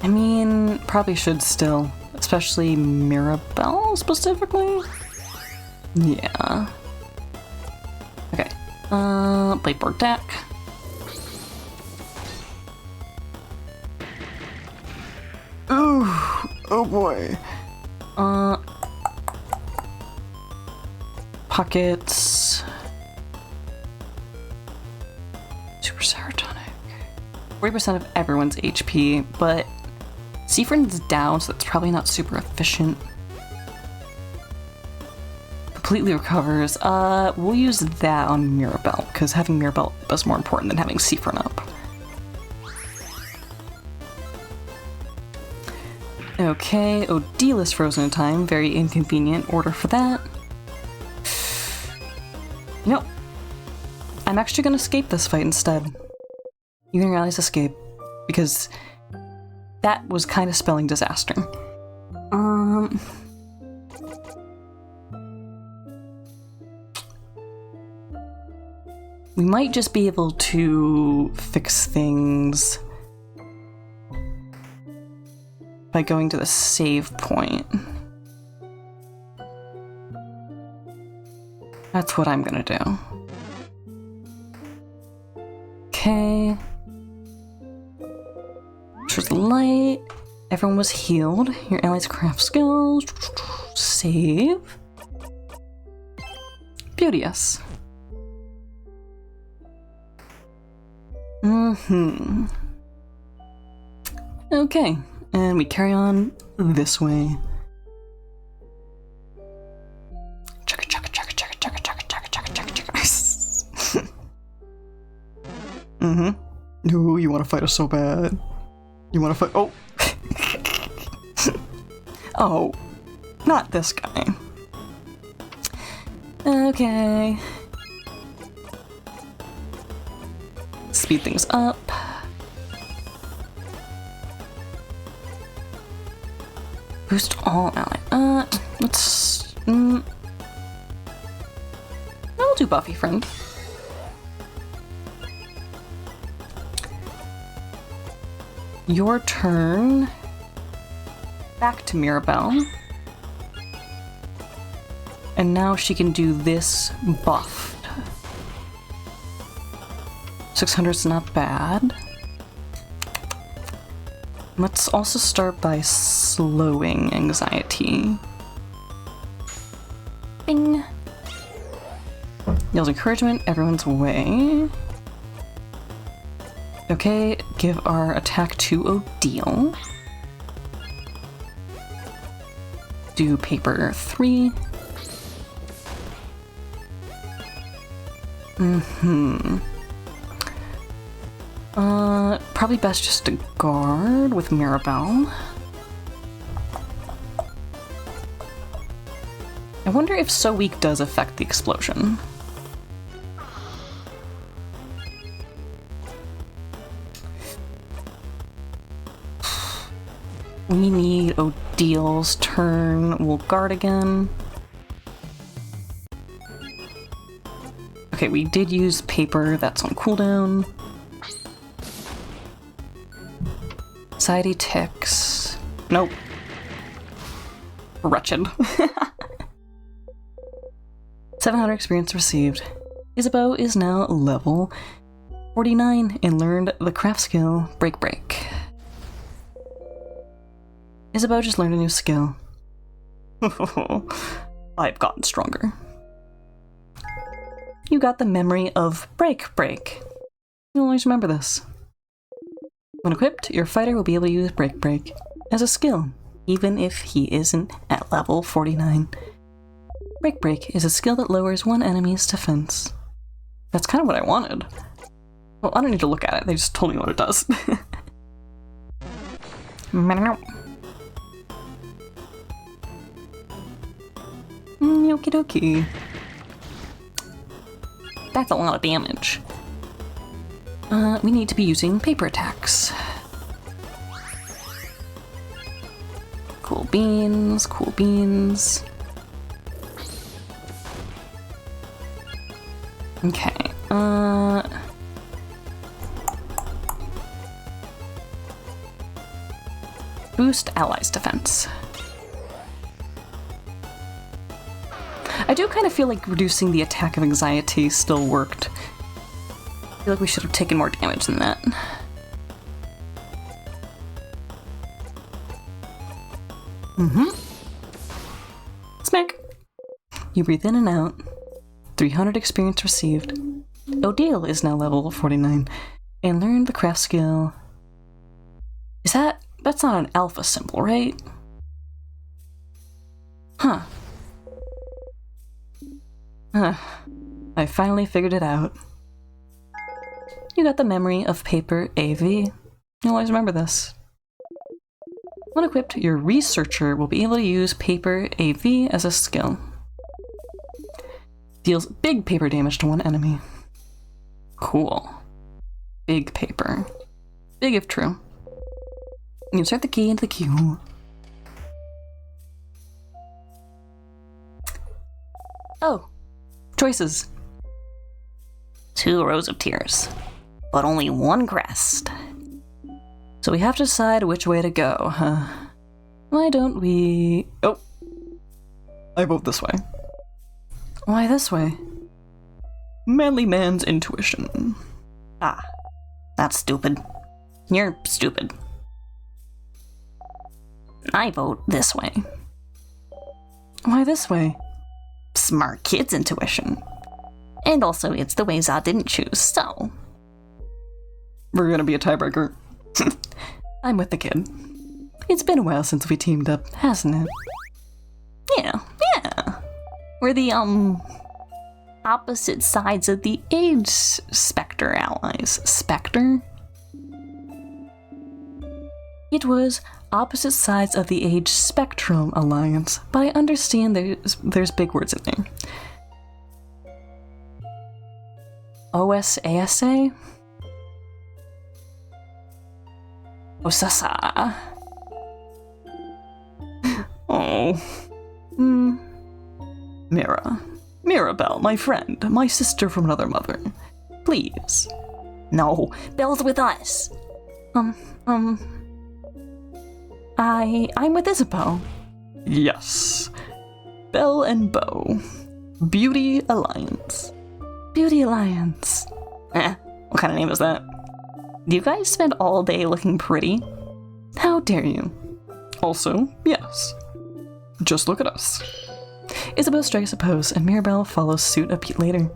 mean, probably should still. Especially Mirabelle, specifically? Yeah. Okay. Blade deck. Ooh, oh boy. Pockets. Super Serotonic. 40% of everyone's HP, but Siffrin's down, so that's probably not super efficient. Completely recovers. We'll use that on Mirabelle, because having Mirabelle is more important than having Siffrin up. Okay, Odile is frozen in time. Very inconvenient order for that. You know, I'm actually gonna escape this fight instead. You didn't realize escape, because that was kind of spelling disaster. We might just be able to fix things by going to the save point. That's what I'm gonna do. Okay. There's the light. Everyone was healed. Your allies craft skills. Save. Beauteous. Okay, and we carry on this way. Chugga chugga chugga chugga chugga chugga chugga chugga chugga chugga. No, you want to fight us so bad. You want to fight? Oh. Oh, not this guy. Okay. Speed things up. Boost all ally. Let's. I'll do Buffy friend. Your turn. Back to Mirabelle. And now she can do this buffed. 600's not bad. Let's also start by slowing anxiety. Bing! Yells encouragement, everyone's away. Okay, give our attack to Odile. Do paper 3. Probably best just to guard with Mirabelle. I wonder if So Weak does affect the explosion. We need Odile's turn. We'll guard again. Okay, we did use paper. That's on cooldown. Society ticks. Nope. Wretched. 700 experience received. Isabeau is now level 49 and learned the craft skill Break Break. Isabeau just learned a new skill. I've gotten stronger. You got the memory of Break Break. You'll always remember this. When equipped, your fighter will be able to use Break Break as a skill, even if he isn't at level 49. Break Break is a skill that lowers one enemy's defense. That's kind of what I wanted. Well, I don't need to look at it, they just told me what it does. Okie dokie. That's a lot of damage. We need to be using paper attacks. Cool beans, cool beans. Okay, boost allies' defense. I do kind of feel like reducing the attack of anxiety still worked. I feel like we should have taken more damage than that. Smack! You breathe in and out. 300 experience received. Odile is now level 49 and learned the craft skill. Is that's not an alpha symbol, right? Huh. I finally figured it out. You got the memory of paper AV. You'll always remember this. When equipped, your researcher will be able to use paper AV as a skill. Deals big paper damage to one enemy. Cool. Big paper. Big if true. Insert the key into the queue. Oh. Choices. 2 rows of tiers, but only 1 crest. So we have to decide which way to go, huh? Why don't we... Oh. I vote this way. Why this way? Manly man's intuition. Ah, that's stupid. You're stupid. I vote this way. Why this way? Smart kid's intuition. And also, it's the way Zod didn't choose, so... We're gonna be a tiebreaker. I'm with the kid. It's been a while since we teamed up, hasn't it? Yeah. We're the, opposite sides of the age Spectre allies. Spectre? It was opposite sides of the age spectrum alliance, but I understand there's big words in there. OSASA? Osasa. Oh. Mirabelle, my friend, my sister from another mother. Please. No, Belle's with us. I'm with Isabel. Yes. Belle and Beau. Beauty Alliance. Beauty Alliance. What kind of name is that? Do you guys spend all day looking pretty? How dare you? Also, yes. Just look at us. Isabel strikes a pose, and Mirabelle follows suit a bit later.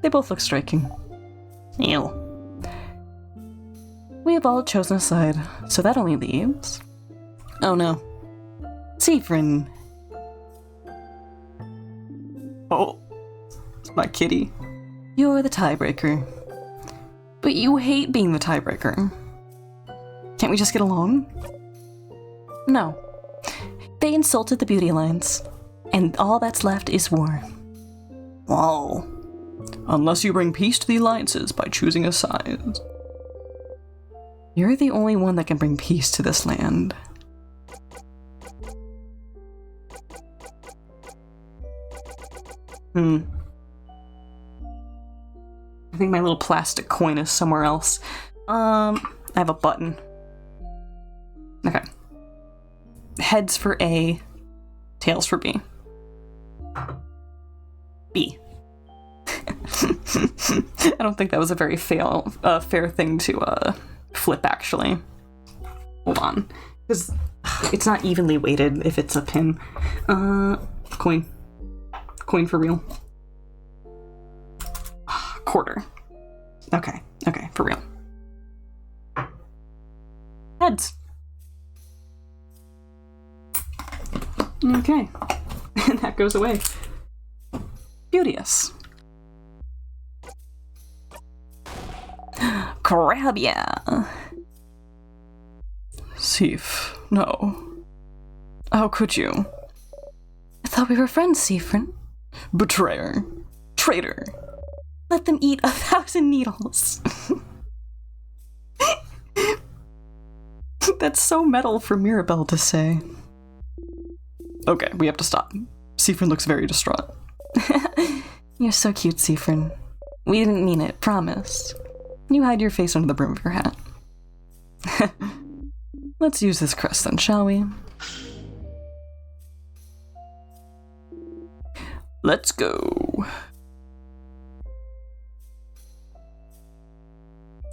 They both look striking. Ew. We have all chosen a side, so that only leaves... Oh no. Siffrin. Oh, it's my kitty. You're the tiebreaker. But you hate being the tiebreaker. Can't we just get along? No. They insulted the Beauty Alliance, and all that's left is war. Whoa. Unless you bring peace to the alliances by choosing a side. You're the only one that can bring peace to this land. I think my little plastic coin is somewhere else. I have a button. Okay. Heads for A, tails for B. B. I don't think that was a very fair thing to flip, actually. Hold on. Because it's not evenly weighted if it's a pin. Coin. Coin for real. Quarter. Okay, for real. Heads. Okay. And that goes away. Beauteous. Crab, yeah. Sif, no. How could you? I thought we were friends, Siffrin. Betrayer. Traitor. Let them eat 1,000 needles. That's so metal for Mirabelle to say. Okay, we have to stop. Siffrin looks very distraught. You're so cute, Siffrin. We didn't mean it, promise. You hide your face under the brim of your hat. Let's use this crest then, shall we? Let's go.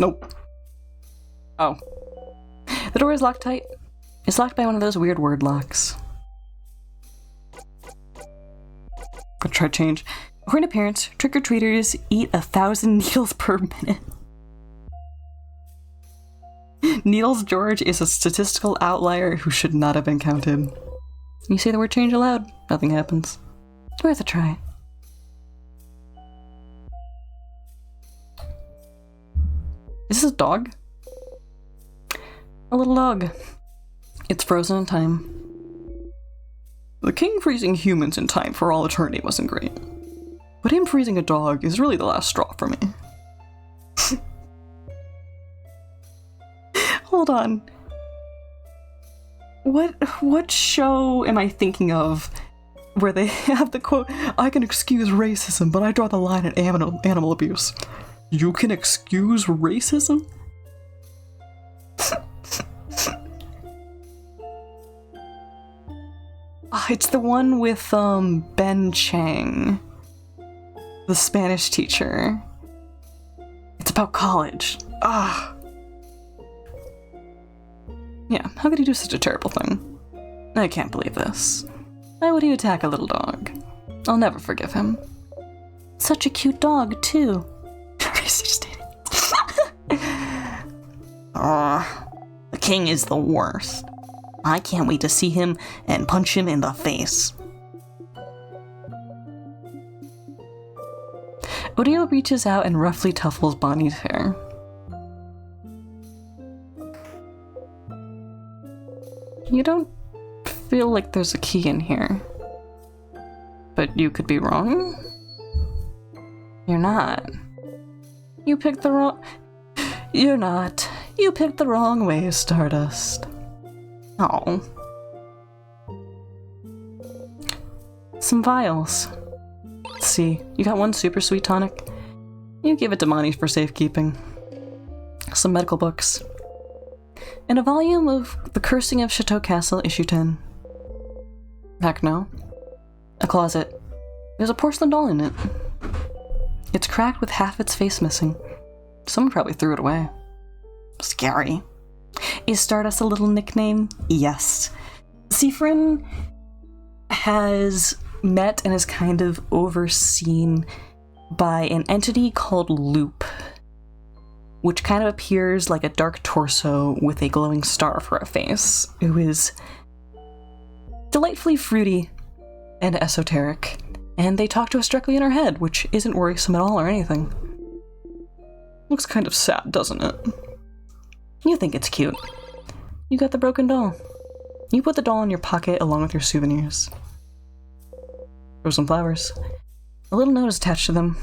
Nope. Oh. The door is locked tight. It's locked by one of those weird word locks. I'll try change. According to parents, trick-or-treaters eat 1,000 needles per minute. Needles George is a statistical outlier who should not have been counted. You say the word change aloud, nothing happens. It's worth a try. Is this a dog? A little dog. It's frozen in time. The king freezing humans in time for all eternity wasn't great. But him freezing a dog is really the last straw for me. Hold on. What show am I thinking of where they have the quote, "I can excuse racism, but I draw the line at animal abuse"? You can excuse racism? It's the one with Ben Chang, the Spanish teacher. It's about college. Yeah, how could he do such a terrible thing? I can't believe this. Why would he attack a little dog? I'll never forgive him. Such a cute dog, too. The king is the worst. I can't wait to see him and punch him in the face. Odile reaches out and roughly tuffles Bonnie's hair. You don't feel like there's a key in here. But you could be wrong? You're not. You picked the wrong... You're not. You picked the wrong way, Stardust. Oh. Some vials. Let's see. You got one super sweet tonic? You give it to Monty for safekeeping. Some medical books. And a volume of The Cursing of Chateau Castle, issue 10. Heck no. A closet. There's a porcelain doll in it. It's cracked with half its face missing. Someone probably threw it away. Scary. Is Stardust a little nickname? Yes. Siffrin has met and is kind of overseen by an entity called Loop, which kind of appears like a dark torso with a glowing star for a face, who is delightfully fruity and esoteric, and they talk to us directly in our head, which isn't worrisome at all or anything. Looks kind of sad, doesn't it? You think it's cute. You got the broken doll. You put the doll in your pocket along with your souvenirs. Frozen flowers. A little note is attached to them.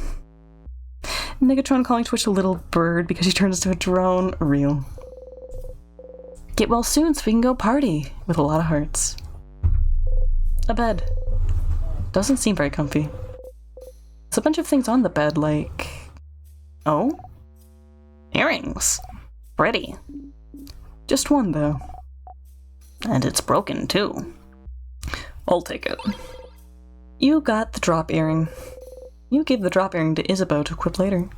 Megatron calling Twitch a little bird because he turns into a drone. Real. Get well soon so we can go party with a lot of hearts. A bed. Doesn't seem very comfy. There's a bunch of things on the bed, like... Oh? Earrings. Pretty. Just one, though. And it's broken, too. I'll take it. You got the drop earring. You gave the drop earring to Isabeau to equip later.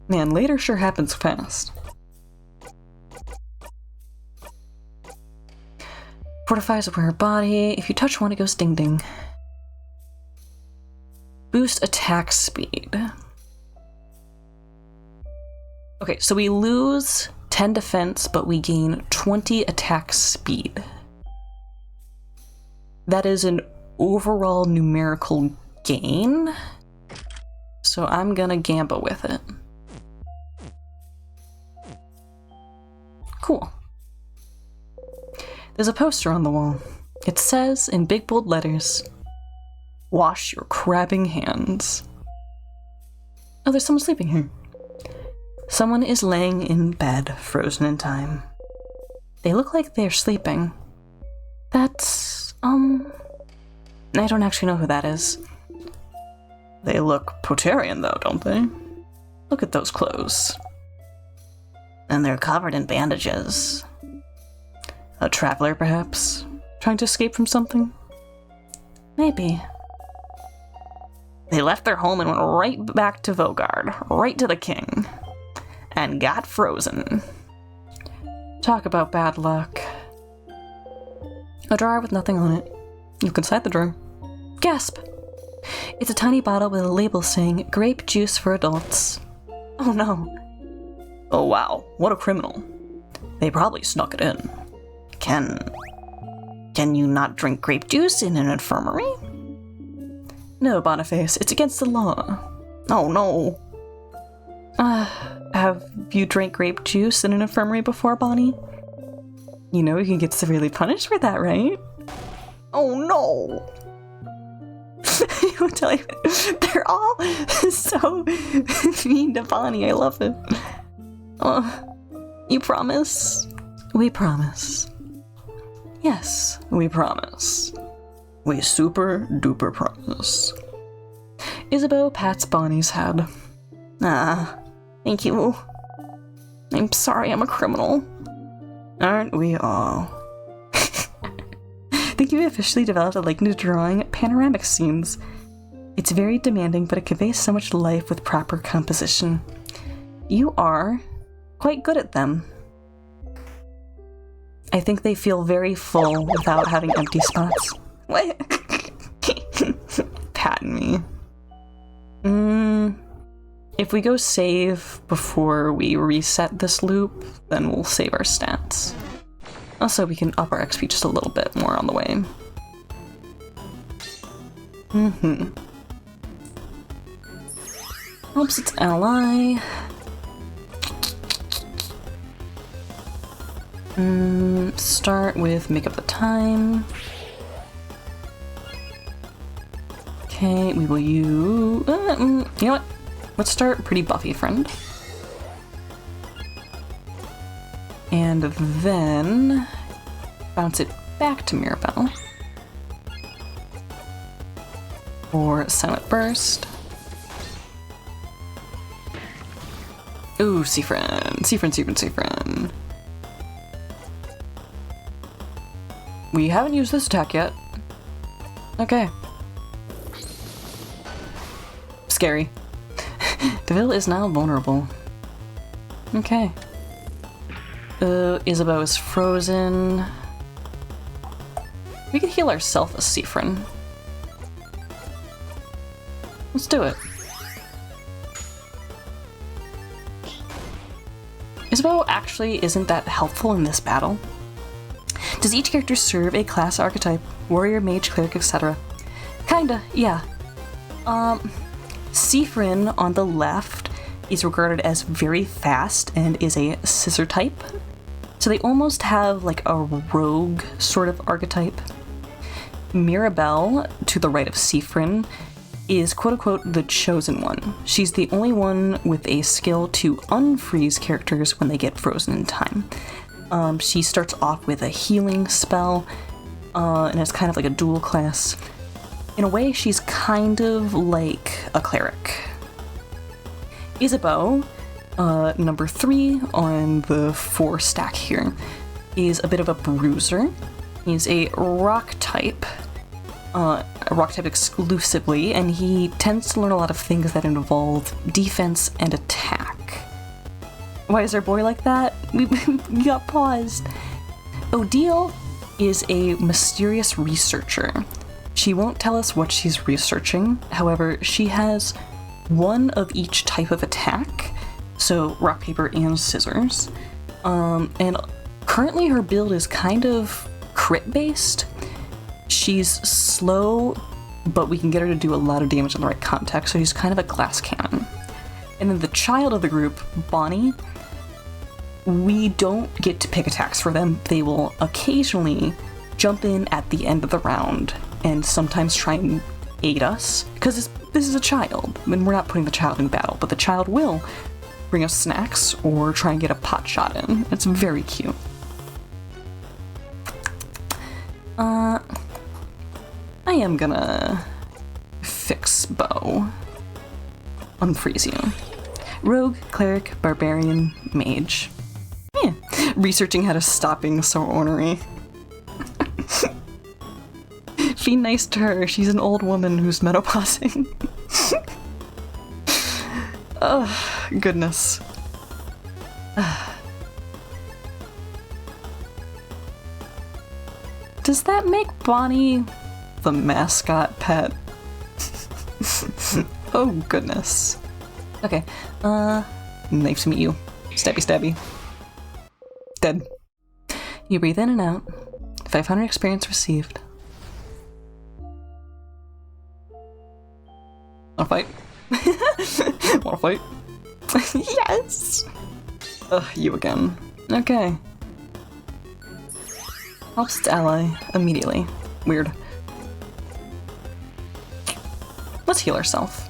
Man, later sure happens fast. Fortifies her body. If you touch one, it goes ding ding. Boost attack speed. Okay, so we lose 10 defense, but we gain 20 attack speed. That is an overall numerical gain, so I'm gonna gamble with it. Cool. There's a poster on the wall. It says in big bold letters, "Wash your crabbing hands." Oh, there's someone sleeping here. Someone is laying in bed, frozen in time. They look like they're sleeping. That's, I don't actually know who that is. They look Potarian though, don't they? Look at those clothes. And they're covered in bandages. A traveler, perhaps? Trying to escape from something? Maybe. They left their home and went right back to Vogard, right to the king. And got frozen. Talk about bad luck. A drawer with nothing on it. Look inside the drawer. Gasp! It's a tiny bottle with a label saying, "Grape juice for adults." Oh no. Oh wow, what a criminal. They probably snuck it in. Can you not drink grape juice in an infirmary? No, Boniface, it's against the law. Oh no. Have you drank grape juice in an infirmary before, Bonnie? You know you can get severely punished for that, right? Oh no! I will tell you, they're all so mean to Bonnie. I love it. You promise? We promise. Yes, we promise. We super duper promise. Isabeau pats Bonnie's head. Thank you. I'm sorry I'm a criminal. Aren't we all? I think you've officially developed a liking to drawing panoramic scenes. It's very demanding, but it conveys so much life with proper composition. You are quite good at them. I think they feel very full without having empty spots. What? Patting me. If we go save before we reset this loop, then we'll save our stats. Also, we can up our XP just a little bit more on the way. Oops, it's ally. Start with make up the time. Okay, we will use... you know what? Let's start Pretty Buffy Friend. And then bounce it back to Mirabelle. For Silent Burst. Ooh, Seafriend. Seafriend. We haven't used this attack yet. Okay. Scary. Deville is now vulnerable. Okay. Isabeau is frozen. We could heal ourselves as Seafriend. Let's do it. Isabeau actually isn't that helpful in this battle. Does each character serve a class archetype? Warrior, mage, cleric, etc. Kinda, yeah. Seafriend on the left is regarded as very fast and is a scissor type. So they almost have like a rogue sort of archetype. Mirabelle, to the right of Seafriend, is quote-unquote the chosen one. She's the only one with a skill to unfreeze characters when they get frozen in time. She starts off with a healing spell, and it's kind of like a dual class. In a way, she's kind of like a cleric. Isabeau, number 3 on the 4 stack here, is a bit of a bruiser. He's a rock type exclusively, and he tends to learn a lot of things that involve defense and attack. Why is our boy like that? We got paused. Odile is a mysterious researcher. She won't tell us what she's researching. However, she has one of each type of attack, so rock, paper, and scissors. And currently her build is kind of crit-based. She's slow, but we can get her to do a lot of damage in the right context, so she's kind of a glass cannon. And then the child of the group, Bonnie, we don't get to pick attacks for them. They will occasionally jump in at the end of the round and sometimes try and aid us, because this is a child, and we're not putting the child in battle, but the child will bring us snacks or try and get a pot shot in. It's very cute. I am gonna fix Bo. Unfreeze you. Rogue, cleric, barbarian, mage. Yeah, researching how to stop being so ornery. Be nice to her, she's an old woman who's menopausing. Oh, goodness. Does that make Bonnie the mascot pet? Oh, goodness. Okay, nice to meet you. Stabby stabby. Dead. You breathe in and out. 500 experience received. Wanna fight? Wanna fight? Yes! Ugh, you again. Okay. Helps its ally immediately. Weird. Let's heal ourselves.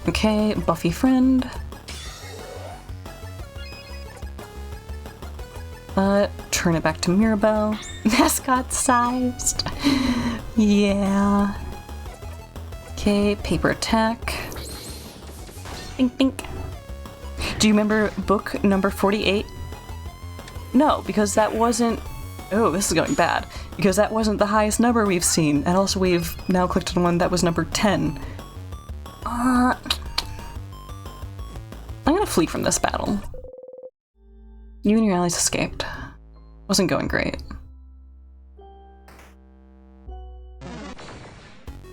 Okay, Buffy Friend. Turn it back to Mirabelle. Mascot sized. Yeah. Okay, paper attack. Bink bink. Do you remember book number 48? No, because that wasn't... Oh, this is going bad. Because that wasn't the highest number we've seen. And also we've now clicked on one that was number 10. I'm gonna flee from this battle. You and your allies escaped. Wasn't going great.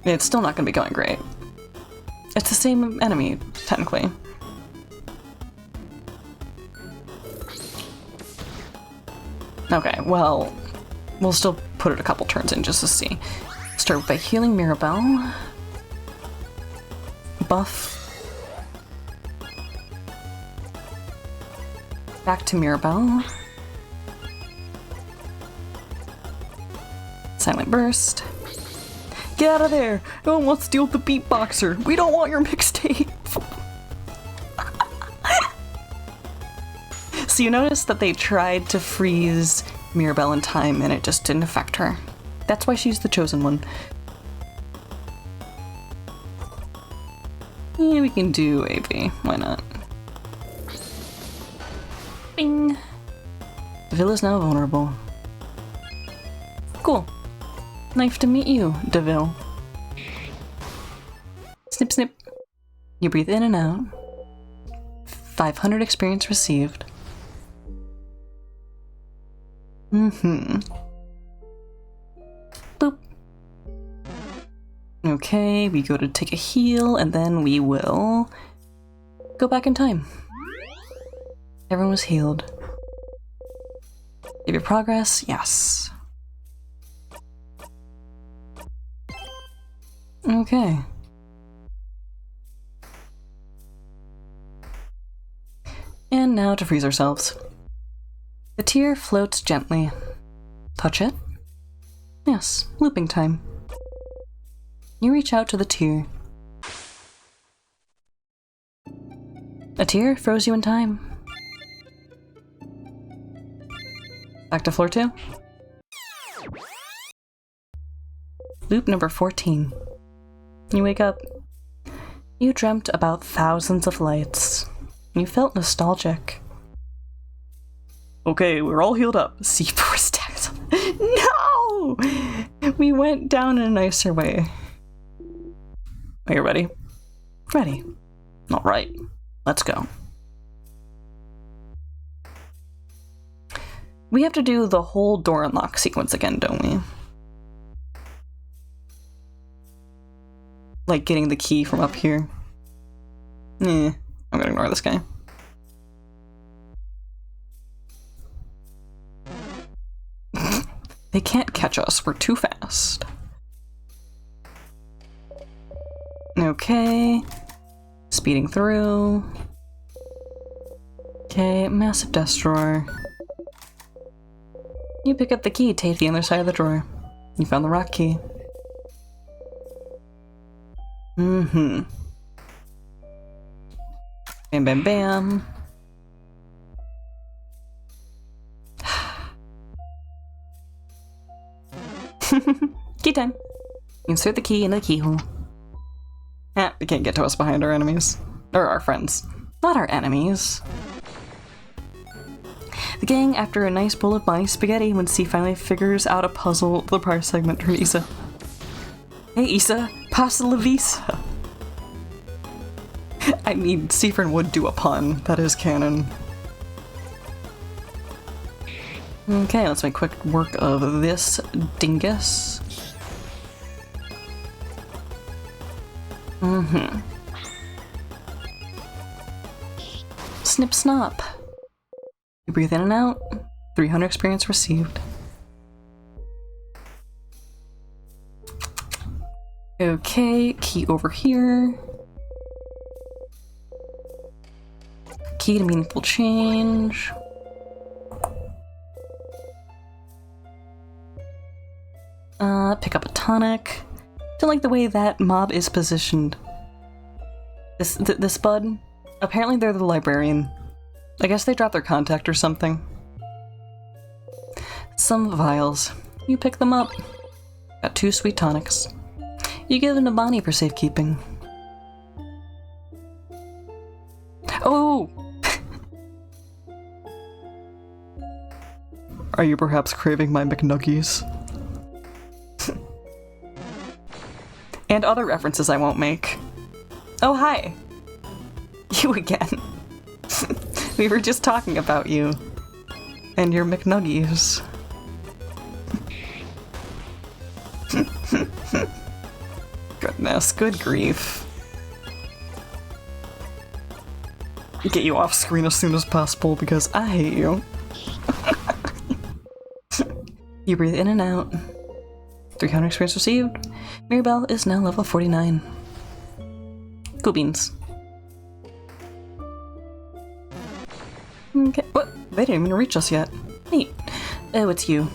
It's still not gonna be going great. It's the same enemy, technically. Okay, well, we'll still put it a couple turns in just to see. Start by healing Mirabelle. Buff. Back to Mirabelle. Silent Burst. Get out of there! No one wants to deal with the beatboxer! We don't want your mixtape! So you notice that they tried to freeze Mirabelle in time and it just didn't affect her. That's why she's the chosen one. Yeah, we can do AV. Why not? Bing! Deville is now vulnerable. Cool. Nice to meet you, Deville. Snip, snip. You breathe in and out. 500 experience received. Boop. Okay, we go to take a heal, and then we will go back in time. Everyone was healed. Give your progress? Yes. Okay. And now to freeze ourselves. The tear floats gently. Touch it? Yes, looping time. You reach out to the tear. A tear froze you in time. Back to floor 2. Loop number 14. You wake up. You dreamt about thousands of lights. You felt nostalgic. Okay, we're all healed up. C4 stacks. No! We went down in a nicer way. Are you ready? Ready. Alright, let's go. We have to do the whole door unlock sequence again, don't we? Like getting the key from up here. I'm gonna ignore this guy. They can't catch us, we're too fast. Okay. Speeding through. Okay, massive desk drawer. You pick up the key, take the other side of the drawer. You found the rock key. Bam, bam, bam. Key time. Insert the key into the keyhole. They can't get to us behind our enemies. Or our friends. Not our enemies. The gang after a nice bowl of Bonnie spaghetti when C finally figures out a puzzle the prior segment from Issa. Hey Issa, pasta la vista. I mean, Seafern would do a pun. That is canon. Okay, let's make quick work of this dingus. Snip snop. You breathe in and out. 300 experience received. Okay, key over here. Key to meaningful change. Pick up a tonic. Don't like the way that mob is positioned. This bud, apparently they're the librarian. I guess they dropped their contact or something. Some vials. You pick them up. Got 2 sweet tonics. You give them to Bonnie for safekeeping. Oh! Are you perhaps craving my McNuggies? And other references I won't make. Oh, hi! You again. We were just talking about you. And your McNuggies. Goodness, good grief. Get you off screen as soon as possible because I hate you. You breathe in and out. 300 experience received. Mirabelle is now level 49. Cool beans. Okay, what? They didn't even reach us yet. Neat. Oh, it's you.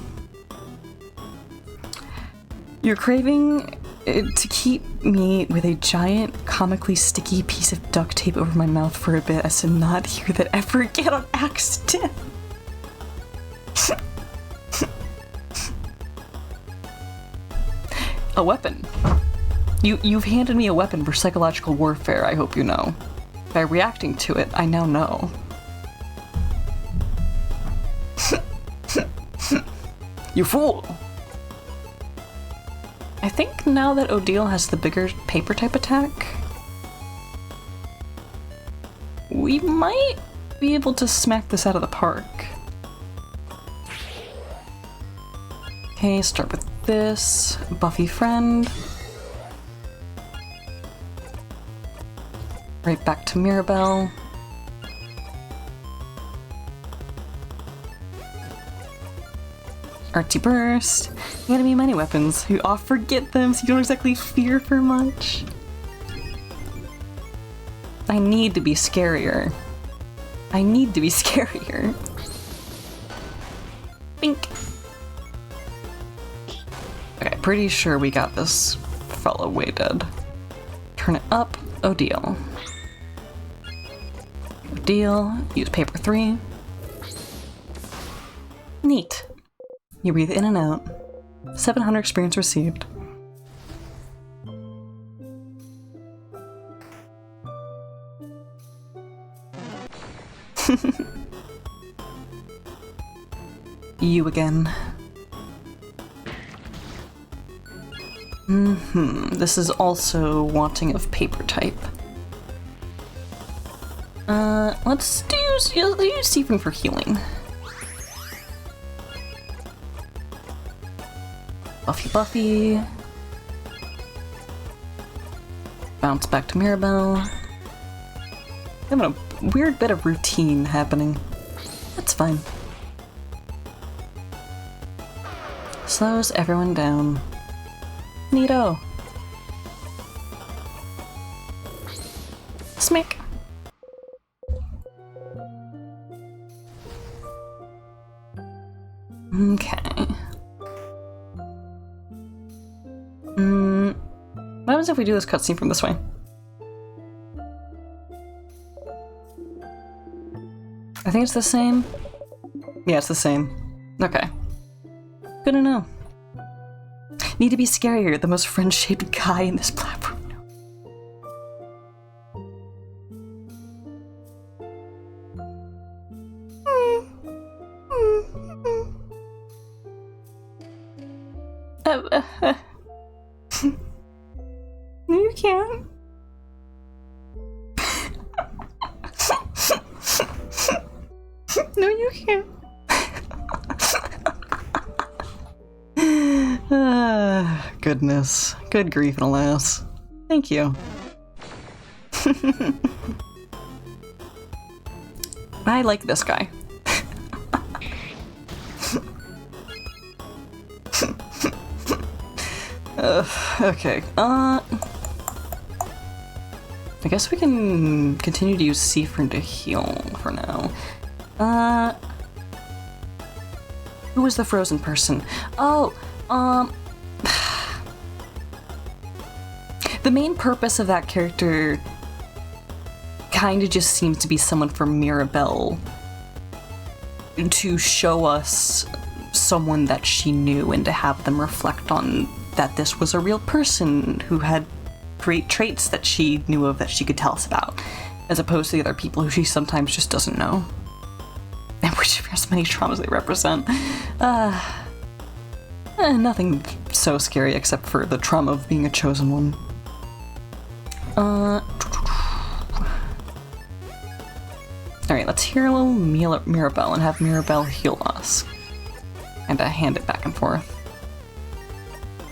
You're craving to keep me with a giant, comically sticky piece of duct tape over my mouth for a bit as to not hear that ever again on accident. A weapon. You've handed me a weapon for psychological warfare, I hope you know. By reacting to it, I now know. You fool! I think now that Odile has the bigger paper type attack, we might be able to smack this out of the park. Okay, start with this. Buffy friend. Right back to Mirabelle. Artsy Burst. Enemy many weapons. You forget them so you don't exactly fear for much. I need to be scarier. I need to be scarier. Bink. Okay, pretty sure we got this fellow weighted. Turn it up. Odile. Odile. Use paper 3. Neat. You breathe in and out. 700 experience received. You again. This is also wanting of paper type. Let's use Seafring for healing. Buffy. Bounce back to Mirabelle. Having a weird bit of routine happening. That's fine. Slows everyone down. Neato. Smack. Okay. What happens if we do this cutscene from this way? I think it's the same. Yeah, it's the same. Okay. Good to know. Need to be scarier, the most friend-shaped guy in this platform. You can't. No, you can't. Goodness. Good grief and alas. Thank you. I like this guy. Okay. I guess we can continue to use Seafern to heal for now. Who was the frozen person? Oh, the main purpose of that character kind of just seems to be someone from Mirabelle to show us someone that she knew and to have them reflect on that this was a real person who had great traits that she knew of that she could tell us about, as opposed to the other people who she sometimes just doesn't know. And which there's many traumas they represent. Nothing so scary except for the trauma of being a chosen one. Alright, let's heal Mirabelle and have Mirabelle heal us. And hand it back and forth.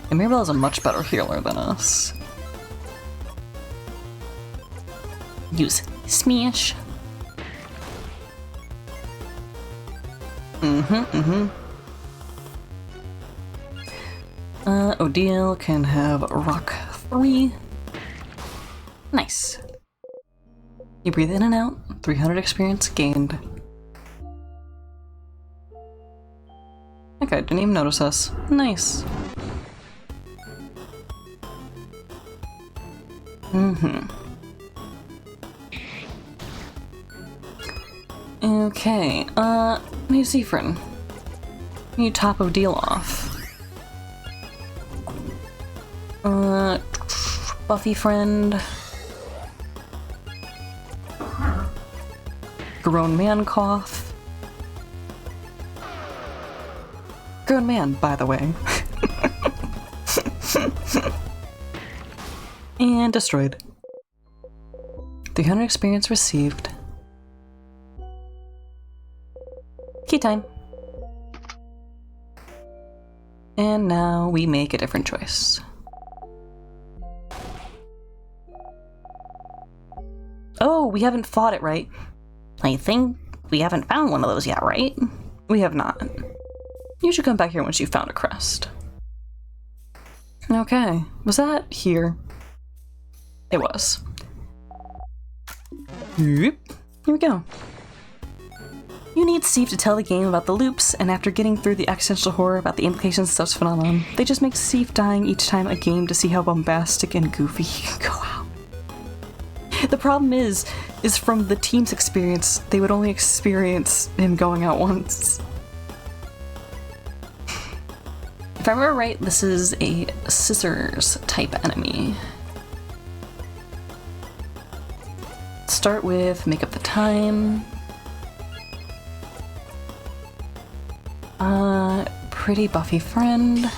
And Mirabelle is a much better healer than us. Use Smash. Odile can have Rock 3. Nice. You breathe in and out, 300 experience gained. Okay, didn't even notice us. Nice. Okay, hey Seafrin. You top Odile off. Buffy friend. Grown man cough. Grown man, by the way. And destroyed. 300 experience received. Key time. And now we make a different choice. Oh, we haven't fought it right. I think we haven't found one of those yet, right? We have not. You should come back here once you've found a crest. Okay, was that here? It was. Yep. Here we go. You need Steve to tell the game about the loops, and after getting through the existential horror about the implications of such phenomenon, they just make Steve dying each time a game to see how bombastic and goofy he can go out. The problem is from the team's experience, they would only experience him going out once. If I remember right, this is a scissors type enemy. Start with make up the time. Pretty Buffy friend.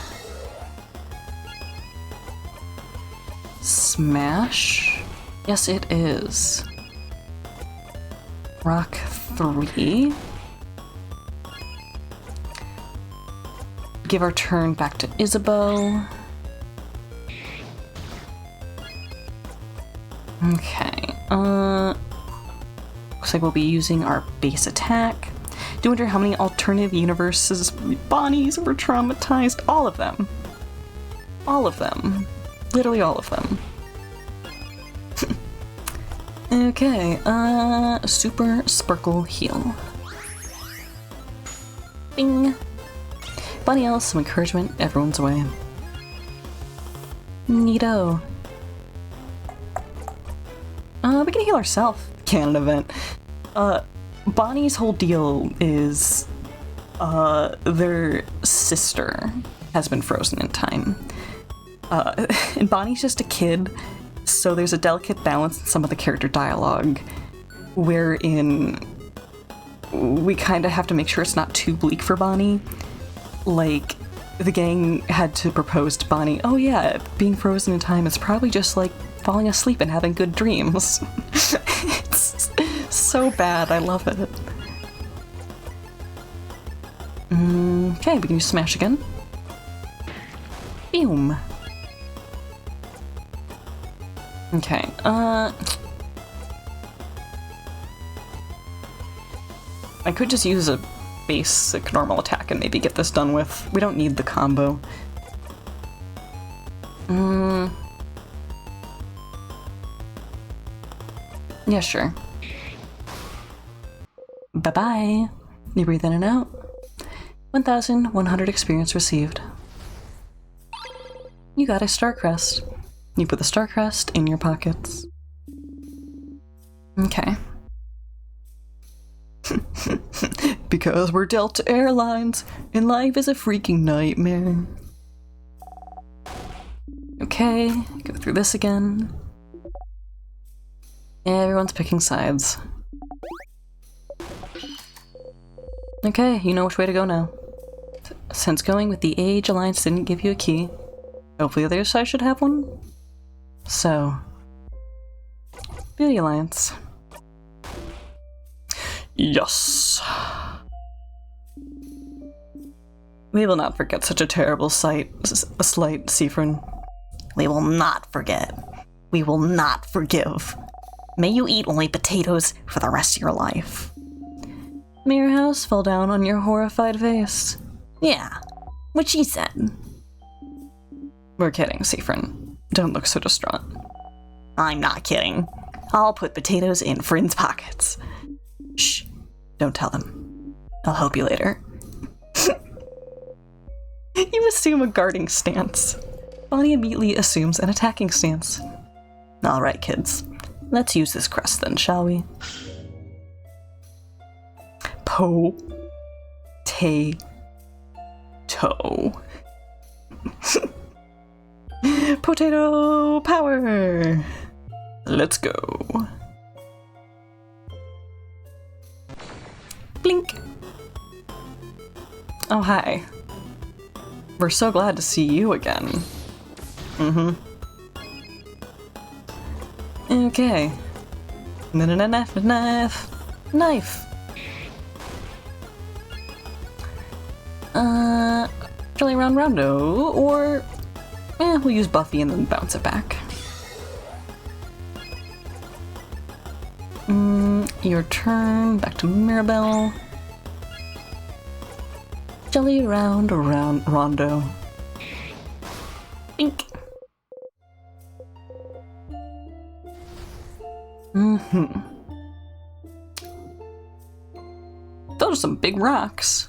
Smash. Yes, it is. Rock 3. Give our turn back to Isabeau. Okay. Looks like we'll be using our base attack. Do you wonder how many alternative universes Bonnies were traumatized? All of them. All of them. Literally all of them. Okay, Super Sparkle Heal. Bing! Bunny Ellis, some encouragement, everyone's away. Neato. We can heal ourselves. Canon event. Bonnie's whole deal is, their sister has been frozen in time. And Bonnie's just a kid, so there's a delicate balance in some of the character dialogue, wherein we kind of have to make sure it's not too bleak for Bonnie. Like, the gang had to propose to Bonnie, oh yeah, being frozen in time is probably just like falling asleep and having good dreams. It's so bad, I love it. Okay, we can use Smash again. Boom. Okay, I could just use a basic normal attack and maybe get this done with. We don't need the combo. Yeah, sure. Bye-bye. You breathe in and out. 1,100 experience received. You got a star crest. You put the star crest in your pockets. Okay. Because we're Delta Airlines, and life is a freaking nightmare. Okay, go through this again. Everyone's picking sides. Okay, you know which way to go now. Since going with the Age Alliance didn't give you a key, hopefully the other side should have one. So, Beauty Alliance. Yes! We will not forget such a terrible slight, Seafrin. We will not forget. We will not forgive. May you eat only potatoes for the rest of your life. May your house fall down on your horrified face. Yeah, what she said. We're kidding, Seafrin. Don't look so distraught. I'm not kidding. I'll put potatoes in Frinn's pockets. Shh, don't tell them. I'll help you later. You assume a guarding stance. Bonnie immediately assumes an attacking stance. Alright, kids. Let's use this crest then, shall we? Potato. Potato power! Let's go. Blink. Oh, hi. We're so glad to see you again. Okay. Knife. Jelly Rondo, or we'll use Buffy and then bounce it back. Your turn. Back to Mirabelle. Jelly Rondo. Ink. Those are some big rocks.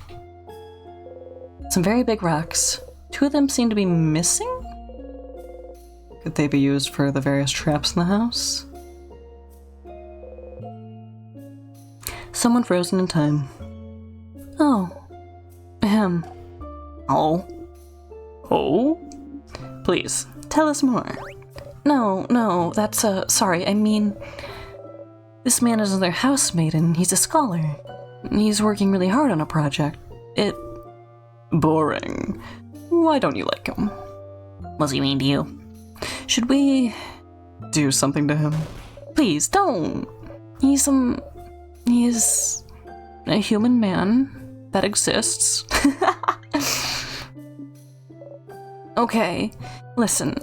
Some very big rocks. 2 of them seem to be missing? Could they be used for the various traps in the house? Someone frozen in time. Oh. Him. Oh? Please, tell us more. No, that's, sorry, I mean... This man is another housemate and he's a scholar. He's working really hard on a project. Boring. Why don't you like him? What's he mean to you? Should we do something to him? Please, don't. He is a human man that exists. Okay, listen.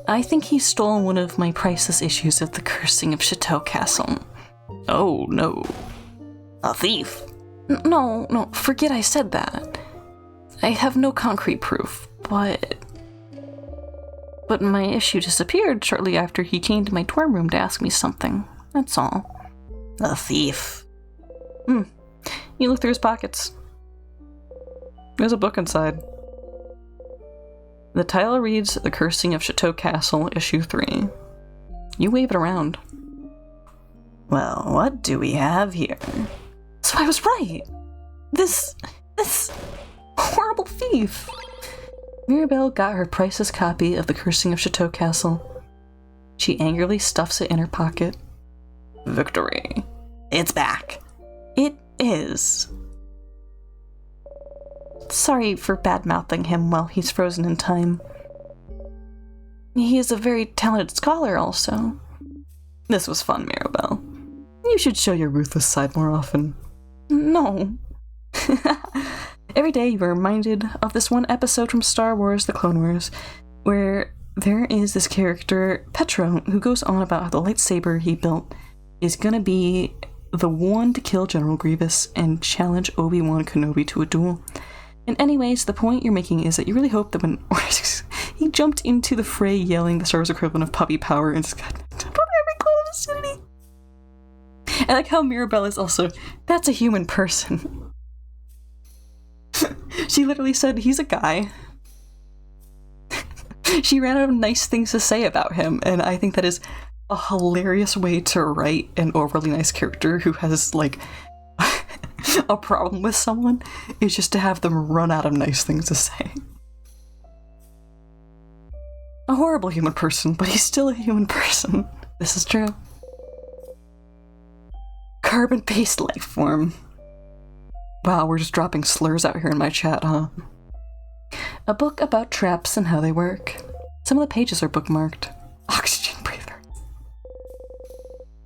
I think he stole one of my priceless issues of The Cursing of Chateau Castle. Oh, no. A thief? No, forget I said that. I have no concrete proof, but my issue disappeared shortly after he came to my dorm room to ask me something. That's all. A thief? You look through his pockets. There's a book inside. The title reads The Cursing of Chateau Castle, Issue 3. You wave it around. Well, what do we have here? So I was right! This horrible thief! Mirabelle got her priceless copy of The Cursing of Chateau Castle. She angrily stuffs it in her pocket. Victory. It's back. It is. Sorry for bad-mouthing him while he's frozen in time. He is a very talented scholar also. This was fun, Mirabelle. You should show your ruthless side more often. No. Every day you are reminded of this one episode from Star Wars The Clone Wars, where there is this character, Petro, who goes on about how the lightsaber he built is gonna be the one to kill General Grievous and challenge Obi-Wan Kenobi to a duel. And anyways, the point you're making is that you really hope that when he jumped into the fray yelling the Star Wars equivalent of puppy power and just got dumped on every clone of vicinity. I like how Mirabelle is also, that's a human person. She literally said, he's a guy. She ran out of nice things to say about him, and I think that is a hilarious way to write an overly nice character who has, like, a problem with someone, is just to have them run out of nice things to say. A horrible human person, but he's still a human person. This is true. Carbon-based life form. Wow, we're just dropping slurs out here in my chat, huh? A book about traps and how they work. Some of the pages are bookmarked. Oxygen breather.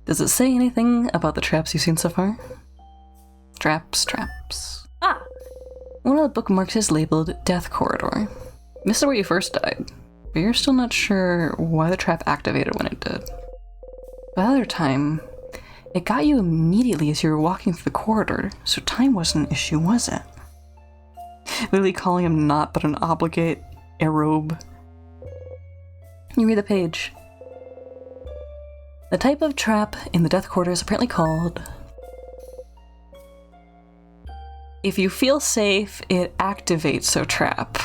Does it say anything about the traps you've seen so far? Traps. Ah! One of the bookmarks is labeled Death Corridor. This is where you first died, but you're still not sure why the trap activated when it did. By the other time, it got you immediately as you were walking through the corridor, so time wasn't an issue, was it? Literally calling him not but an obligate aerobe. You read the page. The type of trap in the Death Corridor is apparently called... If you feel safe, it activates a trap.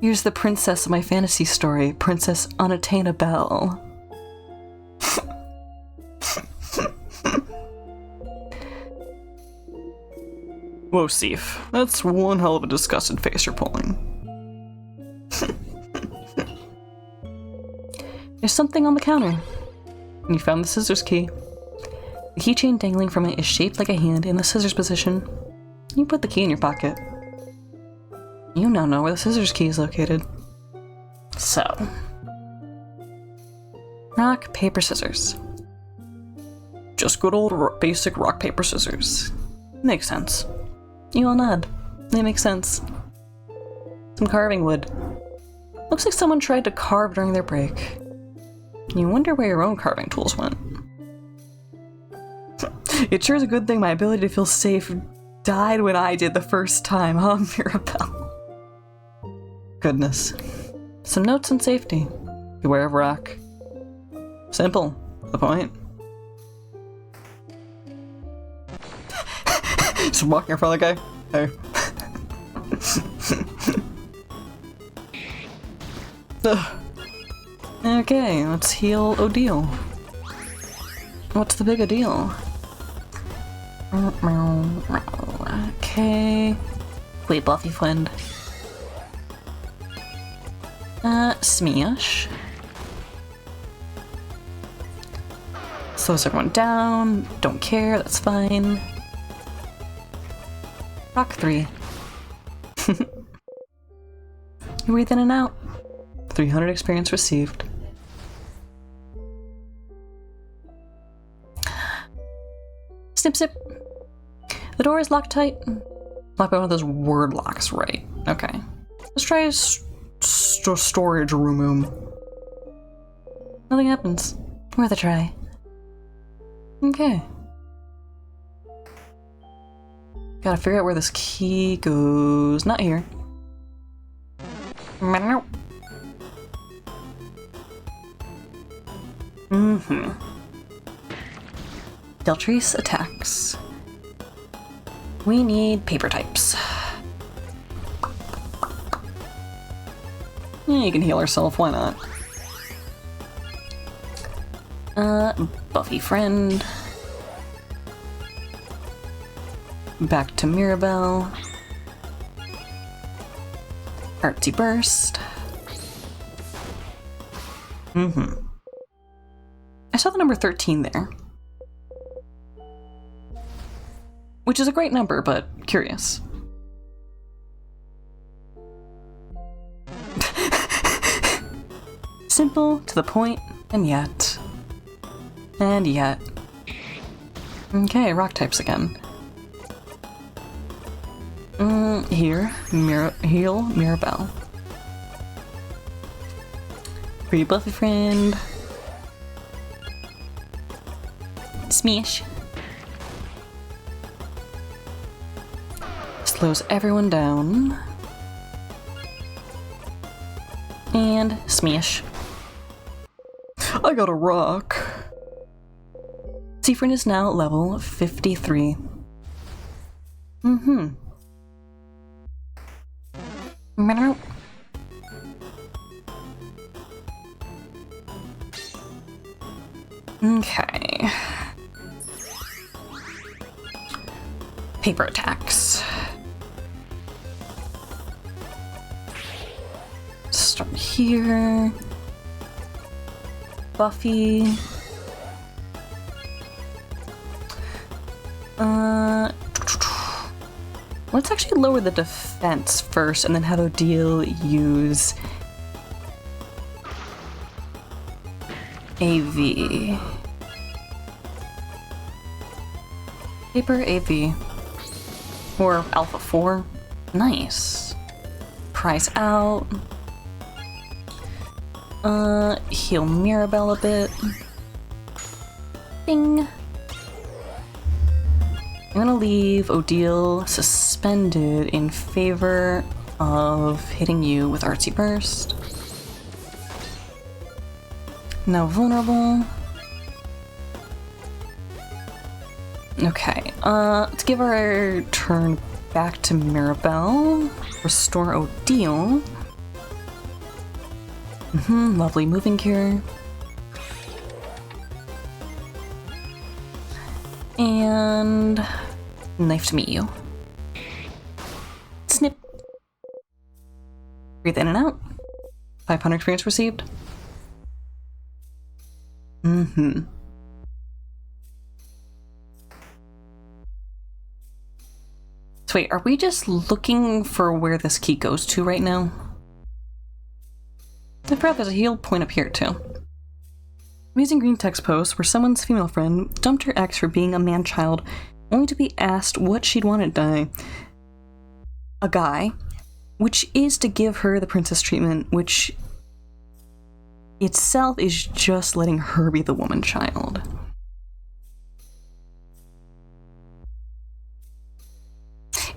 Here's the princess of my fantasy story, Princess Unattainable. Whoa, Steve. That's one hell of a disgusted face you're pulling. There's something on the counter. You found the scissors key. The keychain dangling from it is shaped like a hand in the scissors position. You put the key in your pocket. You now know where the scissors key is located. So. Rock, paper, scissors. Just good old basic rock, paper, scissors. Makes sense. You all nod. It makes sense. Some carving wood. Looks like someone tried to carve during their break. You wonder where your own carving tools went. It sure is a good thing my ability to feel safe died when I did the first time, huh, Mirabelle? Goodness. Some notes on safety. Beware of rock. Simple. The point. Just walking in front of the guy. Hey. Okay, let's heal Odile. What's the big deal? Okay. Wait, Buffy friend. Smash. Slows everyone down. Don't care, that's fine. Rock 3. You breathe in and out. 300 experience received. Snip, snip. The door is locked tight. Locked by one of those word locks, right? Okay. Let's try a storage room. Nothing happens. Worth a try. Okay. Gotta figure out where this key goes. Not here. Deltrice attacks. We need paper types. Yeah, you can heal herself, why not? Buffy friend. Back to Mirabelle. Artsy burst. I saw the number 13 there. Which is a great number, but curious. Simple, to the point, and yet. And yet. Okay, rock types again. Here, heal Mirabelle. Pretty Buffy friend. Smash. Slows everyone down. And smash. I got a rock. Seafriend is now level 53. Okay. Paper attacks. Start here. Buffy. Let's actually lower the defense first and then have Odile use AV. Paper AV. Or Alpha 4. Nice. Price out. Heal Mirabelle a bit. Bing. I'm gonna leave Odile suspended in favor of hitting you with Artsy Burst. Now vulnerable. Okay, let's give our turn back to Mirabelle. Restore Odile. Lovely moving cure. And nice to meet you. Snip. Breathe in and out. 500 experience received. So wait, are we just looking for where this key goes to right now? I forgot there's a heal point up here too. Amazing green text post where someone's female friend dumped her ex for being a man-child, only to be asked what she'd want to die. A guy, which is to give her the princess treatment, which itself is just letting her be the woman child.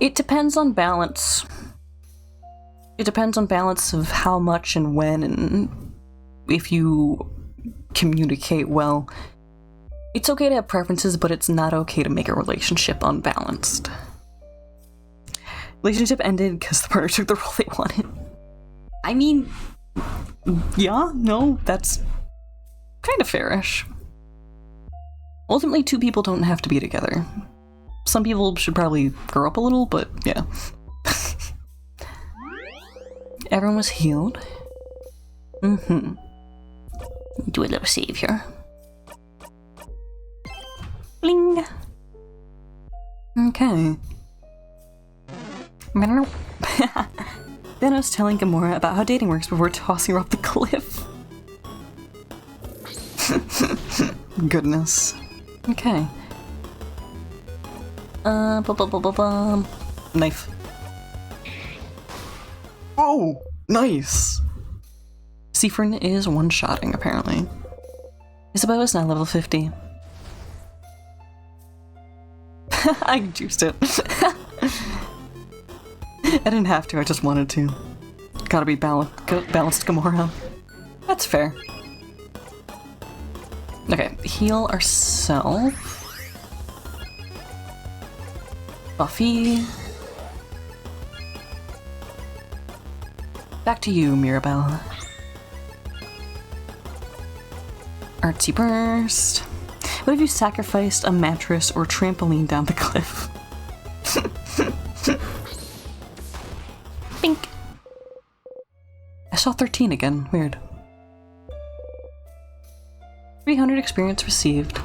It depends on balance. It depends on balance of how much and when, and if you communicate well. It's okay to have preferences, but it's not okay to make a relationship unbalanced. Relationship ended because the partner took the role they wanted. I mean, yeah, no, that's kind of fairish. Ultimately, two people don't have to be together. Some people should probably grow up a little, but yeah. Everyone was healed. Do a little save here. Bling! Okay. Then I was telling Gamora about how dating works before tossing her off the cliff. Goodness. Okay. Knife. Oh, nice! Seafern is one-shotting, apparently. Isabeau is now level 50. I juiced it. I didn't have to, I just wanted to. Gotta be balanced Gamora. That's fair. Okay, heal ourselves. Buffy. Back to you, Mirabelle. Artsy burst. What if you sacrificed a mattress or trampoline down the cliff? Bink. I saw 13 again. Weird. 300 experience received.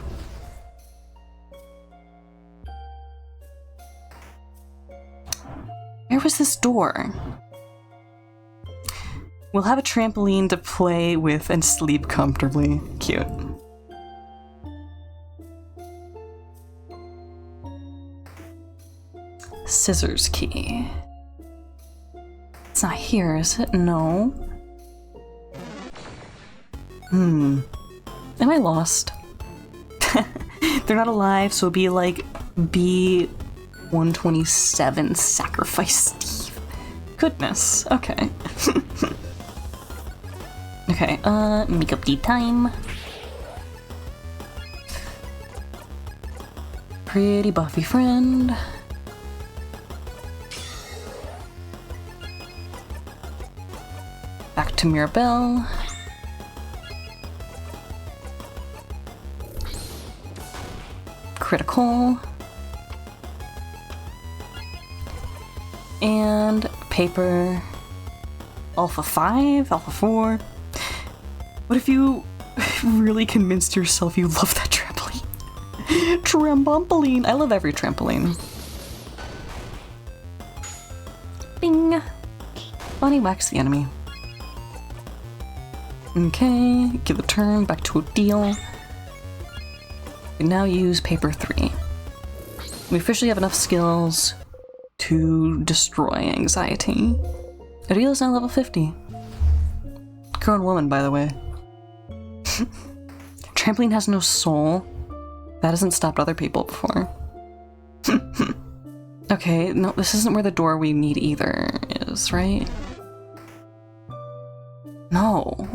Where was this door? We'll have a trampoline to play with and sleep comfortably. Cute. Scissors key. It's not here, is it? No. Am I lost? They're not alive, so it'd be like B127 sacrifice Steve. Goodness. Okay. Okay, makeup tea time. Pretty Buffy friend. Back to Mirabelle. Critical. And paper. Alpha 5, Alpha 4. What if you really convinced yourself you love that trampoline? Trampoline! I love every trampoline. Bing! Bonnie whacks the enemy. Okay, give the turn back to a deal. We now use paper 3. We officially have enough skills to destroy anxiety. Adele is now level 50. Grown woman, by the way. Trampoline has no soul. That hasn't stopped other people before. Okay, no, this isn't where the door we need either is, right? No.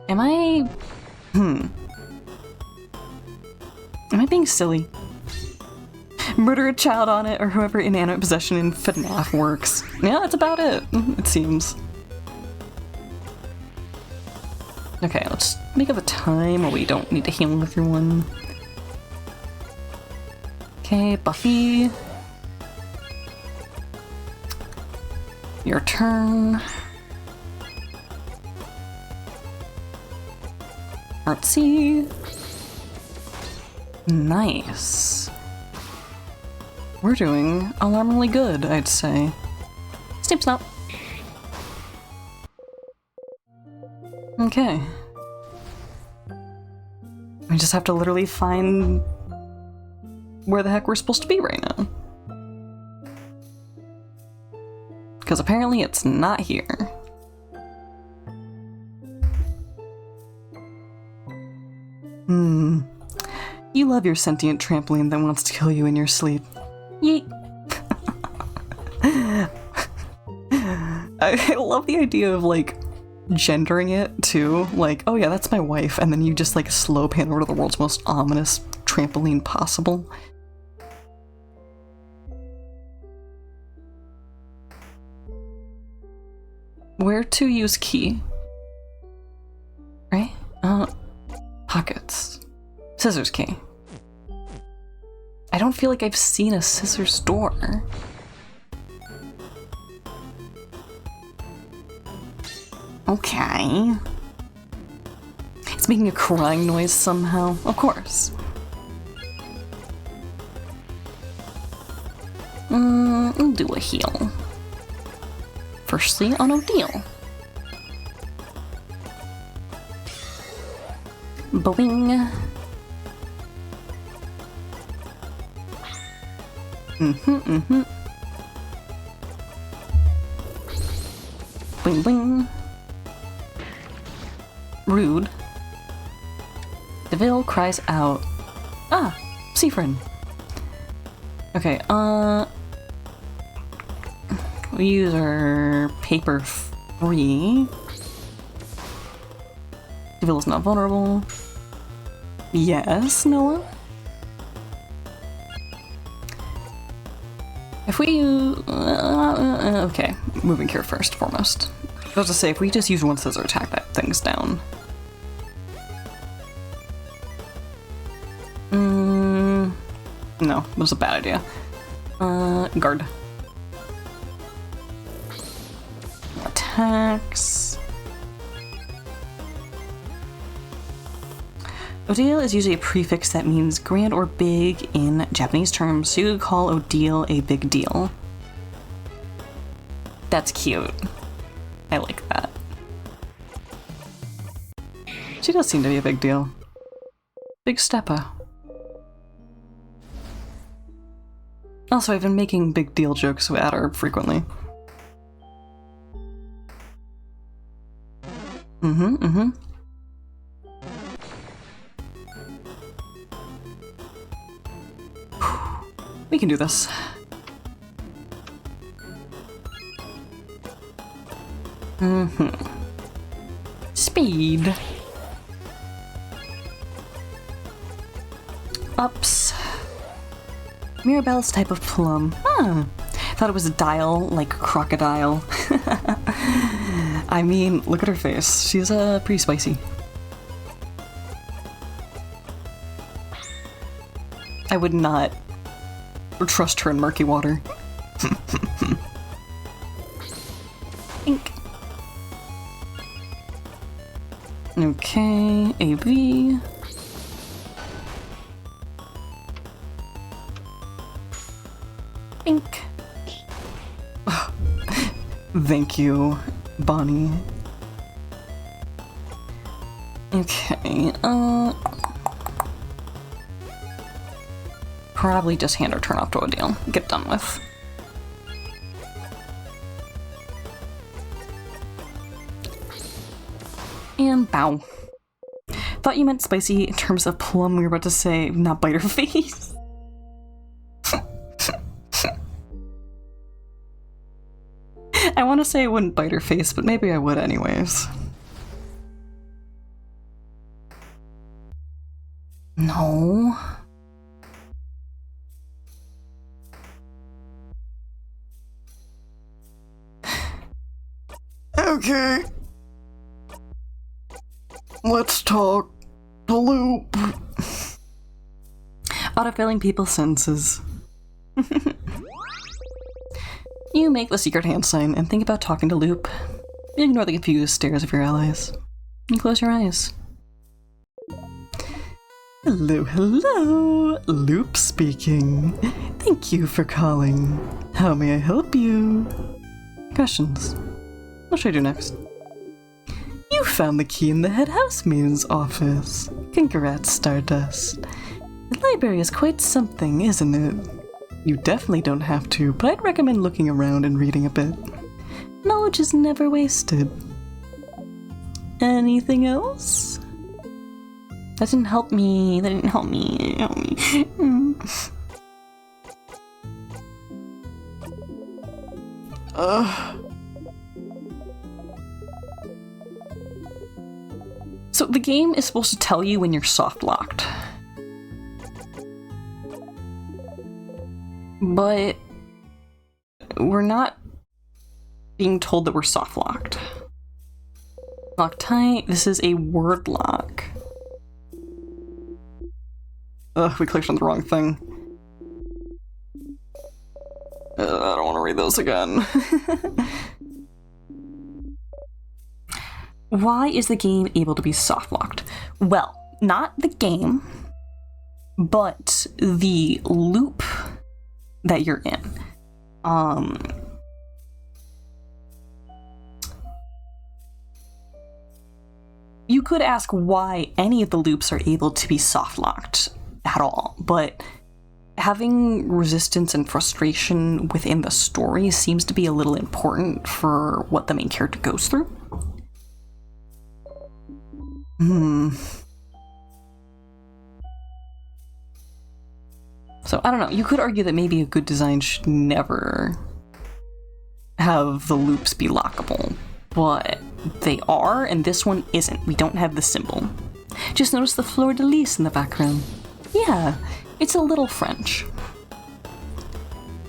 Am I... Am I being silly? Murder a child on it, or whoever inanimate possession in FNAF works. Yeah, that's about it, it seems. Okay, let's make up a time where we don't need to heal everyone. Okay, Buffy. Your turn. Artsy. Nice. We're doing alarmingly good, I'd say. Snip snap. Okay. We just have to literally find where the heck we're supposed to be right now. Because apparently it's not here. You love your sentient trampoline that wants to kill you in your sleep. Yeet. I love the idea of, like, gendering it, too. Like, oh yeah, that's my wife, and then you just, like, slow pan over to the world's most ominous trampoline possible. Where to use key? Right? Pockets. Scissors key. I don't feel like I've seen a scissors door. Okay. It's making a crying noise somehow. Of course. I'll do a heal. Firstly, on Odile. Boing. Bling bling. Rude. Deville cries out. Ah, Seafrin. Okay, we use our paper 3. Deville is not vulnerable. Yes, Noah? If we okay, moving here first, foremost. I was to say, if we just use one scissor attack, that thing's down. No, that was a bad idea. Guard. Attacks. Odile is usually a prefix that means grand or big in Japanese terms, so you could call Odile a big deal. That's cute. I like that. She does seem to be a big deal. Big stepper. Also, I've been making big deal jokes at her frequently. We can do this. Speed. Ups. Mirabelle's type of plum. Thought it was a dial, like crocodile. I mean, look at her face. She's pretty spicy. I would not trust her in murky water. Ink. Okay, AV. Ink. Thank you, Bonnie. Okay, probably just hand her turn off to Odile. Get done with. And bow. Thought you meant spicy in terms of plum. We were about to say, not bite her face. I want to say I wouldn't bite her face, but maybe I would anyways. No. Okay. Let's talk the loop. Autofilling people's sentences. You make the secret hand sign and think about talking to Loop. You ignore the confused stares of your allies. And close your eyes. Hello, hello! Loop speaking. Thank you for calling. How may I help you? Questions. What should I do next? You found the key in the head housemaid's office. Congrats, Stardust. The library is quite something, isn't it? You definitely don't have to, but I'd recommend looking around and reading a bit. Knowledge is never wasted. Anything else? That didn't help me. That didn't help me. So the game is supposed to tell you when you're soft locked. But we're not being told that we're soft locked. Lock tight. This is a word lock. Ugh, we clicked on the wrong thing. I don't want to read those again. Why is the game able to be soft locked? Well, not the game, but the loop that you're in. You could ask why any of the loops are able to be soft locked at all, but having resistance and frustration within the story seems to be a little important for what the main character goes through. So, I don't know, you could argue that maybe a good design should never have the loops be lockable, but they are, and this one isn't. We don't have the symbol. Just notice the fleur-de-lis in the background. Yeah, it's a little French.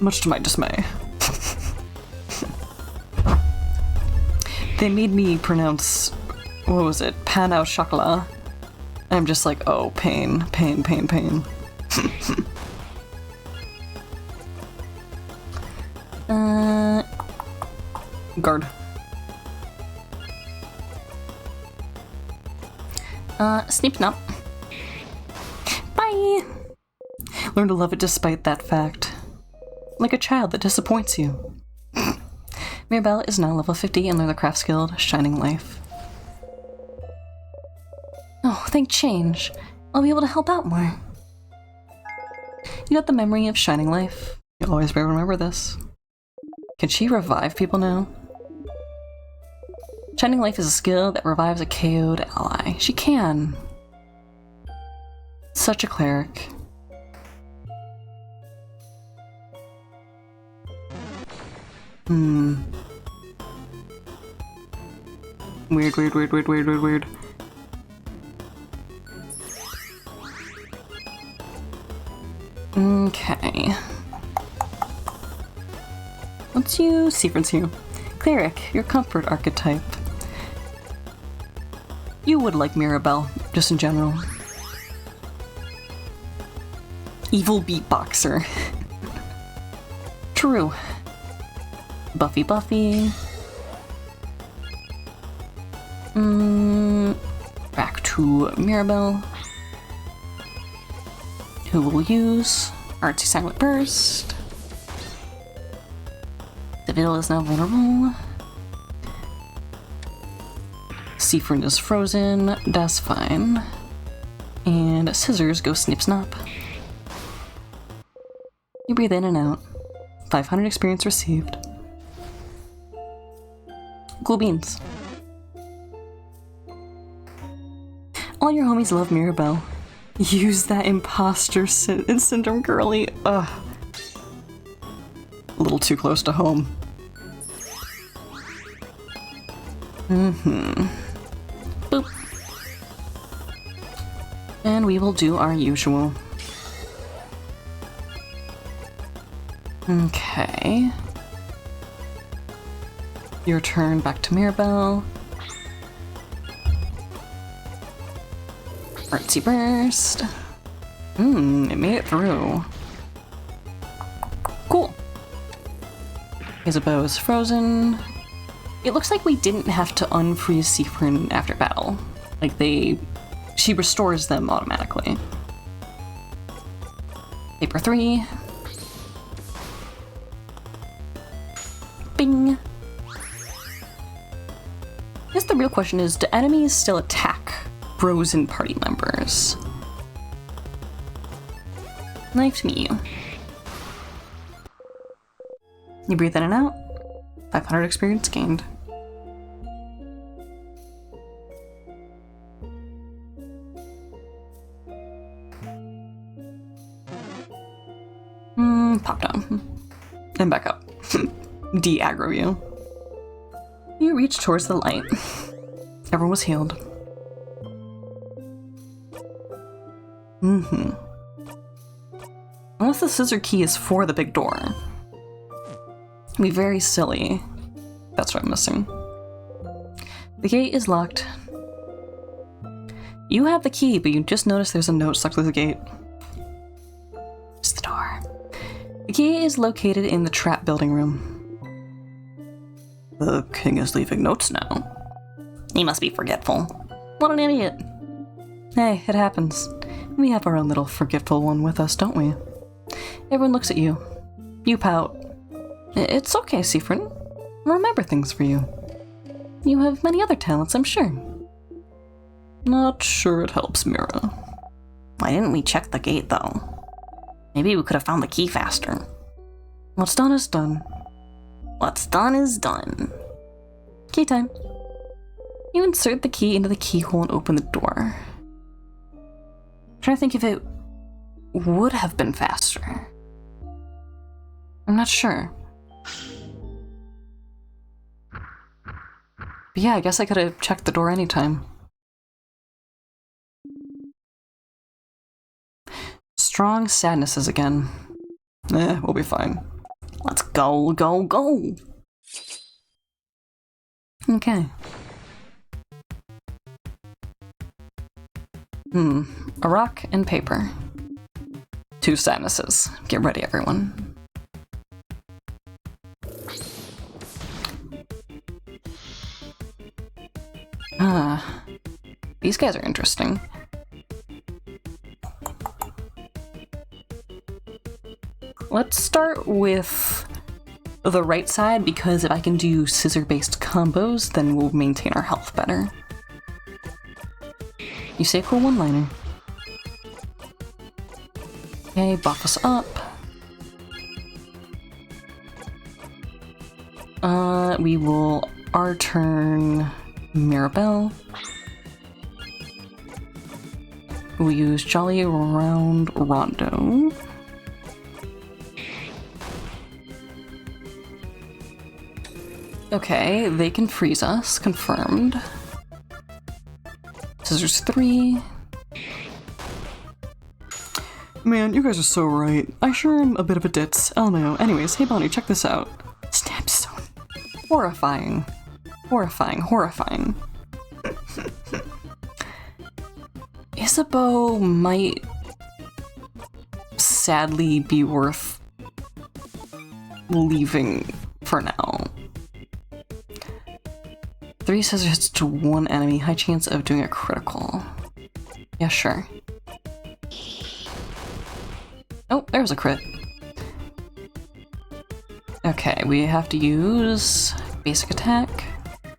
Much to my dismay. They made me pronounce, what was it, pain au chocolat. I'm just like, oh, pain, pain, pain, pain. Guard. Snip Snap. Bye! Learn to love it despite that fact. Like a child that disappoints you. Mirabelle is now level 50 and learn the craft skill Shining Life. Oh, thank change. I'll be able to help out more. You got the memory of Shining Life. You'll always be able to remember this. Can she revive people now? Shining Life is a skill that revives a KO'd ally. She can. Such a cleric. Weird, weird, weird, weird, weird, weird, weird. Okay. Let's use Seafron's Hue. Cleric, your comfort archetype. You would like Mirabelle, just in general. Evil beatboxer. True. Buffy Buffy. Back to Mirabelle. Who will use Artsy Silent Burst. Deville is now vulnerable. Seafriend is frozen. That's fine. And Scissors go Snip Snap. You breathe in and out. 500 experience received. Cool beans. All your homies love Mirabelle. Use that imposter syndrome, girly. Ugh. A little too close to home. Boop. And we will do our usual. Okay. Your turn back to Mirabelle. Artsy burst. It made it through. Cool. Isabeau is frozen. It looks like we didn't have to unfreeze Siffrin after battle. Like she restores them automatically. Paper 3. Bing. I guess the real question is, do enemies still attack frozen party members? Nice to meet you. You breathe in and out. 500 experience gained. Pop down. And back up. De-aggro you. You reach towards the light. Everyone was healed. Unless the scissor key is for the big door. It'd be very silly. That's what I'm missing. The gate is locked. You have the key, but you just noticed there's a note stuck to the gate. It's the door. The key is located in the trap building room. The king is leaving notes now. He must be forgetful. What an idiot. Hey, it happens. We have our own little forgetful one with us, don't we? Everyone looks at you. You pout. It's okay, Siffrin. I'll remember things for you. You have many other talents, I'm sure. Not sure it helps, Mira. Why didn't we check the gate, though? Maybe we could have found the key faster. What's done is done. What's done is done. Key time. You insert the key into the keyhole and open the door. I'm trying to think if it would have been faster. I'm not sure. But yeah, I guess I could have checked the door anytime. Strong sadnesses again. We'll be fine. Let's go, go, go! Okay. A rock and paper. 2 sadnesses. Get ready, everyone. These guys are interesting. Let's start with the right side, because if I can do scissor-based combos, then we'll maintain our health better. You say a cool one-liner. Okay, buff us up. We will R-turn Mirabelle. We'll use Jolly Round Rondo. Okay, they can freeze us. Confirmed. Scissors 3. Man, you guys are so right. I sure am a bit of a ditz. LMAO. Anyways, hey Bonnie, check this out. Snapstone. Horrifying. Horrifying. Horrifying. Isabeau might sadly be worth leaving for now. 3 scissor hits to 1 enemy, high chance of doing a critical. Yeah, sure. Oh, there's a crit. Okay, we have to use basic attack.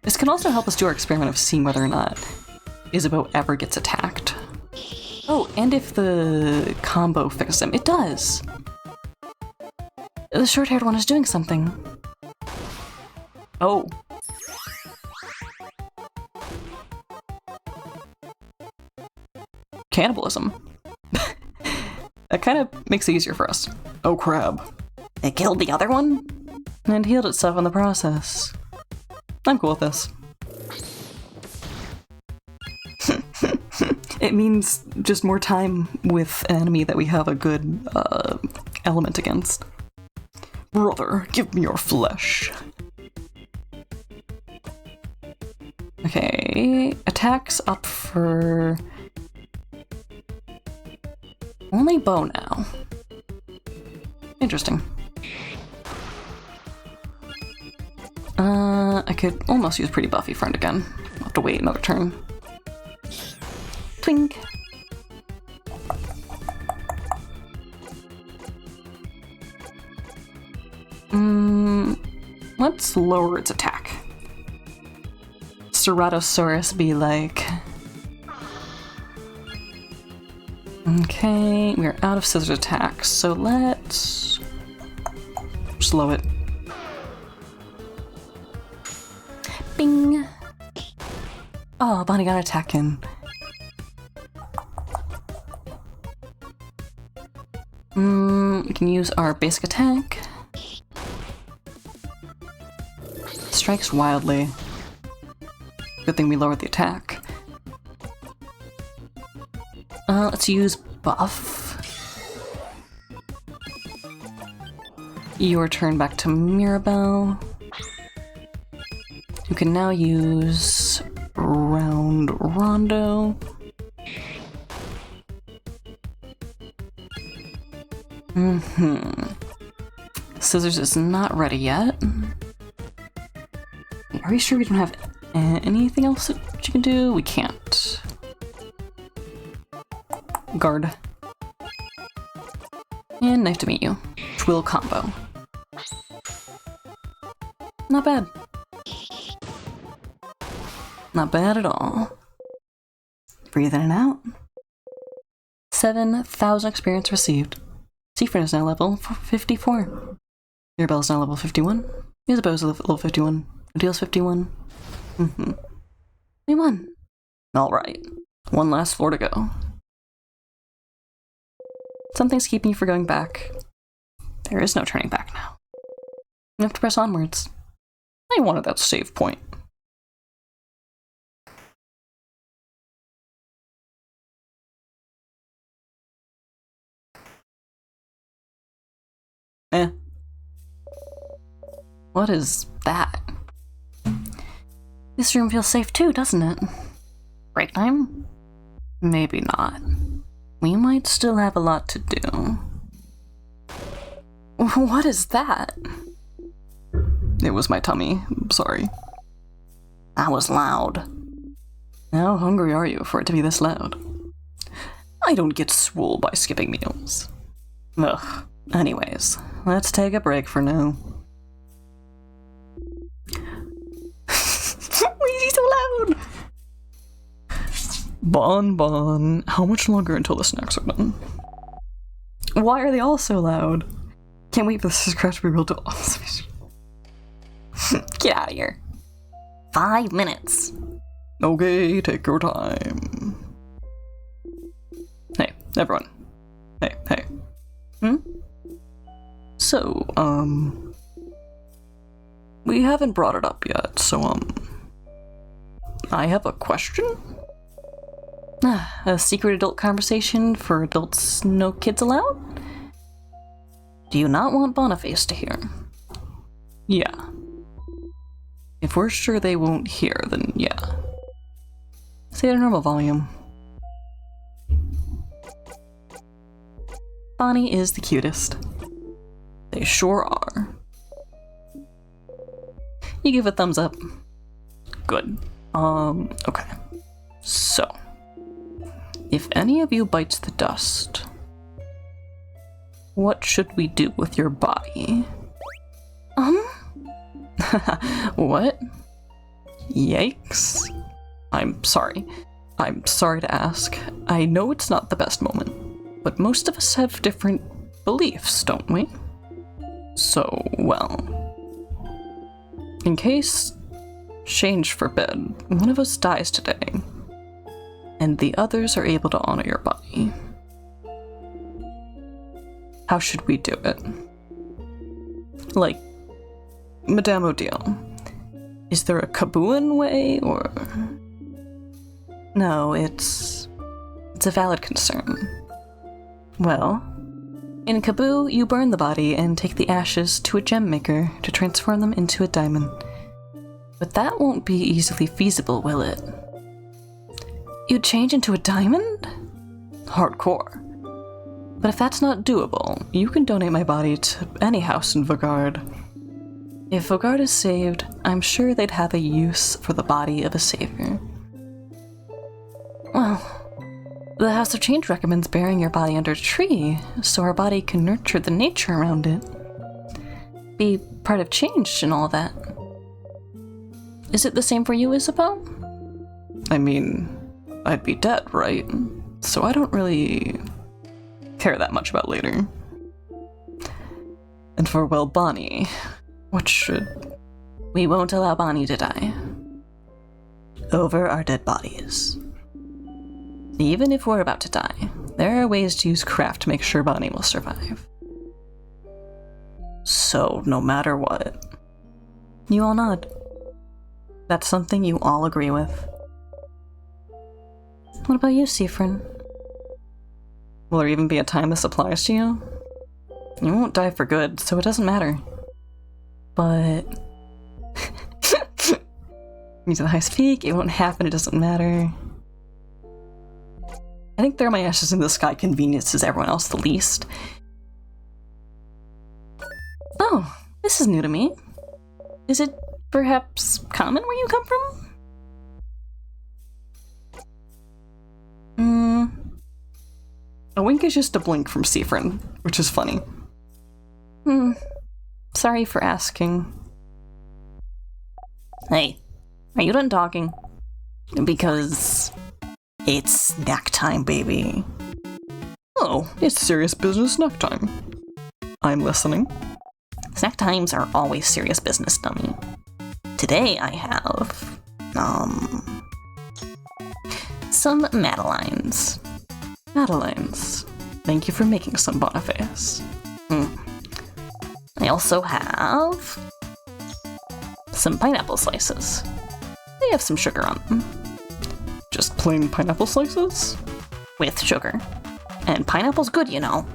This can also help us do our experiment of seeing whether or not Isabeau ever gets attacked. Oh, and if the combo fixes him. It does! The short-haired one is doing something. Oh. Cannibalism. That kind of makes it easier for us. Oh crab. It killed the other one? And healed itself in the process. I'm cool with this. It means just more time with an enemy that we have a good element against. Brother, give me your flesh. Okay, attacks up for Only bow now. Interesting. I could almost use Pretty Buffy Friend again. I'll have to wait another turn. Twink. Let's lower its attack. Ceratosaurus be like... Okay, we're out of scissors attacks, so let's slow it. Bing! Oh, Bonnie got attack in. We can use our basic attack. Strikes wildly. Good thing we lowered the attack. Let's use buff. Your turn back to Mirabelle. You can now use Round Rondo. Scissors is not ready yet. Are we sure we don't have anything else that you can do? We can't. Guard. And Knife to meet you. Twill combo. Not bad. Not bad at all. Breathe in and out. 7,000 experience received. Siegfried is now level 54. Mirabelle is now level 51. Isabeau is level 51. Adele's 51. We won. Alright. One last floor to go. Something's keeping you from going back. There is no turning back now. You have to press onwards. I wanted that save point. What is that? This room feels safe too, doesn't it? Break time? Maybe not. We might still have a lot to do. What is that? It was my tummy. Sorry. That was loud. How hungry are you for it to be this loud? I don't get swole by skipping meals. Ugh. Anyways, let's take a break for now. Why is he so loud? Bon. How much longer until the snacks are done? Why are they all so loud? Can't wait for this scratch to be real to Get out of here. 5 minutes. Okay, take your time. Hey, everyone. Hey. So, we haven't brought it up yet, so, I have a question? A secret adult conversation for adults, no kids allowed? Do you not want Boniface to hear? Yeah. If we're sure they won't hear, then yeah. Say it at normal volume. Bonnie is the cutest. They sure are. You give a thumbs up. Good. Okay. So, if any of you bites the dust, what should we do with your body? What? Yikes. I'm sorry. I'm sorry to ask. I know it's not the best moment, but most of us have different beliefs, don't we? So, well, in case, change forbid, one of us dies today, and the others are able to honor your body. How should we do it? Like, Madame Odile, is there a Kabuan way, or... No, it's a valid concern. Well, in Kaboo, you burn the body and take the ashes to a gem maker to transform them into a diamond. But that won't be easily feasible, will it? You'd change into a diamond? Hardcore. But if that's not doable, you can donate my body to any house in Vaugarde. If Vaugarde is saved, I'm sure they'd have a use for the body of a savior. Well, the House of Change recommends burying your body under a tree, so our body can nurture the nature around it. Be part of change and all that. Is it the same for you, Isabel? I mean, I'd be dead, right? So I don't really care that much about later. And for, well, Bonnie, what should... We won't allow Bonnie to die. Over our dead bodies. Even if we're about to die, there are ways to use craft to make sure Bonnie will survive. So, no matter what. You all nod. That's something you all agree with. What about you, Siffrin? Will there even be a time this applies to you? You won't die for good, so it doesn't matter. But... you to the highest peak, it won't happen, it doesn't matter. I think throwing my ashes in the sky conveniences everyone else the least. Oh, this is new to me. Is it perhaps common where you come from? A wink is just a blink from Siffrin, which is funny. Sorry for asking. Hey, are you done talking? Because it's snack time, baby. Oh, it's serious business snack time. I'm listening. Snack times are always serious business, dummy. Today I have, some Madeleines. Madeleines. Thank you for making some, Boniface. I also have some pineapple slices. They have some sugar on them. Just plain pineapple slices? With sugar. And pineapple's good, you know.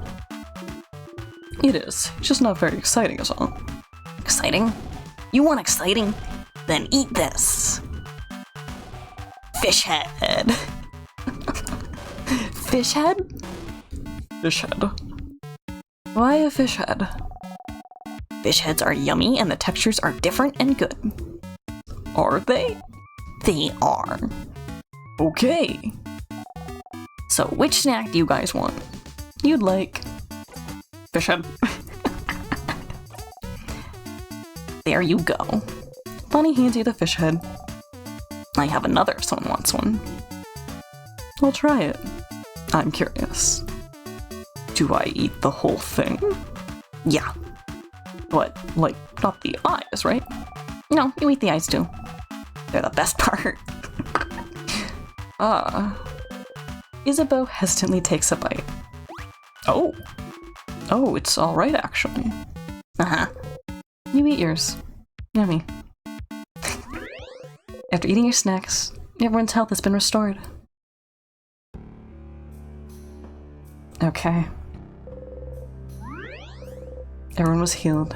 It is. It's just not very exciting is all. Exciting? You want exciting? Then eat this. Fish head. Fish head? Fish head. Why a fish head? Fish heads are yummy and the textures are different and good. Are they? They are. Okay. So which snack do you guys want? You'd like... fish head. There you go. Bonnie hands you the fish head. I have another if someone wants one. I'll try it. I'm curious. Do I eat the whole thing? Yeah. But, like, not the eyes, right? No, you eat the eyes too. They're the best part. Isabeau hesitantly takes a bite. Oh. Oh, it's alright actually. Uh-huh. You eat yours. Yummy. After eating your snacks, everyone's health has been restored. Okay. Everyone was healed.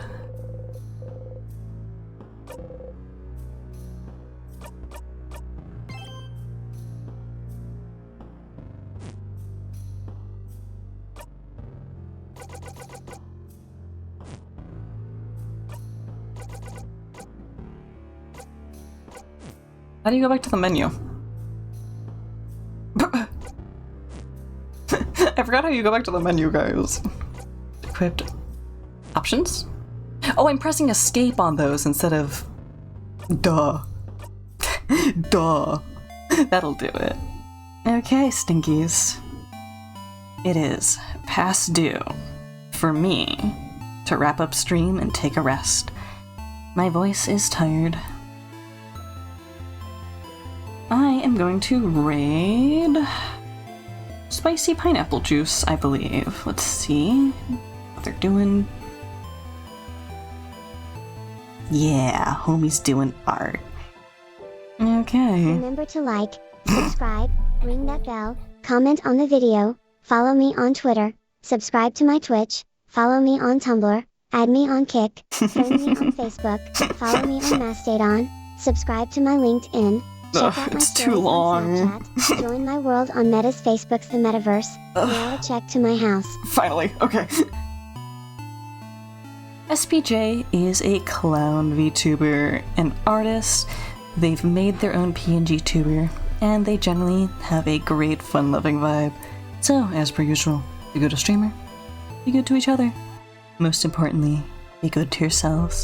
How do you go back to the menu? I forgot how you go back to the menu, guys. Equipped. Options? Oh, I'm pressing escape on those instead of... Duh. Duh. That'll do it. Okay, Stinkies. It is past due for me to wrap up stream and take a rest. My voice is tired. I am going to raid Spicy Pineapple Juice, I believe. Let's see what they're doing. Yeah, homie's doing art. Okay. Remember to like, subscribe, ring that bell, comment on the video, follow me on Twitter, subscribe to my Twitch, follow me on Tumblr, add me on Kick, friend me on Facebook, follow me on Mastodon, subscribe to my LinkedIn, Check Ugh, out my it's too stories on long. Snapchat. Join my world on Meta's Facebook's The Metaverse. Mail a check to my house. Finally, okay. SPJ is a clown VTuber, an artist. They've made their own PNG tuber, and they generally have a great fun-loving vibe. So, as per usual, be good to streamer, be good to each other. Most importantly, be good to yourselves.